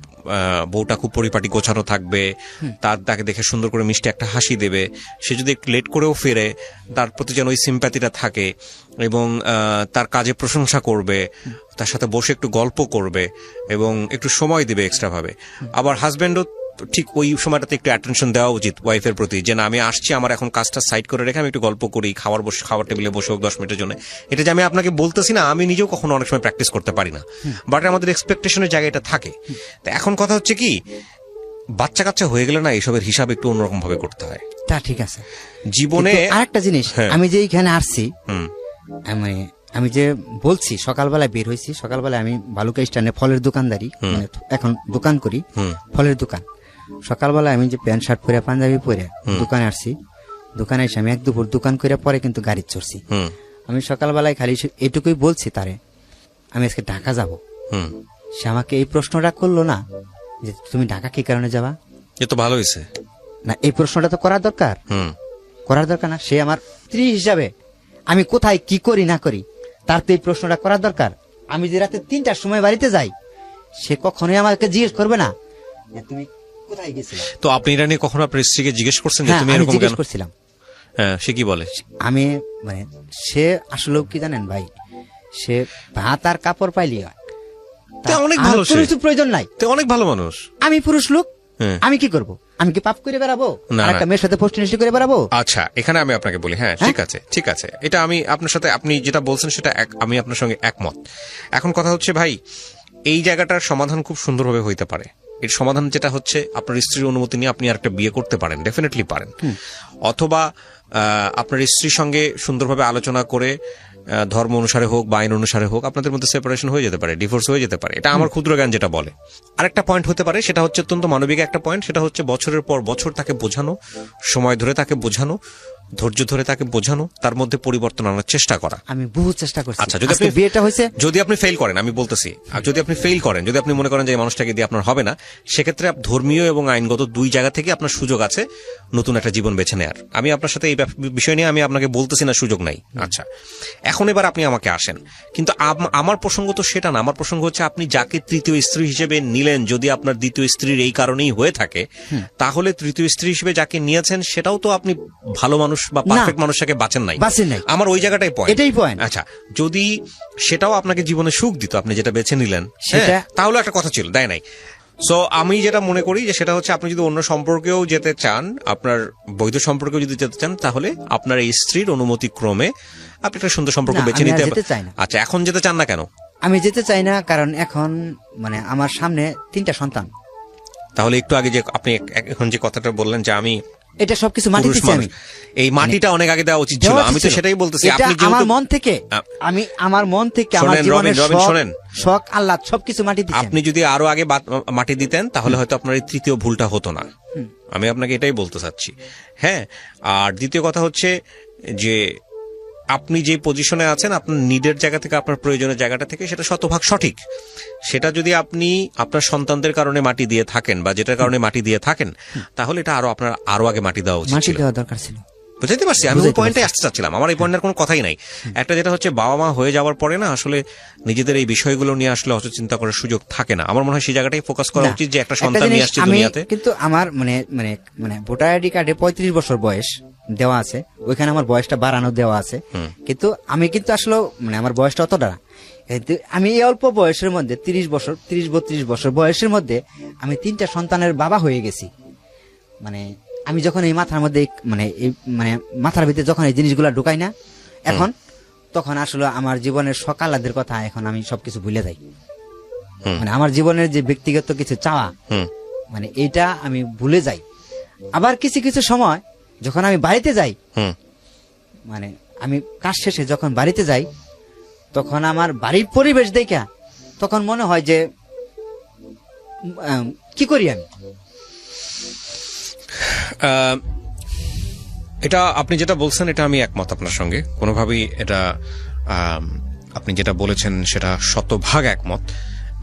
বউটা খুব পরিপাটি গোছানো থাকবে, তাকে দেখে সুন্দর করে মিষ্টি একটা হাসি দেবে, সে যদি একটু লেট করেও ফিরে তার প্রতি যেন ওই সিম্প্যাথিটা থাকে, এবং তার কাজে প্রশংসা করবে, তার সাথে বসে একটু গল্প করবে এবং একটু সময় দিবে এক্সট্রা ভাবে। আবার হাজবেন্ডও ঠিক ওই সময়টাতে একটু অ্যাটেনশন দেওয়া উচিত ওয়াইফের প্রতি, যে না আমি আসছি, আমার এখন কাজটা সাইড করে রেখে আমি একটু গল্প করি, খাওয়ার টেবিলে বসে হোক 10 মিনিটের জন্য। এটা যে আমি আপনাকে বলতেছি না, আমি নিজেও কখনো অনেক সময় প্র্যাকটিস করতে পারি না, বাট আমাদের এক্সপেকটেশনের জায়গা এটা থাকে। তো এখন কথা হচ্ছে কি, বাচ্চা কাচ্চা হয়ে গেলে না এসবের হিসাব একটু অন্যরকম ভাবে করতে হয়। তা ঠিক আছে, জীবনে কিন্তু আরেকটা জিনিস, হ্যাঁ। আমি যে এইখানে আসছি, হুম আমি যে বলছি সকালবেলায় বের হয়েছি, সকালবেলায় আমি ভালুকা স্ট্যান্ডে ফলের দোকানদারি, মানে এখন দোকান করি, ফলের দোকান। সকালবেলায় আমি যে প্যান্ট শার্ট পরে পাঞ্জাবি পরে দোকানে আসছি, দোকানে এসে আমি এক দুপুর দোকান করে পরে কিন্তু গাড়ি চড়ছি। আমি সকালবেলায় খালি এটুকুই বলছি তারে, আমি আজকে ঢাকা যাব। সে আমাকে এই প্রশ্নটা করলো না যে তুমি ঢাকা কি কারণে যাবা। এ তো ভালো হয়েছে না, এই প্রশ্নটা তো করার দরকার, না। সে আমার স্ত্রী হিসাবে আমি কোথায় কি করি না করি, তার তো এই প্রশ্নটা করার দরকার। আমি যে রাতে 3টার সময় বাড়িতে যাই, সে কখনোই আমাকে জিজ্ঞেস করবে না যে তুমি কোথায় গেছিলে। তো আপনি এটা নিয়ে কখনো আপনার স্ত্রীকে জিজ্ঞেস করছেন যে হ্যাঁ, তুমি আমি এরকম জিজ্ঞেস কেন? করছিলাম। হ্যাঁ, সে কি বলে? আমি মানে সে আসলে কি জানেন ভাই, সে ভাত আর কাপড় পাইলি হয়, তা অনেক ভালো, আমার কোনো কিছু প্রয়োজন নাই। তো অনেক ভালো মানুষ। আমি পুরুষ লোক, হ্যাঁ। আমি কি করব? আমি কি পাপ করে বেড়াবো? না, একটা মেয়ের সাথে পোস্টিনিষ্টি করে বেড়াবো? আচ্ছা, এখানে আমি আপনাকে বলি, হ্যাঁ ঠিক আছে, ঠিক আছে, এটা আমি আপনার সাথে, আপনি যেটা বলছেন সেটা আমি আপনার সঙ্গে একমত। এখন কথা হচ্ছে ভাই, এই জায়গাটার সমাধান খুব সুন্দরভাবে হইতে পারে। এর সমাধান যেটা হচ্ছে, আপনার স্ত্রীর অনুমতি নিয়ে আপনি আরেকটা বিয়ে করতে পারেন, ডেফিনেটলি পারেন। অথবা আপনার স্ত্রীর সঙ্গে সুন্দরভাবে আলোচনা করে ধর্ম অনুসারে হোক বা আইন অনুসারে হোক আপনাদের মধ্যে সেপারেশন হয়ে যেতে পারে, ডিভোর্স হয়ে যেতে পারে। এটা আমার ক্ষুদ্র জ্ঞান যেটা বলে। আরেকটা পয়েন্ট হতে পারে, সেটা হচ্ছে অত্যন্ত মানবিক একটা পয়েন্ট, সেটা হচ্ছে বছরের পর বছর তাকে বোঝানো, সময় ধরে তাকে বোঝানো, ধৈর্য ধরে তাকে বোঝানো, তার মধ্যে পরিবর্তন আনার চেষ্টা করা। আমি বহু চেষ্টা করছি। আচ্ছা, যদি আজকে আপনি বিয়েটা হয়েছে, যদি আপনি ফেল করেন, আমি বলতেছি, আর যদি আপনি ফেল করেন, যদি আপনি মনে করেন যে এই মানুষটাকে দিয়ে আপনার হবে না, সেক্ষেত্রে ধর্মীয় এবং আইনগত দুই জায়গা থেকে আপনার সুযোগ আছে নতুন একটা জীবন বেছে নেয়ার। আমি আপনার সাথে এই বিষয় নিয়ে আমি আপনাকে বলতেছি না সুযোগ নাই। আচ্ছা, এখন এবার আপনি আমাকে আসেন, কিন্তু আমার প্রসঙ্গ তো সেটা না। আমার প্রসঙ্গ হচ্ছে, আপনি যাকে তৃতীয় স্ত্রী হিসেবে নিলেন, যদি আপনার দ্বিতীয় স্ত্রীর এই কারণেই হয়ে থাকে, তাহলে তৃতীয় স্ত্রী হিসেবে যাকে নিয়েছেন সেটাও তো আপনি ভালো মানুষ বা পারফেক্ট মানুষটাকে বাঁচেন নাই। আমার ওই জায়গাটাই পয়েন্ট, এটাই পয়েন্ট। আচ্ছা, যদি সেটাও আপনাকে জীবনে সুখ দিত, আপনি যেটা বেছে নিলেন, সেটা তাহলে একটা কথা ছিল, দেয় নাই। সো আমি যেটা মনে করি যে সেটা হচ্ছে, আপনি যদি অন্য সম্পর্কেও যেতে চান, আপনার বৈধ সম্পর্কেও যদি যেতে চান, তাহলে আপনার এই স্ত্রীর অনুমতি ক্রমে আপনি একটা সুন্দর সম্পর্ক বেছে নিতে চাই না। আচ্ছা, এখন যেতে চান না কেন? আমি যেতে চাই না কারণ এখন মানে আমার সামনে 3টা সন্তান। তাহলে একটু আগে যে আপনি এখন যে কথাটা বললেন যে আমি এটা সবকিছু মাটি দিচ্ছি, আমি এই মাটিটা অনেক আগে দেওয়া উচিত ছিল, আমি তো সেটাই বলতেছি। আপনি আমার মন থেকে, আমার মন থেকে আমার জীবনের শখ আল্লাহ সবকিছু মাটি দিচ্ছি। আপনি যদি আরো আগে মাটি দিতেন, তাহলে হয়তো আপনার এই তৃতীয় ভুলটা হতো না। আমি আপনাকে এটাই বলতে চাচ্ছি। হ্যাঁ, আর দ্বিতীয় কথা হচ্ছে যে আপনি যে পজিশনে আছেন, আপনার নিডের জায়গা থেকে, আপনার প্রয়োজনের জায়গাটা থেকে, সেটা শতভাগ সঠিক। সেটা যদি আপনি আপনার সন্তানদের কারণে মাটি দিয়ে থাকেন বা যেটার কারণে মাটি দিয়ে থাকেন, তাহলে এটা আপনার আরো আগে মাটি দেওয়া উচিত ছিল। দরকার ছিল। বুঝতে পারছি, আমি ওই পয়েন্টে আসতে চাচ্ছিলাম। আমার এই পয়েন্টের কোনো কথাই নাই। একটা যেটা হচ্ছে, বাবা মা হয়ে যাওয়ার পরে না আসলে নিজেদের এই বিষয়গুলো নিয়ে আসলে অত চিন্তা করার সুযোগ থাকে না। আমার মনে হয় সেই জায়গাটাই ফোকাস করা উচিত, যে একটা সন্তান নিয়ে আসছে দুনিয়াতে। কিন্তু আমার মানে ভোটার আইডি কার্ডে 35 বছর বয়স দেওয়া আছে, ওইখানে আমার বয়সটা বাড়ানো দেওয়া আছে, কিন্তু আমি কিন্তু আসলে মানে আমার বয়সটা অতটা না। আমি এই অল্প বয়সের মধ্যে 30-32 বছর বয়সের মধ্যে আমি 3টা সন্তানের বাবা হয়ে গেছি। মানে আমি যখন এই মাথার মধ্যে মানে মাথার ভিতরে যখন এই জিনিসগুলো ঢুকাই না এখন, তখন আসলে আমার জীবনের সকালাদের কথা এখন আমি সবকিছু ভুলে যাই। মানে আমার জীবনের যে ব্যক্তিগত কিছু চাওয়া, মানে এইটা আমি ভুলে যাই। আবার কিছু কিছু সময় যখন আমি বাড়িতে যাই, মানে আমি কাজ শেষে যখন বাড়িতে যাই, তখন আমার বাড়ির পরিবেশ দেখা তখন মনে হয় যে কি করি আমি। এটা আপনি যেটা বলছেন এটা আমি একমত আপনার সঙ্গে, কোনোভাবেই এটা আপনি যেটা বলেছেন সেটা শতভাগ একমত।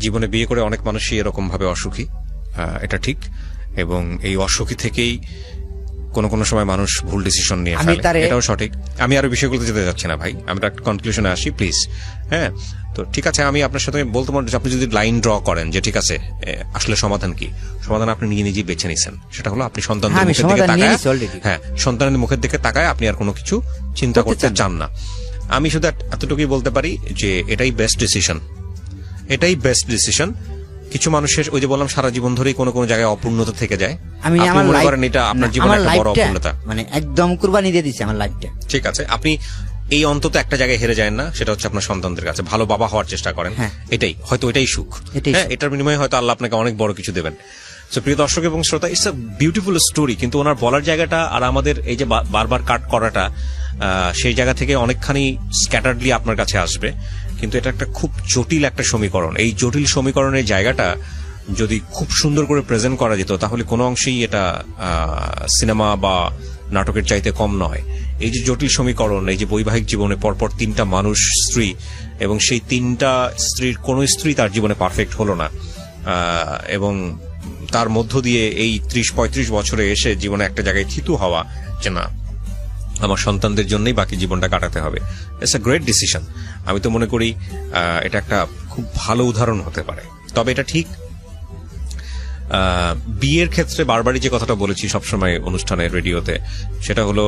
জীবনে বিয়ে করে অনেক মানুষই এরকম ভাবে অসুখী, এটা ঠিক। এবং এই অসুখী থেকেই কোনো সময় মানুষ ভুল ডিসিশন নিয়ে ফেলে, এটাও সঠিক। আমি আরো বিষয়গুলোতে যেতে যাচ্ছি না ভাই, আমরা একটা কনক্লুশনে আসি প্লিজ। হ্যাঁ, তো ঠিক আছে, আমি আপনার সাথে বলতে পারি আপনি যদি লাইন ড্র করেন যে ঠিক আছে আসলে সমাধান কি, সমাধান আপনি নিজেই বেছে নিছেন, সেটা হলো আপনি সন্তানদের মুখের দিকে তাকায়, হ্যাঁ সন্তানের মুখের দিকে তাকায় আপনি আর কোনো কিছু চিন্তা করতে চান না। আমি শুধু এতটুকুই বলতে পারি যে এটাই বেস্ট ডিসিশন, এটাই বেস্ট ডিসিশন। কিছু মানুষের ওই যে বললাম সারা জীবন ধরেই কোনো জায়গায় অপূর্ণতা থেকে যায়, আমি আপনি মনে করেন এটা আপনার জীবনে একটা বড় অপূর্ণতা, মানে একদম কুরবানি দিয়ে দিয়েছি আমার লাইফটা। ঠিক আছে, আপনি এই অন্তত একটা জায়গায় হেরে যায় না, সেটা হচ্ছে আপনার সন্তানদের কাছে ভালো বাবা হওয়ার চেষ্টা করেন। এটাই হয়তো এটাই সুখ, হ্যাঁ এটার বিনিময়ে হয়তো আল্লাহ আপনাকে অনেক বড় কিছু দেবেন। সো প্রিয় দর্শক এবং শ্রোতা, ইটস আ বিউটিফুল স্টোরি, কিন্তু ওনার বলার জায়গাটা আর আমাদের এই যে বারবার কাট করাটা সেই জায়গা থেকে অনেকখানি স্ক্যাটার্ডলি আপনার কাছে আসবে, কিন্তু এটা একটা খুব জটিল একটা সমীকরণ। এই জটিল সমীকরণের জায়গাটা যদি খুব সুন্দর করে প্রেজেন্ট করা যেত তাহলে কোনো অংশেই এটা সিনেমা বা নাটকের চাইতে কম নয়। এই যে জটিল সমীকরণ, এই যে বৈবাহিক জীবনে পরপর 3টা মানুষ স্ত্রী, এবং সেই 3টা স্ত্রীর কোনো স্ত্রী তার জীবনে পারফেক্ট হলো না, এবং তার মধ্য দিয়ে এই 30-35 বছরে এসে জীবনে একটা জায়গায় থিতু হওয়া যে না আমার সন্তানদের জন্যই বাকি জীবনটা কাটাতে হবে, ইটস আ গ্রেট ডিসিশন। আমি তো মনে করি এটা একটা খুব ভালো উদাহরণ হতে পারে। তবে এটা ঠিক বিয়ের ক্ষেত্রে বারবারই যে কথাটা বলেছি সবসময় অনুষ্ঠানে রেডিওতে, সেটা হলো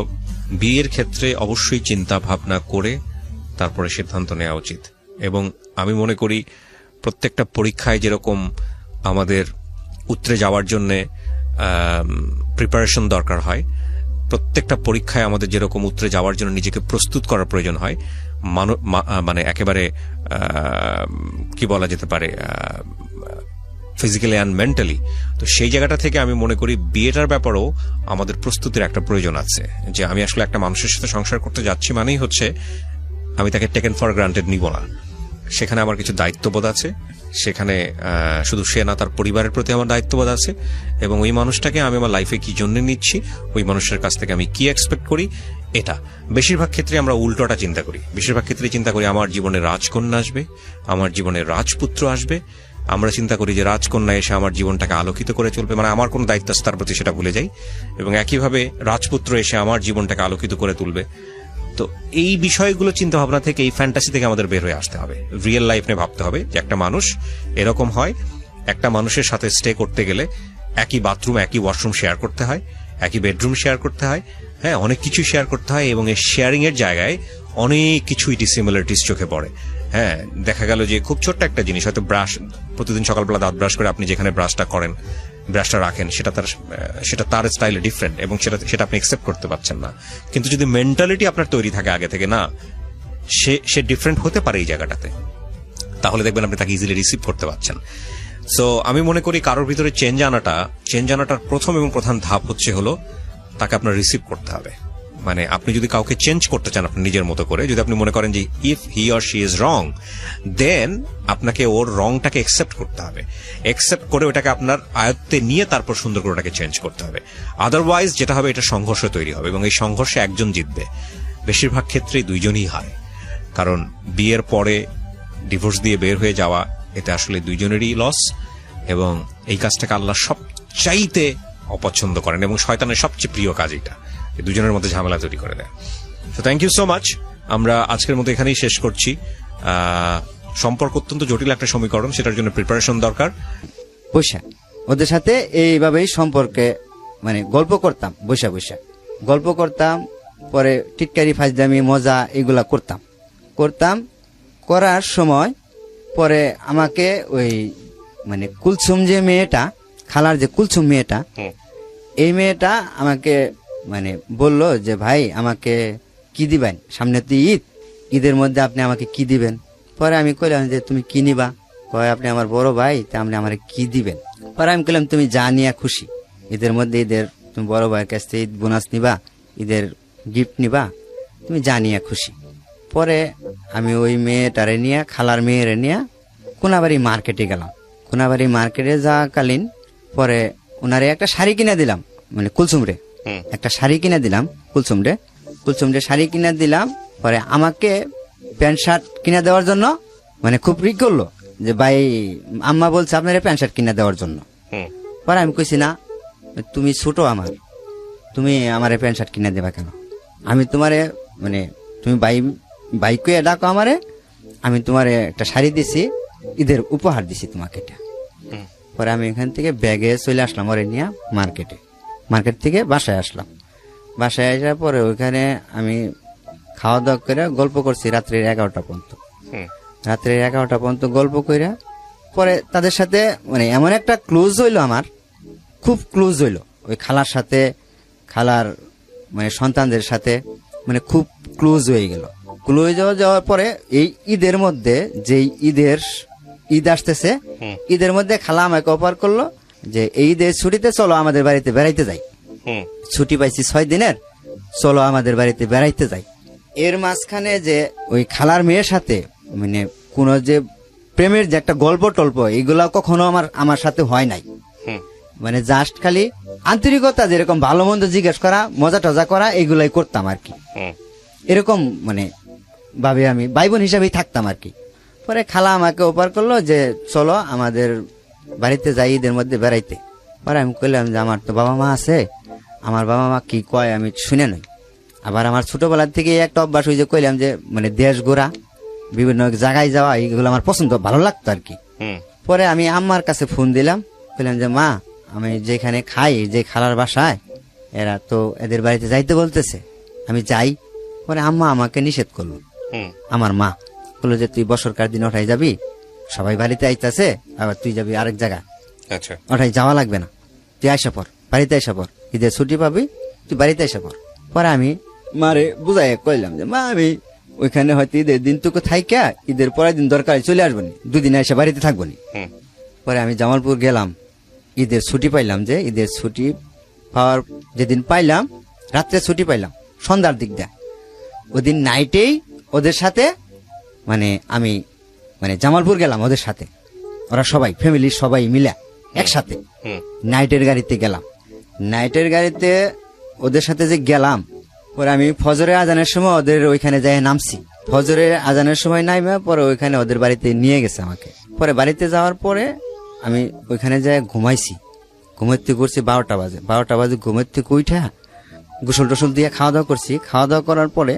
বিয়ের ক্ষেত্রে অবশ্যই চিন্তা ভাবনা করে তারপরে সিদ্ধান্ত নেওয়া উচিত। এবং আমি মনে করি প্রত্যেকটা পরীক্ষায় যেরকম আমাদের উতরে যাওয়ার জন্য প্রিপারেশন দরকার হয়, প্রত্যেকটা পরীক্ষায় আমাদের যেরকম উতরে যাওয়ার জন্য নিজেকে প্রস্তুত করার প্রয়োজন হয়, মানে একেবারে কি বলা যেতে পারে ফিজিক্যালি অ্যান্ড মেন্টালি। তো সেই জায়গাটা থেকে আমি মনে করি বিয়েটার ব্যাপারেও আমাদের প্রস্তুতির একটা প্রয়োজন আছে, যে আমি আসলে একটা মানুষের সাথে সংসার করতে যাচ্ছি মানেই হচ্ছে আমি তাকে টেকেন ফর গ্রান্টেড নিব না, সেখানে আমার কিছু দায়িত্ববোধ আছে, সেখানে শুধু সে না তার পরিবারের প্রতি আমার দায়িত্ববোধ আছে, এবং ওই মানুষটাকে আমি আমার লাইফে কি জন্য নিচ্ছি, ওই মানুষের কাছ থেকে আমি কি এক্সপেক্ট করি। এটা বেশিরভাগ ক্ষেত্রে আমরা উল্টোটা চিন্তা করি, বেশিরভাগ ক্ষেত্রে চিন্তা করি আমার জীবনে রাজকন্যা আসবে, আমার জীবনে রাজপুত্র আসবে, আমরা চিন্তা করি যে রাজকন্যা এসে আমার জীবনটাকে আলোকিত করে চলবে, মানে আমার কোনো দায়িত্ব আছে তার প্রতি সেটা ভুলে যাই, এবং একইভাবে রাজপুত্র এসে আমার জীবনটাকে আলোকিত করে তুলবে। তো এই বিষয়গুলো চিন্তা ভাবনা থেকে, এই ফ্যান্টাসি থেকে আমাদের বের হয়ে আসতে হবে, রিয়েল লাইফ নিয়ে ভাবতে হবে যে একটা মানুষ এরকম হয়, একটা মানুষের সাথে স্টে করতে গেলে একই বাথরুম একই ওয়াশরুম শেয়ার করতে হয়, একই বেডরুম শেয়ার করতে হয়, হ্যাঁ অনেক কিছু শেয়ার করতে হয়, এবং এই শেয়ারিং এর জায়গায় অনেক কিছুই ডিসিমিলারিটিস চোখে পড়ে। হ্যাঁ, দেখা গেল যে খুব ছোট্ট একটা জিনিস, হয়তো ব্রাশ, প্রতিদিন সকালবেলা দাঁত ব্রাশ করে আপনি যেখানে ব্রাশটা করেন, ব্রাশটা রাখেন, সেটা তার স্টাইলে ডিফারেন্ট, এবং সেটা আপনি একসেপ্ট করতে পারছেন না। কিন্তু যদি মেন্টালিটি আপনার তৈরি থাকে আগে থেকে, না সে ডিফারেন্ট হতে পারে এই জায়গাটাতে, তাহলে দেখবেন আপনি তাকে ইজিলি রিসিভ করতে পারছেন। সো আমি মনে করি কারোর ভিতরে চেঞ্জ আনাটার প্রথম এবং প্রধান ধাপ হলো তাকে আপনার রিসিভ করতে হবে। মানে আপনি যদি কাউকে চেঞ্জ করতে চান আপনি নিজের মতো করে, যদি আপনি মনে করেন যে if he or she is wrong, then আপনাকে ওর রংটাকে একসেপ্ট করতে হবে, একসেপ্ট করে ওটাকে আপনার আয়ত্তে নিয়ে তারপর সুন্দর করে ওটাকে চেঞ্জ করতে হবে। আদারওয়াইজ যেটা হবে, এটা সংঘর্ষ তৈরি হবে, এবং এই সংঘর্ষে একজন জিতবে, বেশিরভাগ ক্ষেত্রেই দুইজনই হারে। কারণ বিয়ের পরে ডিভোর্স দিয়ে বের হয়ে যাওয়া, এতে আসলে দুইজনেরই লস, এবং এই কাজটাকে আল্লাহ সবচাইতে অপছন্দ করেন, এবং শয়তানের সবচেয়ে প্রিয় কাজ এটা, দুজনের মধ্যে ঝামেলা তৈরি করে দেয়। তো থ্যাংক ইউ সো মাচ। আমরা আজকের মতো এখানেই শেষ করছি। সম্পর্ক অত্যন্ত জটিল একটা সমীকরণ, সেটার জন্য প্রিপারেশন দরকার। বৈশা ওদের সাথে এইভাবেই সম্পর্কে মানে গল্প করতাম, বৈশা গল্প করতাম, পরে টিটকারি ফাজদামি মজা এগুলা করতাম করার সময় পরে আমাকে ওই মানে কুলসুম যে মেয়েটা, খালার যে কুলসুম মেয়েটা, এই মেয়েটা আমাকে মানে বলল যে ভাই আমাকে কি দিবেন, সামনে তো ঈদের মধ্যে আপনি আমাকে কি দিবেন। পরে আমি কইলাম যে তুমি কি নিবা, কয় আপনি আমার বড় ভাই, তা আপনি আমার কি দিবেন। পরে আমি কইলাম তুমি যা নিয়ে খুশি, ঈদের মধ্যে তুমি বড় ভাইয়ের কাছ থেকে ঈদ বোনাস নিবা, ঈদের গিফট নিবা, তুমি যা নিয়ে খুশি। পরে আমি ওই মেয়েটারে নিয়ে, খালার মেয়েরে নিয়ে কোনাবাড়ি মার্কেটে গেলাম। কোনাবাড়ি মার্কেটে যাওয়াকালীন পরে ওনারে একটা শাড়ি কিনে দিলাম, মানে কুলসুম রে হুম। একটা শাড়ি কিনে দিলাম কুলসুমরে শাড়ি কিনে দিলাম। পরে আমাকে প্যান্ট শার্ট কিনে দেওয়ার জন্য মানে খুব রিক করলো যে ভাই আম্মা বলছে আপনার প্যান্ট শার্ট কিনে দেওয়ার জন্য। হুম। পরে আমি কইছি না, তুমি ছোট আমার, তুমি আমারে প্যান্ট শার্ট কিনে দেবা কেন? আমি তোমারে মানে তুমি ভাই কইয়া ডাকো আমারে, আমি তোমারে একটা শাড়ি দিছি, ঈদের উপহার দিছি তোমাকে এটা। হুম। পরে আমি এখান থেকে ব্যাগে চলে আসলাম ওরে নিয়ে মার্কেট থেকে বাসায় আসলাম। বাসায় আসার পরে ওইখানে আমি খাওয়া দাওয়া করে গল্প করছি রাত্রের 11টা পর্যন্ত। হুম। রাত্রের 11টা পর্যন্ত গল্প কইরা পরে তাদের সাথে মানে এমন একটা ক্লোজ হইলো, আমার খুব ক্লোজ হইলো ওই খালার সাথে, খালার মানে সন্তানদের সাথে মানে খুব ক্লোজ হয়ে গেল। ক্লোজ যাওয়ার পরে এই ঈদের মধ্যে যেই ঈদ আসতেছে, হুম। ঈদের মধ্যে খালা আমাকে অফার করলো যে এই ঈদের ছুটিতে চলো আমাদের বাড়িতে বেড়াইতে যাই। হুম। ছুটি পাইছি 6 দিনের, চলো আমাদের বাড়িতে বেড়াইতে যাই। এর মাঝখানে যে ওই খালার মেয়ের সাথে মানে কোনো যে প্রেমের যে একটা গল্প টল্প এইগুলা কখনো আমার সাথে হয় নাই। হুম। মানে জাস্ট খালি আন্তরিকতা, যেরকম ভালো মন্দ জিজ্ঞেস করা, মজা টজা করা, এইগুলাই করতাম আর কি। হুম। এরকম মানে ভাবে আমি ভাই বোন হিসাবেই থাকতাম আর কি। পরে খালা আমাকে অফার করলো যে চলো আমাদের বাড়িতে যাই ঈদের মধ্যে বেড়াইতে। পরে আমি কইলাম যে আমার তো বাবা মা আছে, আমার বাবা মা কি কয় আমি শুনে নই। আবার আমার ছোটবেলার থেকে একটা অভ্যাস হয়েছে, কইলাম যে মানে দেশ ঘোরা, বিভিন্ন জায়গায় যাওয়া, এইগুলো আমার পছন্দ, ভালো লাগতো আর কি। হুম। পরে আমি আম্মার কাছে ফোন দিলাম, বললাম যে মা আমি যেখানে খাই, যে খালার বাসায়, এরা তো এদের বাড়িতে যাইতে বলতেছে, আমি যাই। পরে আম্মা আমাকে নিষেধ করলো। হুম। আমার মা বললো যে তুই বছরকার দিন ওঠাই যাবি, সবাই বাড়িতে আইতাছে, আবার তুই যাবি আরেক জায়গায়, আচ্ছা। ওঠাই যাওয়া লাগবে না, তুই আইসা পর, বাড়িতে আইসা পর, ঈদের ছুটি পাবি, তুই বাড়িতে আইসা পর। পরে আমি মারে বুঝাই কইলাম যে মা আমি ওইখানে হয়তো ঈদের দিন তোকে থাইকা ঈদের পরের দিন দরকার চলে আসবো নি, 2 দিন এসে বাড়িতে থাকবো নি। হুম। পরে আমি জামালপুর গেলাম, ঈদের ছুটি পাইলাম, যে ঈদের ছুটি পাওয়ার যেদিন পাইলাম, রাত্রে ছুটি পাইলাম সন্ধ্যার দিক দিয়ে, ওদিন নাইটেই ওদের সাথে মানে আমি মানে জামালপুর গেলাম ওদের সাথে, ওরা সবাই ফ্যামিলির সবাই মিলে একসাথে হুম। নাইটের গাড়িতে গেলাম। নাইটের গাড়িতে ওদের সাথে যে গেলাম, পরে আমি ফজরের আজানের সময় ওদের ওইখানে যাই নামছি। ফজরের আজানের সময় নাইমে পরে ওইখানে ওদের বাড়িতে নিয়ে গেছে আমাকে। পরে বাড়িতে যাওয়ার পরে আমি ওইখানে যাই ঘুমাইছি, ঘুমাইতে করছি 12টা বাজে ঘুমের থেকে উঠা গোসল টোসল দিয়ে খাওয়া দাওয়া করছি। খাওয়া দাওয়া করার পরে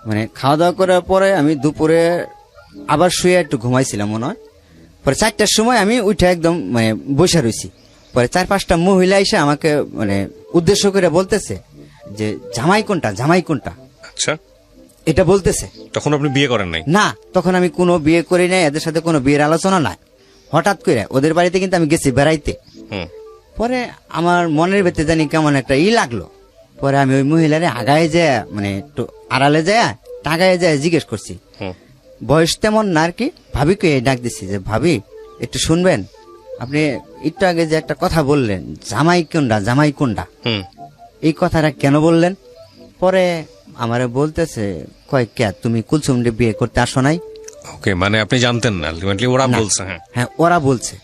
মানে খাওয়া দাওয়া করার পরে আমি দুপুরে আবার শুয়ে একটু ঘুমাইছিলাম মনে হয়। পরে 4টার সময় আমি উঠে একদম মানে বসে রয়েছি। পরে 4-5টা মহিলা এসে আমাকে মানে উদ্দেশ্য করে বলতেছে যে জামাই কোনটা আচ্ছা। এটা বলতেছে। তখন আপনি বিয়ে করেন নাই? না, তখন আমি কোনো বিয়ে করি নাই, এদের সাথে কোনো বিয়ের আলোচনা নাই। হঠাৎ করে ওদের বাড়িতে কিন্তু আমি গেছি বেড়াইতে। হুম। পরে আমার মনের ভেতরে জানি কেমন একটা লাগলো। পরে আমি ওই মহিলারে আগায় যায় মানে একটু আড়ালে যায় টাগায় যায় জিজ্ঞেস করছি। হুম। বয়স তেমন না আর কি, ভাবিকে ডাক দিচ্ছি যে ভাবি একটু শুনবেন, আপনি একটু আগে যে একটা কথা বললেন জামাই কোনটা, হুম। এই কথাটা কেন বললেন? পরে আমারে বলতেছে কয় কে তুমি কুলসুমরে বিয়ে করতে আসো নাই? ওকে, মানে আপনি জানতেন না, আলটিমেটলি ওরা না। বলছে। হ্যাঁ। হ্যাঁ, ওরা বলছে।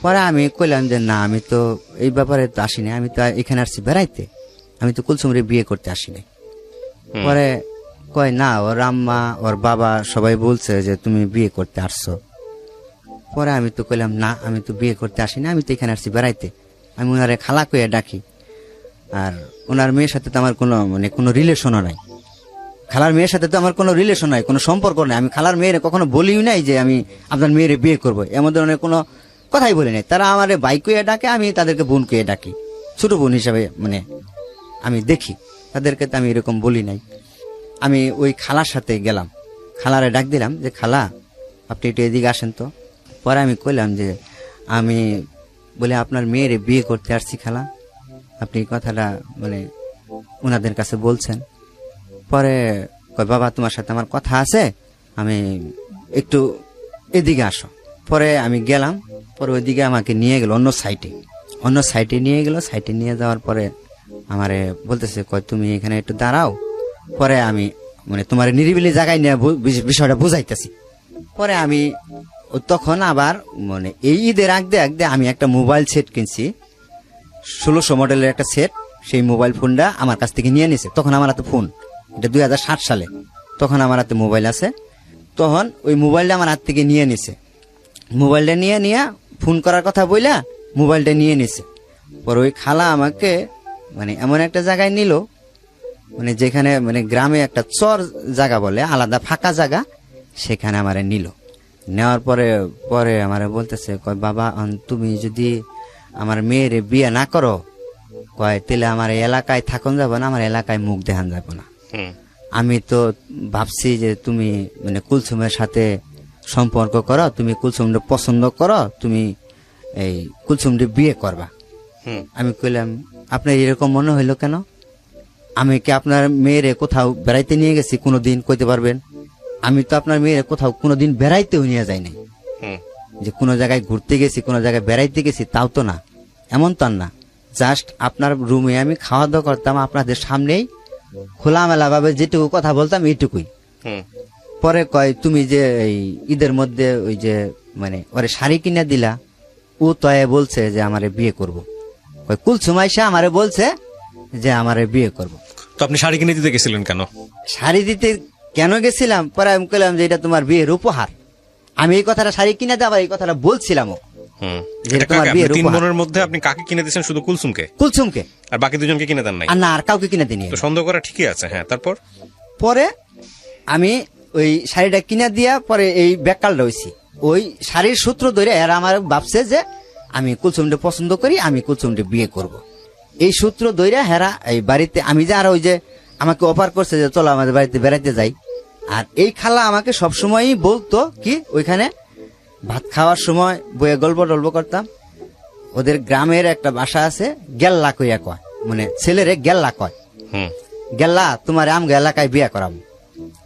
পরে আমি কইলাম যে না, আমি তো এই ব্যাপারে তো আসিনি, আমি তো এখানে আসছি বেড়াইতে, আমি তো কুলসুমরে বিয়ে করতে আসিনি। হুম। পরে কয় না, ওর আম্মা ওর বাবা সবাই বলছে যে তুমি বিয়ে করতে আসছো। পরে আমি তো কইলাম না, আমি তো বিয়ে করতে আসিনি, আমি তো এখানে আসছি বেড়াইতে। আমি ওনারে খালা কইয়া ডাকি, আর ওনার মেয়ের সাথে তো আমার কোনো রিলেশনও নাই। খালার মেয়ের সাথে তো আমার কোনো রিলেশন নাই, কোনো সম্পর্ক নাই। আমি খালার মেয়েরে কখনো বলিও নাই যে আমি আপনার মেয়েরে বিয়ে করবো, এমন ধরনের কোনো কথাই বলি নাই। তারা আমার ভাই কইয়া ডাকে, আমি তাদেরকে বোন কইয়া ডাকি, ছোট বোন হিসাবে মানে আমি দেখি তাদেরকে, তো আমি এরকম বলি নাই। আমি ওই খালার সাথে গেলাম, খালারে ডাক দিলাম যে খালা আপনি একটু এদিকে আসেন তো। পরে আমি কইলাম যে আমি বলে আপনার মেয়েরে বিয়ে করতে আসছি খালা, আপনি এই কথাটা মানে ওনাদের কাছে বলছেন। পরে কয় বাবা তোমার সাথে আমার কথা আছে, আমি একটু এদিকে আসো। পরে আমি গেলাম, পরে ওইদিকে আমাকে নিয়ে গেল অন্য সাইটে নিয়ে গেল। সাইটে নিয়ে যাওয়ার পরে আমারে বলতেছে কয় তুমি এখানে একটু দাঁড়াও, পরে আমি মানে তোমার নিরিবিলি জায়গায় নিয়ে বিষয়টা বুঝাইতেছি। পরে আমি তখন আবার মানে এই ঈদের আগদে আমি একটা মোবাইল সেট কিনছি, 1600 মডেলের একটা সেট, সেই মোবাইল ফোনটা আমার কাছ থেকে নিয়ে নিছে। তখন আমার হাতে ফোন, এটা 2007 সালে, তখন আমার হাতে মোবাইল আছে। তখন ওই মোবাইলটা আমার হাত থেকে নিয়ে নিছে। মোবাইলটা নিয়ে ফোন করার কথা বইলা মোবাইলটা নিয়ে নিছে। পরে ওই খালা আমাকে মানে এমন একটা জায়গায় নিল, মানে যেখানে মানে গ্রামে একটা চর জায়গা বলে, আলাদা ফাঁকা জায়গা, সেখানে আমারে নিল। নেওয়ার পরে আমারে বলতেছে, কয় বাবা তুমি যদি আমার মেয়ের বিয়ে না করো, কয় তাহলে আমার এই এলাকায় থাকুন যাবো না, আমার এলাকায় মুখ দেখান যাবো না। আমি তো ভাবছি যে তুমি মানে কুলসুমের সাথে সম্পর্ক করো, তুমি কুলসুমটা পছন্দ করো, তুমি এই কুলসুমটি বিয়ে করবা। আমি কইলাম আপনার এরকম মনে হইলো কেন? আমি কি আপনার মেয়েরে কোথাও বেড়াইতে নিয়ে গেছি কোনোদিন? কইতে পারবেন? আমি তো আপনার মেয়েরে কোথাও কোনোদিন বেড়াইতেও নিয়ে যাই নাই, যে কোনো জায়গায় ঘুরতে গেছি, কোনো জায়গায় বেড়াইতে গেছি, তাও তো না, এমন তো না। জাস্ট আপনার রুমে আমি খাওয়া দাওয়া করতাম, আপনাদের সামনেই খোলামেলা ভাবে যেটুকু কথা বলতাম এইটুকুই। পরে কয় তুমি যে এই ঈদের মধ্যে ওই যে মানে ওরে শাড়ি কিনে দিলা, ও তো বলছে যে আমারে বিয়ে করব। কয় কুলসুম আইসা আমারে বলছে যে আমারে বিয়ে করব। তো আপনি শাড়ি কিনে দিতে গেছিলেন কেন? শাড়ি দিতে কেন গেছিলাম? পরে আমি কইলাম যে এটা তোমার বিয়ের উপহার। আমি এই কথাটা শাড়ি কিনে দিয়ে আবার এই কথাটা বলছিলাম, যে তোমার বিয়ের 3 উপহার। বোনের মধ্যে আপনি কাকে কিনে দিয়েছেন? শুধু কুলসুমকে? কুলসুমকে। আর বাকি দুজনকে কিনে দেন নাই? আর না, আর কাউকে কিনে দিনি। তো সন্দেহ করা ঠিকই আছে। হ্যাঁ, তারপর? পরে আমি ওই শাড়িটা কিনে দিয়া পরে এই ব্যাককালটা হইছি। ওই শাড়ির সূত্র ধরে এরা আমার ভাবছে যে আমি কুলসুমটা পছন্দ করি, আমি কুলসুমটা বিয়ে করব। এই সূত্র ধরে হেরা এই বাড়িতে, আমি যে আর ওই যে আমাকে অফার করছে যে চলো আমাদের বাড়িতে বেড়াইতে যাই। আর এই খালা আমাকে সবসময়ই বলতো কি, ওইখানে ভাত খাওয়ার সময় বইয়ে গল্প টল্প করতাম। ওদের গ্রামের একটা ভাষা আছে, গেল্লা কইয়া কয়, মানে ছেলেরে গেল্লা কয়। গেল্লা তোমার আমগো এলাকায় বিয়ে করাবো।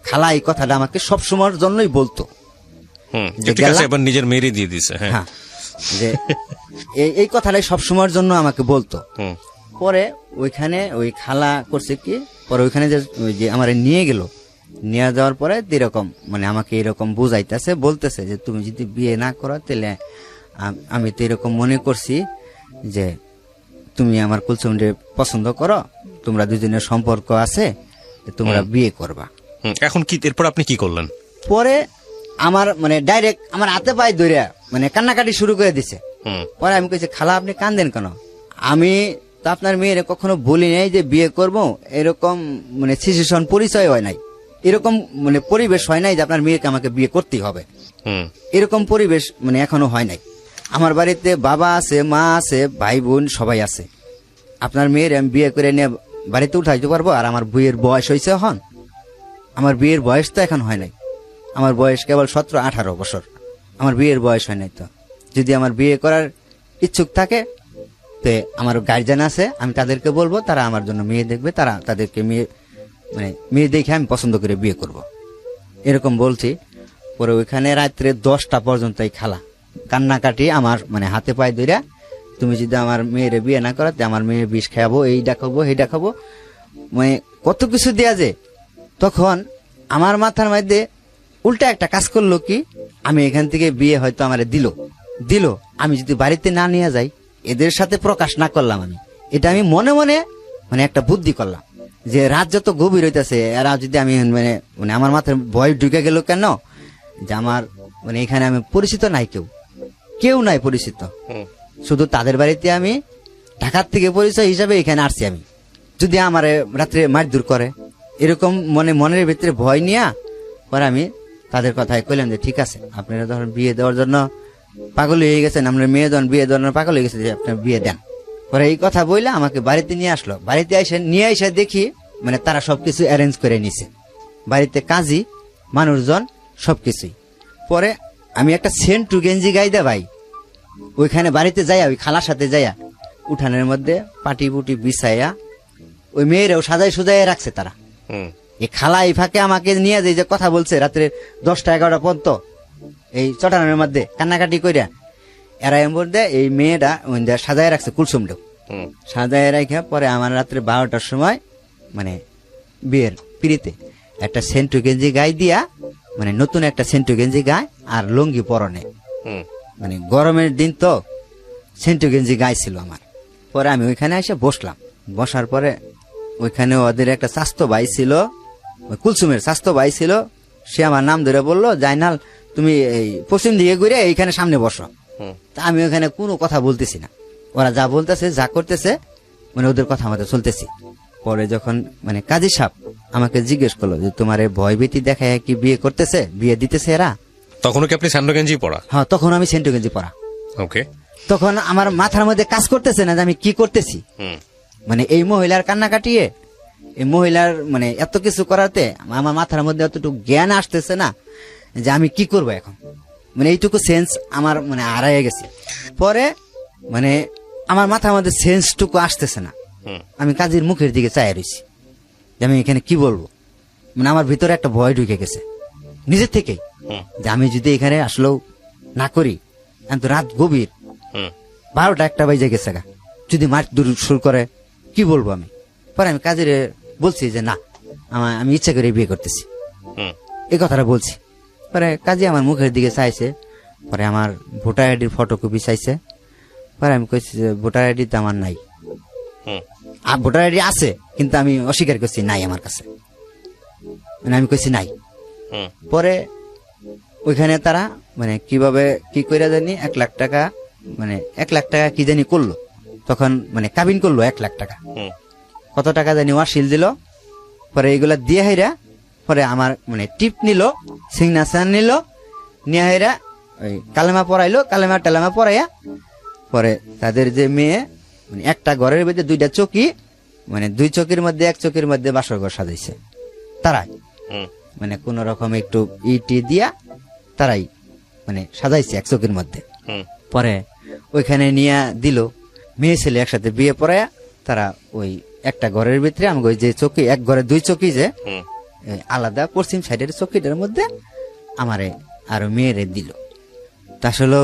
খালা এই কথাটা আমাকে সবসময়ের জন্যই বলতো। ঠিক আছে, এবার নিজের মেয়েরই দিয়ে দিছে। হ্যাঁ, যে এই কথাটাই সবসময়ের জন্য আমাকে বলতো। পরে ওইখানে ওই খালা করছে কি, পরে ওইখানে যে আমার নিয়ে গেল, নিয়ে যাওয়ার পরে এরকম মানে আমাকে এরকম বুঝাইতেছে, বলতেছে যে তুমি যদি বিয়ে না করো তাহলে আমি তো এরকম মনে করছি যে তুমি আমার কুলসুমকে পছন্দ করো, তোমরা দুজনের সম্পর্ক আছে, তোমরা বিয়ে করবা। এখন কি এরপর আপনি কি করলেন? পরে আমার মানে ডাইরেক্ট আমার হাতে পায়ে ধরে মানে কান্নাকাটি শুরু করে দিছে। পরে আমি কইছি, খালা আপনি কান্দেন কেন? আমি তো আপনার মেয়ের কখনো বলি নাই যে বিয়ে করব, এরকম মানে সিচুয়েশন পরিচয় হয় নাই, এরকম মানে পরিবেশ হয় নাই যে আপনার মেয়েকে আমাকে বিয়ে করতেই হবে, এরকম পরিবেশ মানে এখনো হয় নাই। আমার বাড়িতে বাবা আছে, মা আছে, ভাই বোন সবাই আছে। আপনার মেয়ের আমি বিয়ে করে নিয়ে বাড়িতে উঠাইতে পারবো? আর আমার বইয়ের বয়স হয়েছে এখন, আমার বিয়ের বয়স তো এখন হয় নাই, আমার বয়স কেবল 17-18 বছর, আমার বিয়ের বয়স হয় নাই। তো যদি আমার বিয়ে করার ইচ্ছুক থাকে তো আমার গার্জিয়ান আছে, আমি তাদেরকে বলবো, তারা আমার জন্য মেয়ে দেখবে, তারা তাদেরকে মেয়ে দেখে আমি পছন্দ করে বিয়ে করব, এরকম বলছি। পরে ওইখানে রাত্রে 10টা পর্যন্ত এই খালা কান্নাকাটি আমার মানে হাতে পায়ে ধরে, তুমি যদি আমার মেয়ের বিয়ে না করাতে আমার মেয়ে বিষ খাবো, এইটা খাবো সেইটা খাবো, মানে কত কিছু দেয়া যে। তখন আমার মাথার মধ্যে উল্টা একটা কাজ করলো কি, আমি এখান থেকে বিয়ে হয়তো আমার দিল, আমি যদি বাড়িতে না নিয়ে যাই, এদের সাথে প্রকাশ না করলাম, আমি এটা আমি মনে মনে মানে একটা বুদ্ধি করলাম যে রাত যত গভীর হইতেছে, এরা যদি আমি মানে আমার মাথায় ভয় ঢুকে গেল কেন, যে আমার মানে এখানে আমি পরিচিত নাই, কেউ নাই পরিচিত, শুধু তাদের বাড়িতে আমি ঢাকার থেকে পরিচয় হিসাবে এখানে আসছি। আমি যদি আমার রাত্রে মারধর করে, এরকম মনের ভিতরে ভয় নিয়ে পরে আমি তাদের কথায় কইলাম যে ঠিক আছে, আপনারা ধরেন বিয়ে দেওয়ার জন্য পাগল হয়ে গেছেন, আমরা মেয়ে ধরেন বিয়ে দেওয়ার পাগল হয়ে গেছে, যে আপনার বিয়ে দেন। পরে এই কথা বইলে আমাকে বাড়িতে নিয়ে আসলো। বাড়িতে নিয়ে এসে দেখি মানে তারা সবকিছু অ্যারেঞ্জ করে নিছে, বাড়িতে কাজী মানুষজন সবকিছুই। পরে আমি একটা সেন্টু গেঞ্জি গাইদা ভাই ওইখানে বাড়িতে যাইয়া, ওই খালার সাথে যাইয়া উঠানের মধ্যে পাটি পুটি বিছাইয়া ওই মেয়েরাও সাজাই সুজাইয়া রাখছে তারা। এই খালা এই ফাঁকে আমাকে নিয়ে যে কথা বলছে রাত্রে 10টা-11টা পর্যন্ত এই চটানের মধ্যে কান্নাকাটি কইরা, এরা এমন দেয় এই মেয়েটা সাজায় রাখছে কুলসুমটাও সাজায় রাখা। পরে আমার রাত্রে 12টার সময় মানে বিয়ের পিড়িতে একটা সেন্টু গেঞ্জি গায়ে দিয়া, মানে নতুন একটা সেন্টু গেঞ্জি গায়ে আর লুঙ্গি পরনে, মানে গরমের দিন তো সেন্টু গেঞ্জি গায়ে ছিল আমার। পরে আমি ওইখানে এসে বসলাম, বসার পরে ওইখানে ওদের একটা স্বাস্থ্য ভাই ছিল, ওই কুলসুমের স্বাস্থ্য ভাই ছিল, সে আমার নাম ধরে বললো, জাইনাল তুমি এই পশ্চিম দিকে ঘুরে এইখানে সামনে বসো। তা আমি ওখানে কোনো কথা বলতেছি না, ওরা যা বলতেছে যা করতেছে মানে ওদের কথা আমাদের চলতেছি। পরে যখন মানে কাজী সাহেব আমাকে জিজ্ঞেস করলো যে তোমার এই ভয় ভীতি দেখায় কি বিয়ে করতেছে, বিয়ে দিতেছে এরা? তখনও কি আপনি স্যান্ডো গেঞ্জি পরা? হ্যাঁ, তখন আমি সেন্টু গেঞ্জি পরা। ওকে। তখন আমার মাথার মধ্যে কাজ করতেছে না যে আমি কি করতেছি। মানে এই মহিলার কান্না কাটিয়ে এই মহিলার মানে এত কিছু করাতে আমার মাথার মধ্যে এতটুকু জ্ঞান আসতেছে না যে আমি কি করব এখন। মানে এইটুকু সেন্স আমার মানে হারাইয়া গেছে। পরে মানে আমার মাথার মধ্যে সেন্সটুকু আসতেছে না, আমি কাজীর মুখের দিকে চাই রয়েছি যে আমি এখানে কি বলবো। মানে আমার ভিতরে একটা ভয় ঢুকে গেছে নিজের থেকেই যে আমি যদি এখানে আসলেও না করি, এখন তো রাত গভীর, 12টা 1টা বাজে গেছে গা, যদি মার দূর শুরু করে কি বলবো আমি। পরে আমি কাজের বলছি যে না, আমি ইচ্ছা করে বিয়ে করতেছি, এই কথাটা বলছি। পরে কাজী আমার মুখের দিকে চাইছে, পরে আমার ভোটার আইডির ফটোকপি চাইছে। পরে আমি কইছি যে ভোটার আইডি তো আমার নাই। আর ভোটার আইডি আছে কিন্তু আমি অস্বীকার করছি, নাই আমার কাছে, মানে আমি কইছি নাই। পরে ওইখানে তারা মানে কিভাবে কি করে জানি 1 লাখ টাকা, মানে 1 লাখ টাকা কি জানি করলো, তখন মানে কাবিন করলো 1 লাখ টাকা, কত টাকা জানি ওয়াসিল দিল। পরে এইগুলা দিয়ে হাইরা পরে আমার মানে টিপ নিল, সিগনেচার নিল, নিয়ে হাইরা ওই কালেমা পড়াইলো, কালেমা টালেমা পড়াইয়া পরে তাদের যে মেয়ে মানে একটা ঘরের মধ্যে 2টা চৌকি, মানে 2 চৌকির মধ্যে 1 চৌকির মধ্যে বাসর ঘর সাজাইছে তারাই, মানে কোন রকম একটু ইটি দিয়া তারাই মানে সাজাইছে 1 চৌকির মধ্যে। পরে ওইখানে নিয়ে দিল, মেয়ে ছেলে একসাথে বিয়ে পড়ায়া তারা ওই একটা ঘরের ভিতরে আমি ওই যে চৌকি, এক ঘরে 2 চৌকি যে আলাদা পশ্চিম সাইডের চৌকিটার মধ্যে আমারে আরো মেয়েরে দিল। তা আসলে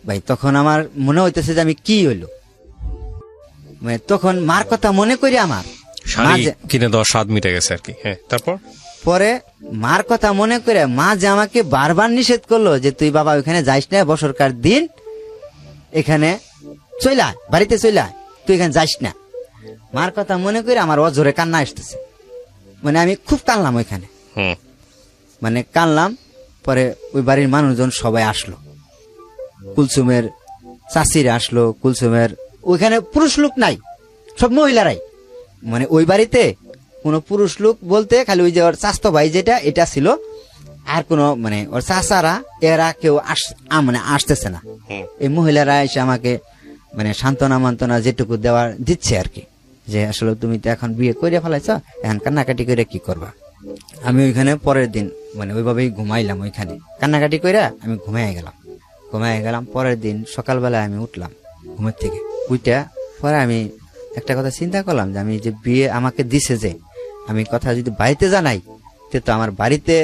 ভাই তখন আমার মনে হইতেছে যে আমি কি হইলো, মানে তখন মার কথা মনে করি আমার শাড়ি কিনে দেওয়ার স্বাদ মিটে গেছে আর কি। হ্যাঁ, তারপর পরে মার কথা মনে করে মা যে আমাকে বারবার নিষেধ করলো যে তুই বাবা ওইখানে যাইস না, বছরকার দিন এখানে চইলা বাড়িতে চইলা, তুই এখানে যাইস না। মার কথা মনে করে আমার অজরে কান্না আসতেছে, মানে আমি খুব কানলাম ওইখানে, মানে কানলাম। পরে ওই বাড়ির মানুষজন সবাই আসলো, কুলসুমের চাষিরা আসলো, কুলসুমের ওইখানে পুরুষ লোক নাই, সব মহিলারাই, মানে ওই বাড়িতে কোনো পুরুষ লোক বলতে খালি ওই যে ওর স্বাস্থ্য ভাই যেটা এটা ছিল, আর কোনো মানে ওর চাচারা এরা কেউ মানে আসতেছে না। এই মহিলারা এসে আমাকে মানে সান্ত্বনা মান্তনা যেটুকু দেওয়ার দিচ্ছে আর কি, যে আসলে তুমি তো এখন বিয়ে করে ফেলাইছ, এখন কান্নাকাটি করে কি করবা। আমি ওইখানে পরের দিন মানে ওইভাবেই ঘুমাইলাম, ওইখানে কান্নাকাটি করে আমি ঘুমাই গেলাম। পরের দিন সকালবেলা আমি উঠলাম ঘুমের থেকে, উইটা পরে আমি একটা কথা চিন্তা করলাম যে আমি যে বিয়ে আমাকে দিছে, যে আমি কথা যদি বাড়িতে জানাই তো আমার বাড়িতে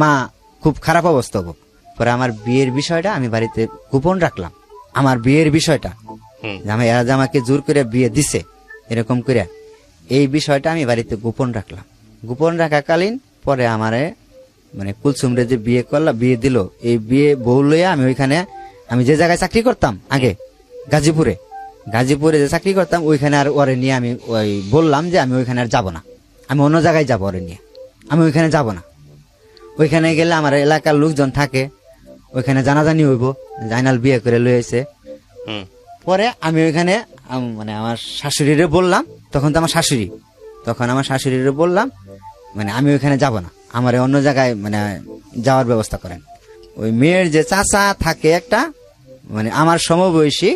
মা খুব খারাপ অবস্থা হবো। পরে আমার বিয়ের বিষয়টা আমি বাড়িতে গোপন রাখলাম, আমার বিয়ের বিষয়টা এরা যে আমাকে জোর করে বিয়ে দিছে এরকম করে, এই বিষয়টা আমি বাড়িতে গোপন রাখলাম। গোপন রাখাকালীন পরে আমারে মানে কুলসুমরে যে বিয়ে করলাম, বিয়ে দিল, এই বিয়ে বউ লইয়া আমি ওইখানে, আমি যে জায়গায় চাকরি করতাম আগে গাজীপুরে যে চাকরি করতাম ওইখানে আর ওরে নিয়ে আমি ওই বললাম যে আমি ওইখানে আর যাবো না, আমি অন্য জায়গায় যাবো, ওরে নিয়ে আমি ওইখানে যাব না। ওইখানে গেলে আমার এলাকার লোকজন থাকে, ওইখানে জানাজানি হইব জাইনাল বিয়ে করে লইছে। পরে আমি ওইখানে মানে আমার শাশুড়িরে বললাম, তখন তো আমার শাশুড়িরে বললাম মানে আমি ওইখানে যাব না, আমার অন্য জায়গায় মানে যাওয়ার ব্যবস্থা করেন। ওই মেয়ের যে চাচা থাকে একটা, মানে আমার সমবয়সী,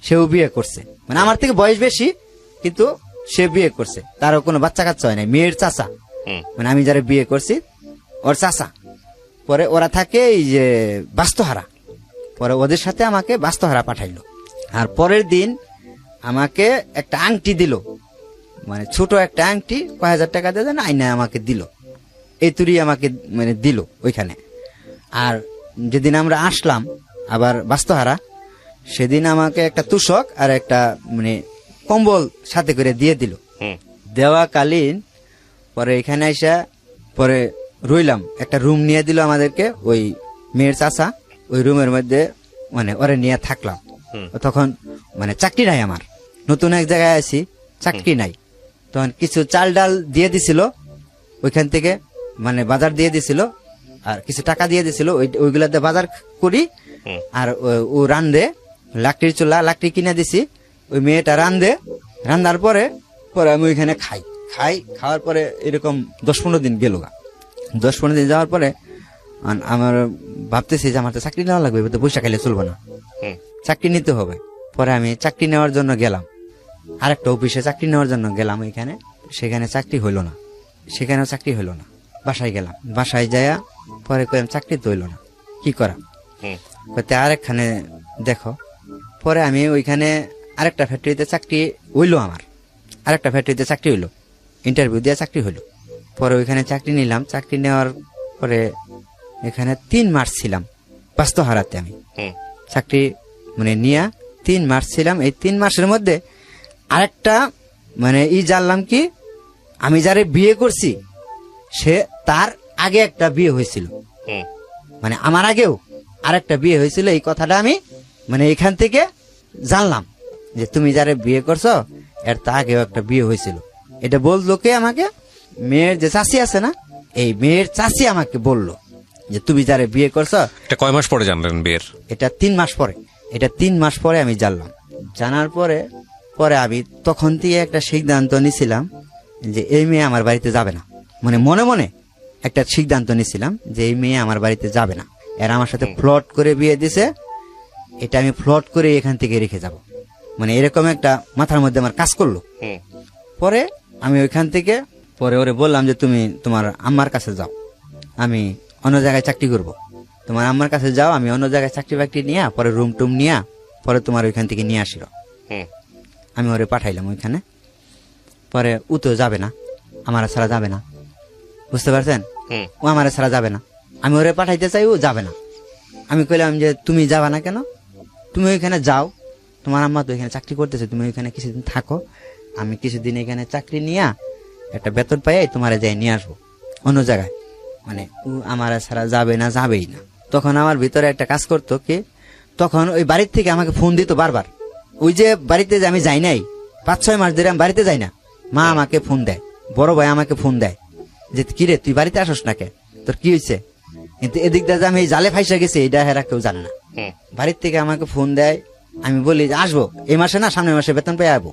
সেও বিয়ে করছে, মানে আমার থেকে বয়স বেশি কিন্তু সে বিয়ে করছে, তারও কোনো বাচ্চা কাচ্চা হয় নাই, মেয়ের চাচা, মানে আমি যারা বিয়ে করছি ওর চাচা। পরে ওরা থাকে এই যে বাস্তহারা, পরে ওদের সাথে আমাকে বাস্তহারা পাঠাইলো। আর পরের দিন আমাকে একটা আংটি দিল, মানে ছোট একটা আংটি, কয় হাজার টাকা দিয়ে দেন আইনা আমাকে দিল, এই তুরি আমাকে মানে দিল ওইখানে। আর যেদিন আমরা আসলাম আবার বাস্তহারা, সেদিন আমাকে একটা তুষক আর একটা মানে কম্বল সাথে করে দিয়ে দিল। দেওয়া কালীন পরে এখানে এসে পরে রইলাম, একটা রুম নিয়ে দিল আমাদেরকে ওই মেয়ের চাচা, ওই রুমের মধ্যে মানে ওরে নিয়ে থাকলাম। তখন মানে চাকরি নাই আমার, নতুন এক জায়গায় আছি, চাকরি নাই। তখন কিছু চাল ডাল দিয়ে দিছিল ওইখান থেকে, মানে বাজার দিয়ে দিছিল, আর কিছু টাকা দিয়ে দিছিল, ওইগুলাতে বাজার করি। আর ও রান্ধে, লাকড়ির চুলা, লাকড়ি কিনে দিছি, ওই মেয়েটা রান্ধে, রান্নার পরে পরে আমি ওইখানে খাওয়ার পরে এরকম 10-15 দিন গেল। 10-15 দিন যাওয়ার পরে আমার ভাবতেছি যে আমার তো চাকরি নেওয়া লাগবে, তো পয়সা খাইলে চলবো না, চাকরি নিতে হবে। পরে আমি চাকরি নেওয়ার জন্য গেলাম, আরেকটা অফিসে চাকরি নেওয়ার জন্য গেলাম ওইখানে, সেখানে চাকরি হইলো না, সেখানেও চাকরি হইলো না। বাসায় গেলাম, বাসায় যাইয়া পরে কইলাম চাকরি তো হইলো না, কি করা, কইতে আরেকখানে দেখো। পরে আমি ওইখানে আরেকটা ফ্যাক্টরিতে চাকরি হইলো, আমার আরেকটা ফ্যাক্টরিতে চাকরি হইলো, ইন্টারভিউ দিয়ে চাকরি হইলো। পরে ওইখানে চাকরি নিলাম, চাকরি নেওয়ার পরে এখানে 3 মাস ছিলাম বাস্তহারাতে। আমি চাকরি মানে নিয়া 3 মাস ছিলাম। এই 3 মাসের মধ্যে আরেকটা মানে জানলাম কি, আমি যারে বিয়ে করছি সে তার আগে একটা বিয়ে হয়েছিল, মানে আমার আগেও আরেকটা বিয়ে হয়েছিল। এই কথাটা আমি মানে এখান থেকে জানলাম যে তুমি যারে বিয়ে করছো এর তা আগেও একটা বিয়ে হয়েছিল। এটা বললো কে আমাকে, মেয়ের যে চাচি আছে না, এই মেয়ের চাচি আমাকে বললো যে তুমি যারে বিয়ে করছো। এটা কয় মাস পরে জানলেন বিয়ের? এটা 3 মাস পরে, এটা 3 মাস পরে আমি জানলাম। জানার পরে পরে আমি তখন থেকে একটা সিদ্ধান্ত নিছিলাম যে এই মেয়ে আমার বাড়িতে যাবে না, মানে মনে মনে একটা সিদ্ধান্ত নিছিলাম যে এই মেয়ে আমার বাড়িতে যাবে না। এর আমার সাথে ফ্লট করে বিয়ে দিছে, এটা আমি ফ্লট করে এখান থেকে রেখে যাব, মানে এরকম একটা মাথার মধ্যে আমার কাজ করলো। পরে আমি ওইখান থেকে পরে ওরে বললাম যে তুমি তোমার আম্মার কাছে যাও, আমি অন্য জায়গায় চাকরি করব, তোমার আম্মার কাছে যাও, আমি অন্য জায়গায় চাকরি বাকরি নিয়ে পরে রুম টুম নিয়ে পরে তোমার ওইখান থেকে নিয়ে আসিল। আমি ওরে পাঠাইলাম ওইখানে। পরে ও তো যাবে না, আমার ছাড়া যাবে না, বুঝতে পারছেন, ও আমার ছাড়া যাবে না। আমি ওরে পাঠাইতে চাই, ও যাবে না। আমি কইলাম যে তুমি যাবা না কেন, তুমি ওইখানে যাও, তোমার আম্মা তো এখানে চাকরি করতেছে, তুমি ওইখানে কিছুদিন থাকো, আমি কিছুদিন এখানে চাকরি নিয়ে একটা বেতন পাই তোমার যাই নিয়ে আসবো অন্য জায়গায়। মানে ও আমার ছাড়া যাবে না, যাবেই না। তখন আমার ভিতরে একটা কাজ করতো কি, তখন ওই বাড়ির থেকে আমাকে ফোন দিত বারবার, ওই যে বাড়িতে যে আমি যাই নাই 5-6 মাস ধরে আমি বাড়িতে যাই না, মা আমাকে ফোন দেয়, বড় ভাই আমাকে ফোন দেয় যে কিরে তুই বাড়িতে আসস না কে, তোর কি হয়েছে। কিন্তু এদিক দিয়ে যে আমি জালে ফাইসা গেছি এটা হেরা কেউ জানে না। বাড়ির থেকে আমাকে ফোন দেয়, আমি বলি যে আসবো এই মাসে না সামনের মাসে বেতন পেয়ে আসবো,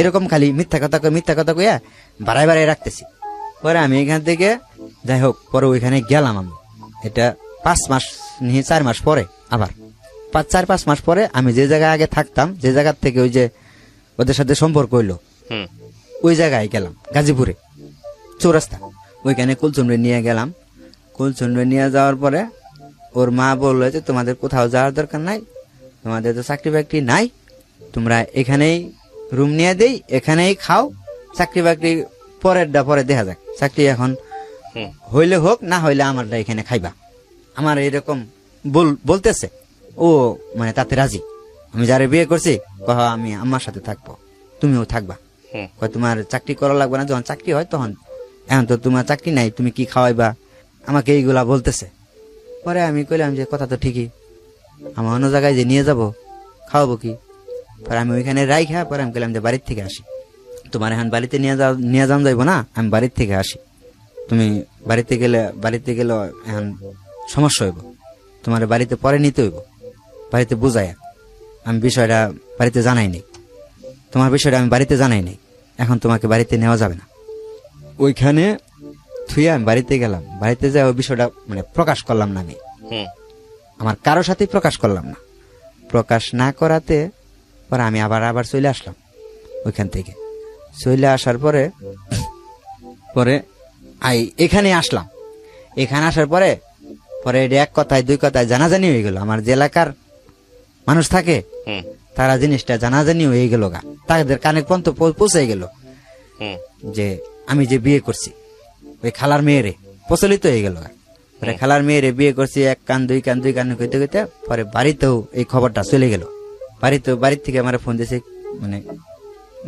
এরকম খালি মিথ্যা কথা কইয়া বাড়াই রাখতেছি। পরে আমি এখান থেকে যাই হোক পরে ওইখানে গেলাম আমি, এটা 5 মাস নিয়ে 4 মাস পরে, আবার 4-5 মাস পরে আমি যে জায়গায় আগে থাকতাম, যে জায়গার থেকে ওই যে ওদের সাথে সম্পর্ক হইলো, ওই জায়গায় গেলাম গাজীপুরে চৌরাস্তা, ওইখানে কুলচন্দ্রে নিয়ে গেলাম। কুলচন্দ্রে নিয়ে যাওয়ার পরে ওর মা বললো যে তোমাদের কোথাও যাওয়ার দরকার নাই, তোমাদের তো চাকরি বাকরি নাই, তোমরা এখানেই রুম নিয়ে দেই, এখানেই খাও, চাকরি বাকরি পরেরটা পরে দেখা যাক, চাকরি এখন হইলে হোক, না হইলে আমারটা এখানে খাইবা। আমার এরকম বলতেছে, ও মানে তাতে রাজি। আমি যারে বিয়ে করছি কহ আমি আমার সাথে থাকবো, তুমিও থাকবা, তোমার চাকরি করা লাগবে না, যখন চাকরি হয় তখন, এখন তো তোমার চাকরি নাই, তুমি কি খাওয়াইবা, আমাকে এইগুলা বলতেছে। পরে আমি কইলাম যে কথা তো ঠিকই, আমার অন্য জায়গায় যে নিয়ে যাব খাওয়াবো কি। পরে আমি ওইখানে রাইখা পরে আমি কইলাম যে বাড়ির থেকে আসি, তোমার এখন বাড়িতে নিয়ে যাওয়া যাইব না, আমি বাড়ির থেকে আসি, তুমি বাড়িতে গেলে এখন সমস্যা হইব, তোমার বাড়িতে পরে নিতে হইব, বাড়িতে বুঝাই। আমি বিষয়টা বাড়িতে জানাই নেই, তোমার বিষয়টা আমি বাড়িতে জানাই নেই, এখন তোমাকে বাড়িতে নেওয়া যাবে না। ওইখানে থুইয়া আমি বাড়িতে গেলাম, বাড়িতে যাই ওই বিষয়টা মানে প্রকাশ করলাম না, আমি আমার কারোর সাথে প্রকাশ করলাম না। প্রকাশ না করাতে পরে আমি আবার চলে আসলাম ওইখান থেকে। চলে আসার পরে এখানে আসলাম, এখানে আসার পরে এক কথায় 2 কথায় জানাজানি হয়ে গেল। আমার যে এলাকার মানুষ থাকে তারা জিনিসটা জানাজানি হয়ে গেল, তাদের কানে পর্যন্ত পৌঁছে গেল যে আমি যে বিয়ে করছি ওই খালার মেয়েরে, প্রচলিত হয়ে গেল। পরে খালার মেয়েরে বিয়ে করছি, 1 কান 2 কান কইতে কইতে পরে বাড়িতেও এই খবরটা চলে গেল। বাড়ির থেকে আমার ফোন দিয়েছে, মানে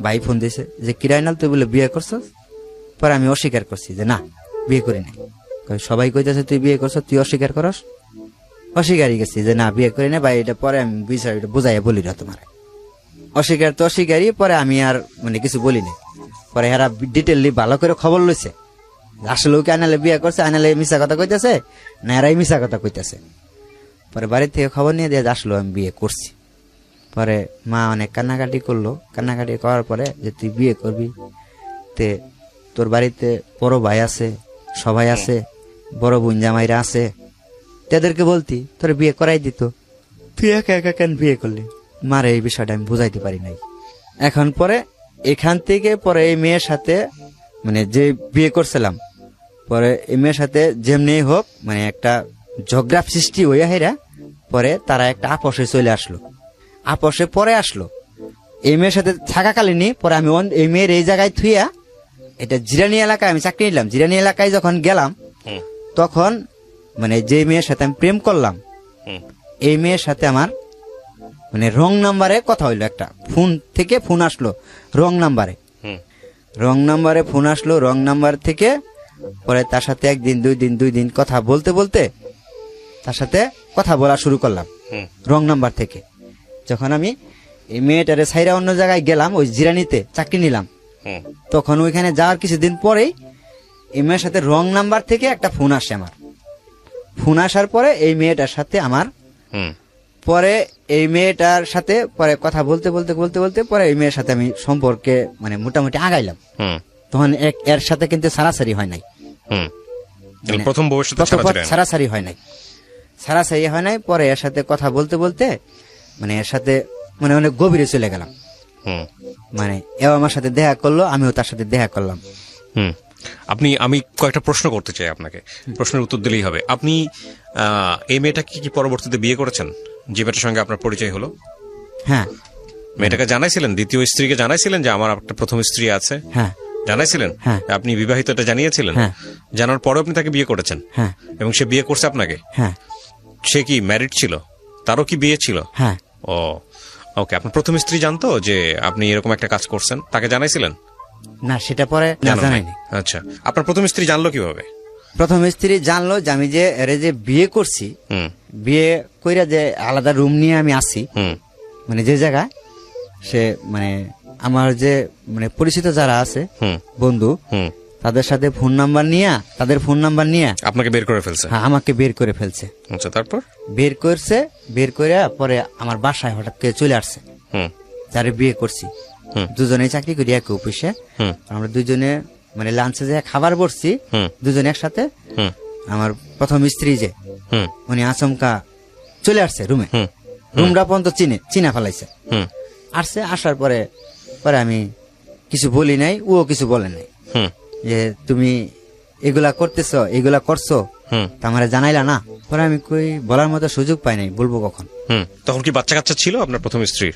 ভাই ফোন দিয়েছে যে কিরাইনাল তুই বলে বিয়ে করছস। পরে আমি অস্বীকার করছি যে না বিয়ে করি নাই। সবাই কইতেছে তুই বিয়ে করছ, তুই অস্বীকার করস। অস্বীকারই গেছি যে না বিয়ে করি না ভাই, এটা পরে আমি বিষয়টা বুঝাইয়া বলি না তোমার। অস্বীকার তো অস্বীকারই, পরে আমি আর মানে কিছু বলি না। পরে এরা ডিটেললি ভালো করে খবর লইছে, আসলে ওকে আনালে বিয়ে করছে, আনালে মিশা কথা কইতেছে না এরাই মিশা কথা কইতেছে। পরে বাড়ি থেকে খবর নিয়ে দিয়ে আসলো আমি বিয়ে করছি। পরে মা অনেক কান্নাকাটি করলো, কান্নাকাটি করার পরে যে তুই বিয়ে করবি, তে তোর বাড়িতে বড় ভাই আছে, সবাই আছে, বড় বোন জামাইরা আছে, তাদেরকে বলতি তোর বিয়ে করাই দিত, তুই একা একা কেন বিয়ে করলি? মারে এই বিষয়টা আমি বুঝাইতে পারি নাই। এখন পরে এখান থেকে পরে এই মেয়ের সাথে মানে যে বিয়ে করছিলাম, পরে এই মেয়ের সাথে যেমনি হোক মানে একটা ঝগড়া সৃষ্টি হইয়া হেরা, পরে তারা একটা আপসে চলে আসলো। আপসে পরে আসলো এই মেয়ের সাথে থাকাকালীনই পরে আমি এই মেয়ের এই জায়গায় থুইয়া এটা জিরানি এলাকায় আমি চাকরি নিলাম। জিরানি এলাকায় যখন গেলাম তখন মানে যে মেয়ের সাথে আমি প্রেম করলাম এই মেয়ের সাথে আমার মানে রং নাম্বারে কথা হইলো। একটা ফোন থেকে ফোন আসলো রং নাম্বারে, রং নাম্বারে ফোন আসলো। রং নাম্বার থেকে পরে তার সাথে একদিন দুই দিন কথা বলতে বলতে তার সাথে কথা বলা শুরু করলাম রং নাম্বার থেকে। যখন আমি এই মেয়েটারে ছাইরা অন্য জায়গায় গেলাম, ওই জিরানিতে চাকরি নিলাম, তখন ওইখানে যাওয়ার কিছুদিন পরেই এই মেয়ের সাথে রং নাম্বার থেকে একটা ফোন আসে আমার। ফোন আসার পরে এই মেয়েটার সাথে আমার পরে এই মেয়েটার সাথে পরে কথা বলতে পরে এই মেয়ের সাথে আমি সম্পর্কে মানে মোটামুটি আগাইলাম। তখন এর সাথে কিন্তু সারাসারি হয় নাই, প্রথম বউয়ের সাথে সারাসারি হয় নাই। পরে এর সাথে কথা বলতে মানে এর সাথে মানে অনেক গভীরে চলে গেলাম। মানে এও আমার সাথে দেখা করলো, আমিও তার সাথে দেখা করলাম। আমি কয়েকটা প্রশ্ন করতে চাই আপনাকে, প্রশ্নের উত্তর দিলেই হবে। আপনি এই মেয়েটাকে কি পরবর্তীতে বিয়ে করেছেন, যে মেয়েটার সঙ্গে আপনার পরিচয় হলো? হ্যাঁ। মেয়েটাকে জানাইছিলেন, দ্বিতীয় স্ত্রীকে জানাইছিলেন যে আমার একটা প্রথম স্ত্রী আছে? হ্যাঁ। জানাইছিলেন? হ্যাঁ। আপনি বিবাহিত এটা জানিয়েছিলেন? হ্যাঁ। জানার পরে আপনি তাকে বিয়ে করেছেন? হ্যাঁ। এবং সে বিয়ে করছে আপনাকে? হ্যাঁ। সে কি ম্যারিড ছিল? তারও কি বিয়ে ছিল? হ্যাঁ। ও ওকে। আপনার প্রথম স্ত্রী জানতো যে আপনি এরকম একটা কাজ করছেন? তাকে জানাইছিলেন? না, সেটা পরে জানাইনি। আচ্ছা, আপনার প্রথম স্ত্রী জানলো কিভাবে? প্রথম স্ত্রী জানলো যে আমি যে এর যে বিয়ে করছি, বিয়ে কইরা যে আলাদা রুম নিয়ে আমি আসি, মানে যে জায়গায় সে মানে আমার যে মানে পরিচিত যারা আছে বন্ধু, তাদের সাথে তাদের ফোন নাম্বার নিয়ে আপনাকে বের করে ফেলছে? হ্যাঁ, আমাকে বের করে ফেলছে। আচ্ছা, তারপর? বের করে পরে আমার বাসায় হঠাৎ করে চলে আসছে, যারে বিয়ে করছি। দুজনেই চাকরি করি এক অফিসে। আমরা দুজনে মানে লাঞ্চে যে খাবার বসছি দুজনে একসাথে। আমার প্রথম স্ত্রী যে উনি আচমকা চলে আসছে রুমটা পর্যন্ত চিনা ফেলাইছে। আসার পরে আমি কিছু বলি নাই, ও কিছু বলে নাই যে তুমি এগুলা করতেছো, এগুলা করছো, তা আমার জানাইলা না। পরে আমি কই বলার মতো সুযোগ পাই নাই, বলবো কখন। তখন কি বাচ্চা কাচ্চা ছিল আপনার প্রথম স্ত্রীর?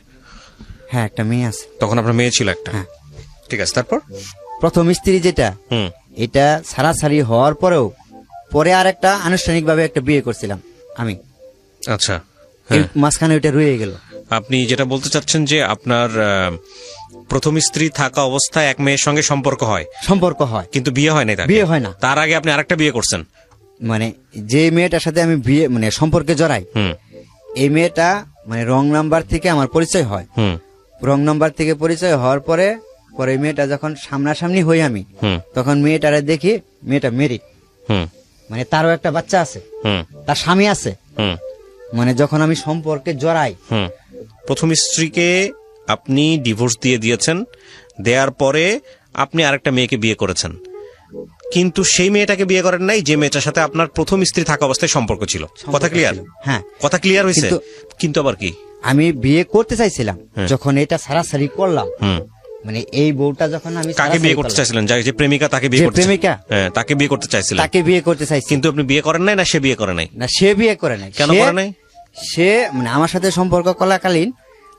হ্যাঁ, একটা মেয়ে আছে। তখন আপনার মেয়ে ছিল একটা? হ্যাঁ। ঠিক আছে, তারপর? প্রথম স্ত্রী যেটা, এটা সারাসারি হওয়ার পরেও পরে আর একটা আনুষ্ঠানিক ভাবে একটা বিয়ে করছিলাম আমি। আচ্ছা, মাঝখানে ওইটা রয়ে গেল। আপনি যেটা বলতে চাচ্ছেন যে আপনার প্রথম স্ত্রী থাকা অবস্থায় এক মেয়ের সঙ্গে সম্পর্ক হয়, কিন্তু বিয়ে হয় না? বিয়ে হয় না। তার আগে আপনি আরেকটা বিয়ে করছেন? মানে যে মেয়েটার সাথে আমি বিয়ে মানে সম্পর্কে জড়াই, এই মেয়েটা মানে রং নাম্বার থেকে আমার পরিচয় হয়। রং নাম্বার থেকে পরিচয় হওয়ার পরে মেয়েটা যখন সামনাসামনি হই আমি, তখন মেয়েটারে দেখি মেয়েটা মেরিড, মানে তারও একটা বাচ্চা আছে, তার স্বামী আছে। মানে যখন আমি সম্পর্কে জড়াই, প্রথম স্ত্রীকে আপনি ডিভোর্স দিয়ে দিয়েছেন, দেওয়ার পরে আপনি আরেকটা মেয়েকে বিয়ে করেছেন, কিন্তু সেই মেয়েটাকে বিয়ে করেন নাই যে মেয়েটার সাথে আপনার প্রথম স্ত্রী থাকা অবস্থায় সম্পর্ক ছিল। কথা ক্লিয়ার? হ্যাঁ, কথা ক্লিয়ার হয়েছে। কিন্তু আবার কি, আমি বিয়ে করতে চাইছিলাম যখন এটা সারাসারি করলাম, মানে এই বউটা যখন আমি কাকে বিয়ে করতে চাইছিলেন? যে প্রেমিকা, তাকে বিয়ে করতে? প্রেমিকা, হ্যাঁ, তাকে বিয়ে করতে চাইছিলেন? তাকে বিয়ে করতে চাইছি। কিন্তু আপনি বিয়ে করেন নাই? না সে বিয়ে করে নাই? না, সে বিয়ে করে নাই। কেন করে নাই? সে মানে আমার সাথে সম্পর্ক করাকালীন,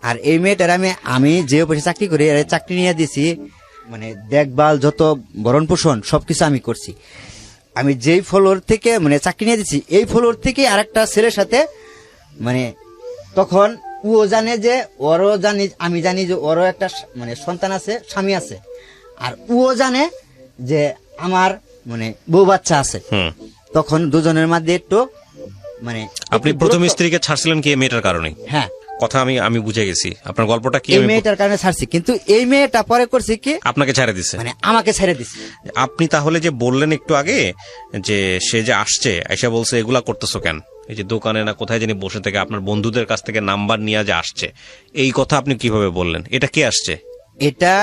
আর এই মেয়েটার আমি যে অফিসে চাকরি করি চাকরি নিয়ে দিছি, মানে দেখভাল যত ভরণ পোষণ সবকিছু আমি করছি। আমি যেই ফ্লোর থেকে মানে চাকরি নিয়ে দিচ্ছি, এই ফ্লোর থেকে আরেকটা ছেলের সাথে মানে তখন ও জানে যে ওরও জানি, আমি জানি যে ওরও একটা মানে সন্তান আছে, স্বামী আছে, আর ও জানে যে আমার মানে বউ বাচ্চা আছে। তখন দুজনের মধ্যে একটু মানে আপনি প্রথম স্ত্রীকে ছাড়ছিলেন কি মেয়েটার কারণে? হ্যাঁ, কথা আমি বুঝে গেছি, আপনার গল্পটা কি এই আমি মেয়েটার কারণে ছাড়ছি, কিন্তু এই মেয়েটা পরে করছে কি আপনাকে ছেড়ে দিছে। মানে আমাকে ছেড়ে দিছে। আপনি তাহলে যে বললেন একটু আগে যে সে যে আসছে এসে বলছে এগুলা করতেছো কেন, এই যে দোকানে না কোথায় জানি বসে থেকে আপনার বন্ধুদের কাছ থেকে নাম্বার নিয়ে যে আসছে, এই কথা আপনি কিভাবে বললেন? এটা কে আসছে? এটা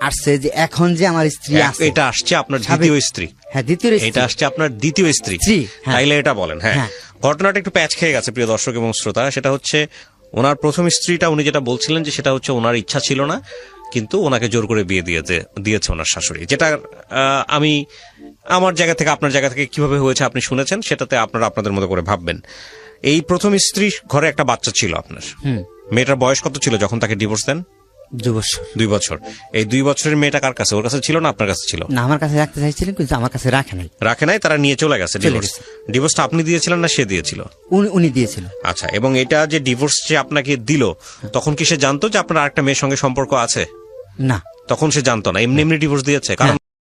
আসছে যে এখন যে আমার স্ত্রী আছে, এটা আসছে আপনার দ্বিতীয় স্ত্রী? হ্যাঁ, দ্বিতীয় স্ত্রী। এটা আসছে আপনার দ্বিতীয় স্ত্রী? স্ত্রী, হ্যাঁ। তাইলে এটা বলেন। হ্যাঁ, হ্যাঁ। ঘটনাটা একটু প্যাচ খেয়ে গেছে প্রিয় দর্শক এবং শ্রোতা। সেটা হচ্ছে ওনার প্রথম স্ত্রীটা উনি যেটা বলছিলেন যে সেটা হচ্ছে ওনার ইচ্ছা ছিল না, কিন্তু ওনাকে জোর করে বিয়ে দিয়েছে ওনার শাশুড়ি। যেটা আমি আমার জায়গা থেকে আপনার জায়গা থেকে কিভাবে হয়েছে আপনি শুনেছেন, সেটাতে আপনারা আপনাদের মতো করে ভাববেন। এই প্রথম স্ত্রী ঘরে একটা বাচ্চা ছিল আপনার। মেয়েটার বয়স কত ছিল যখন তাকে ডিভোর্স দেন? 2 বছর। 2 বছর। এই 2 বছরের মেয়েটা কার কাছে? ওর কাছে ছিল না আপনার কাছে ছিল? না, আমার কাছে রাখতে চাইছিলেন, কিন্তু আমার কাছে রাখে নাই। রাখে নাই, তারা নিয়ে চলে গেছে ডিভোর্স। গেছে। ডিভোর্সটা আপনি দিয়েছিলেন না সে দিয়েছিল? উনি দিয়েছিল। আচ্ছা, এবং এটা যে ডিভোর্স যে আপনাকে দিল, তখন কি সে জানতো যে আপনার আরেকটা মেয়ের সঙ্গে সম্পর্ক আছে? না, তখন সে জানতো না, এমনি এমনি ডিভোর্স দিয়েছে? কারণ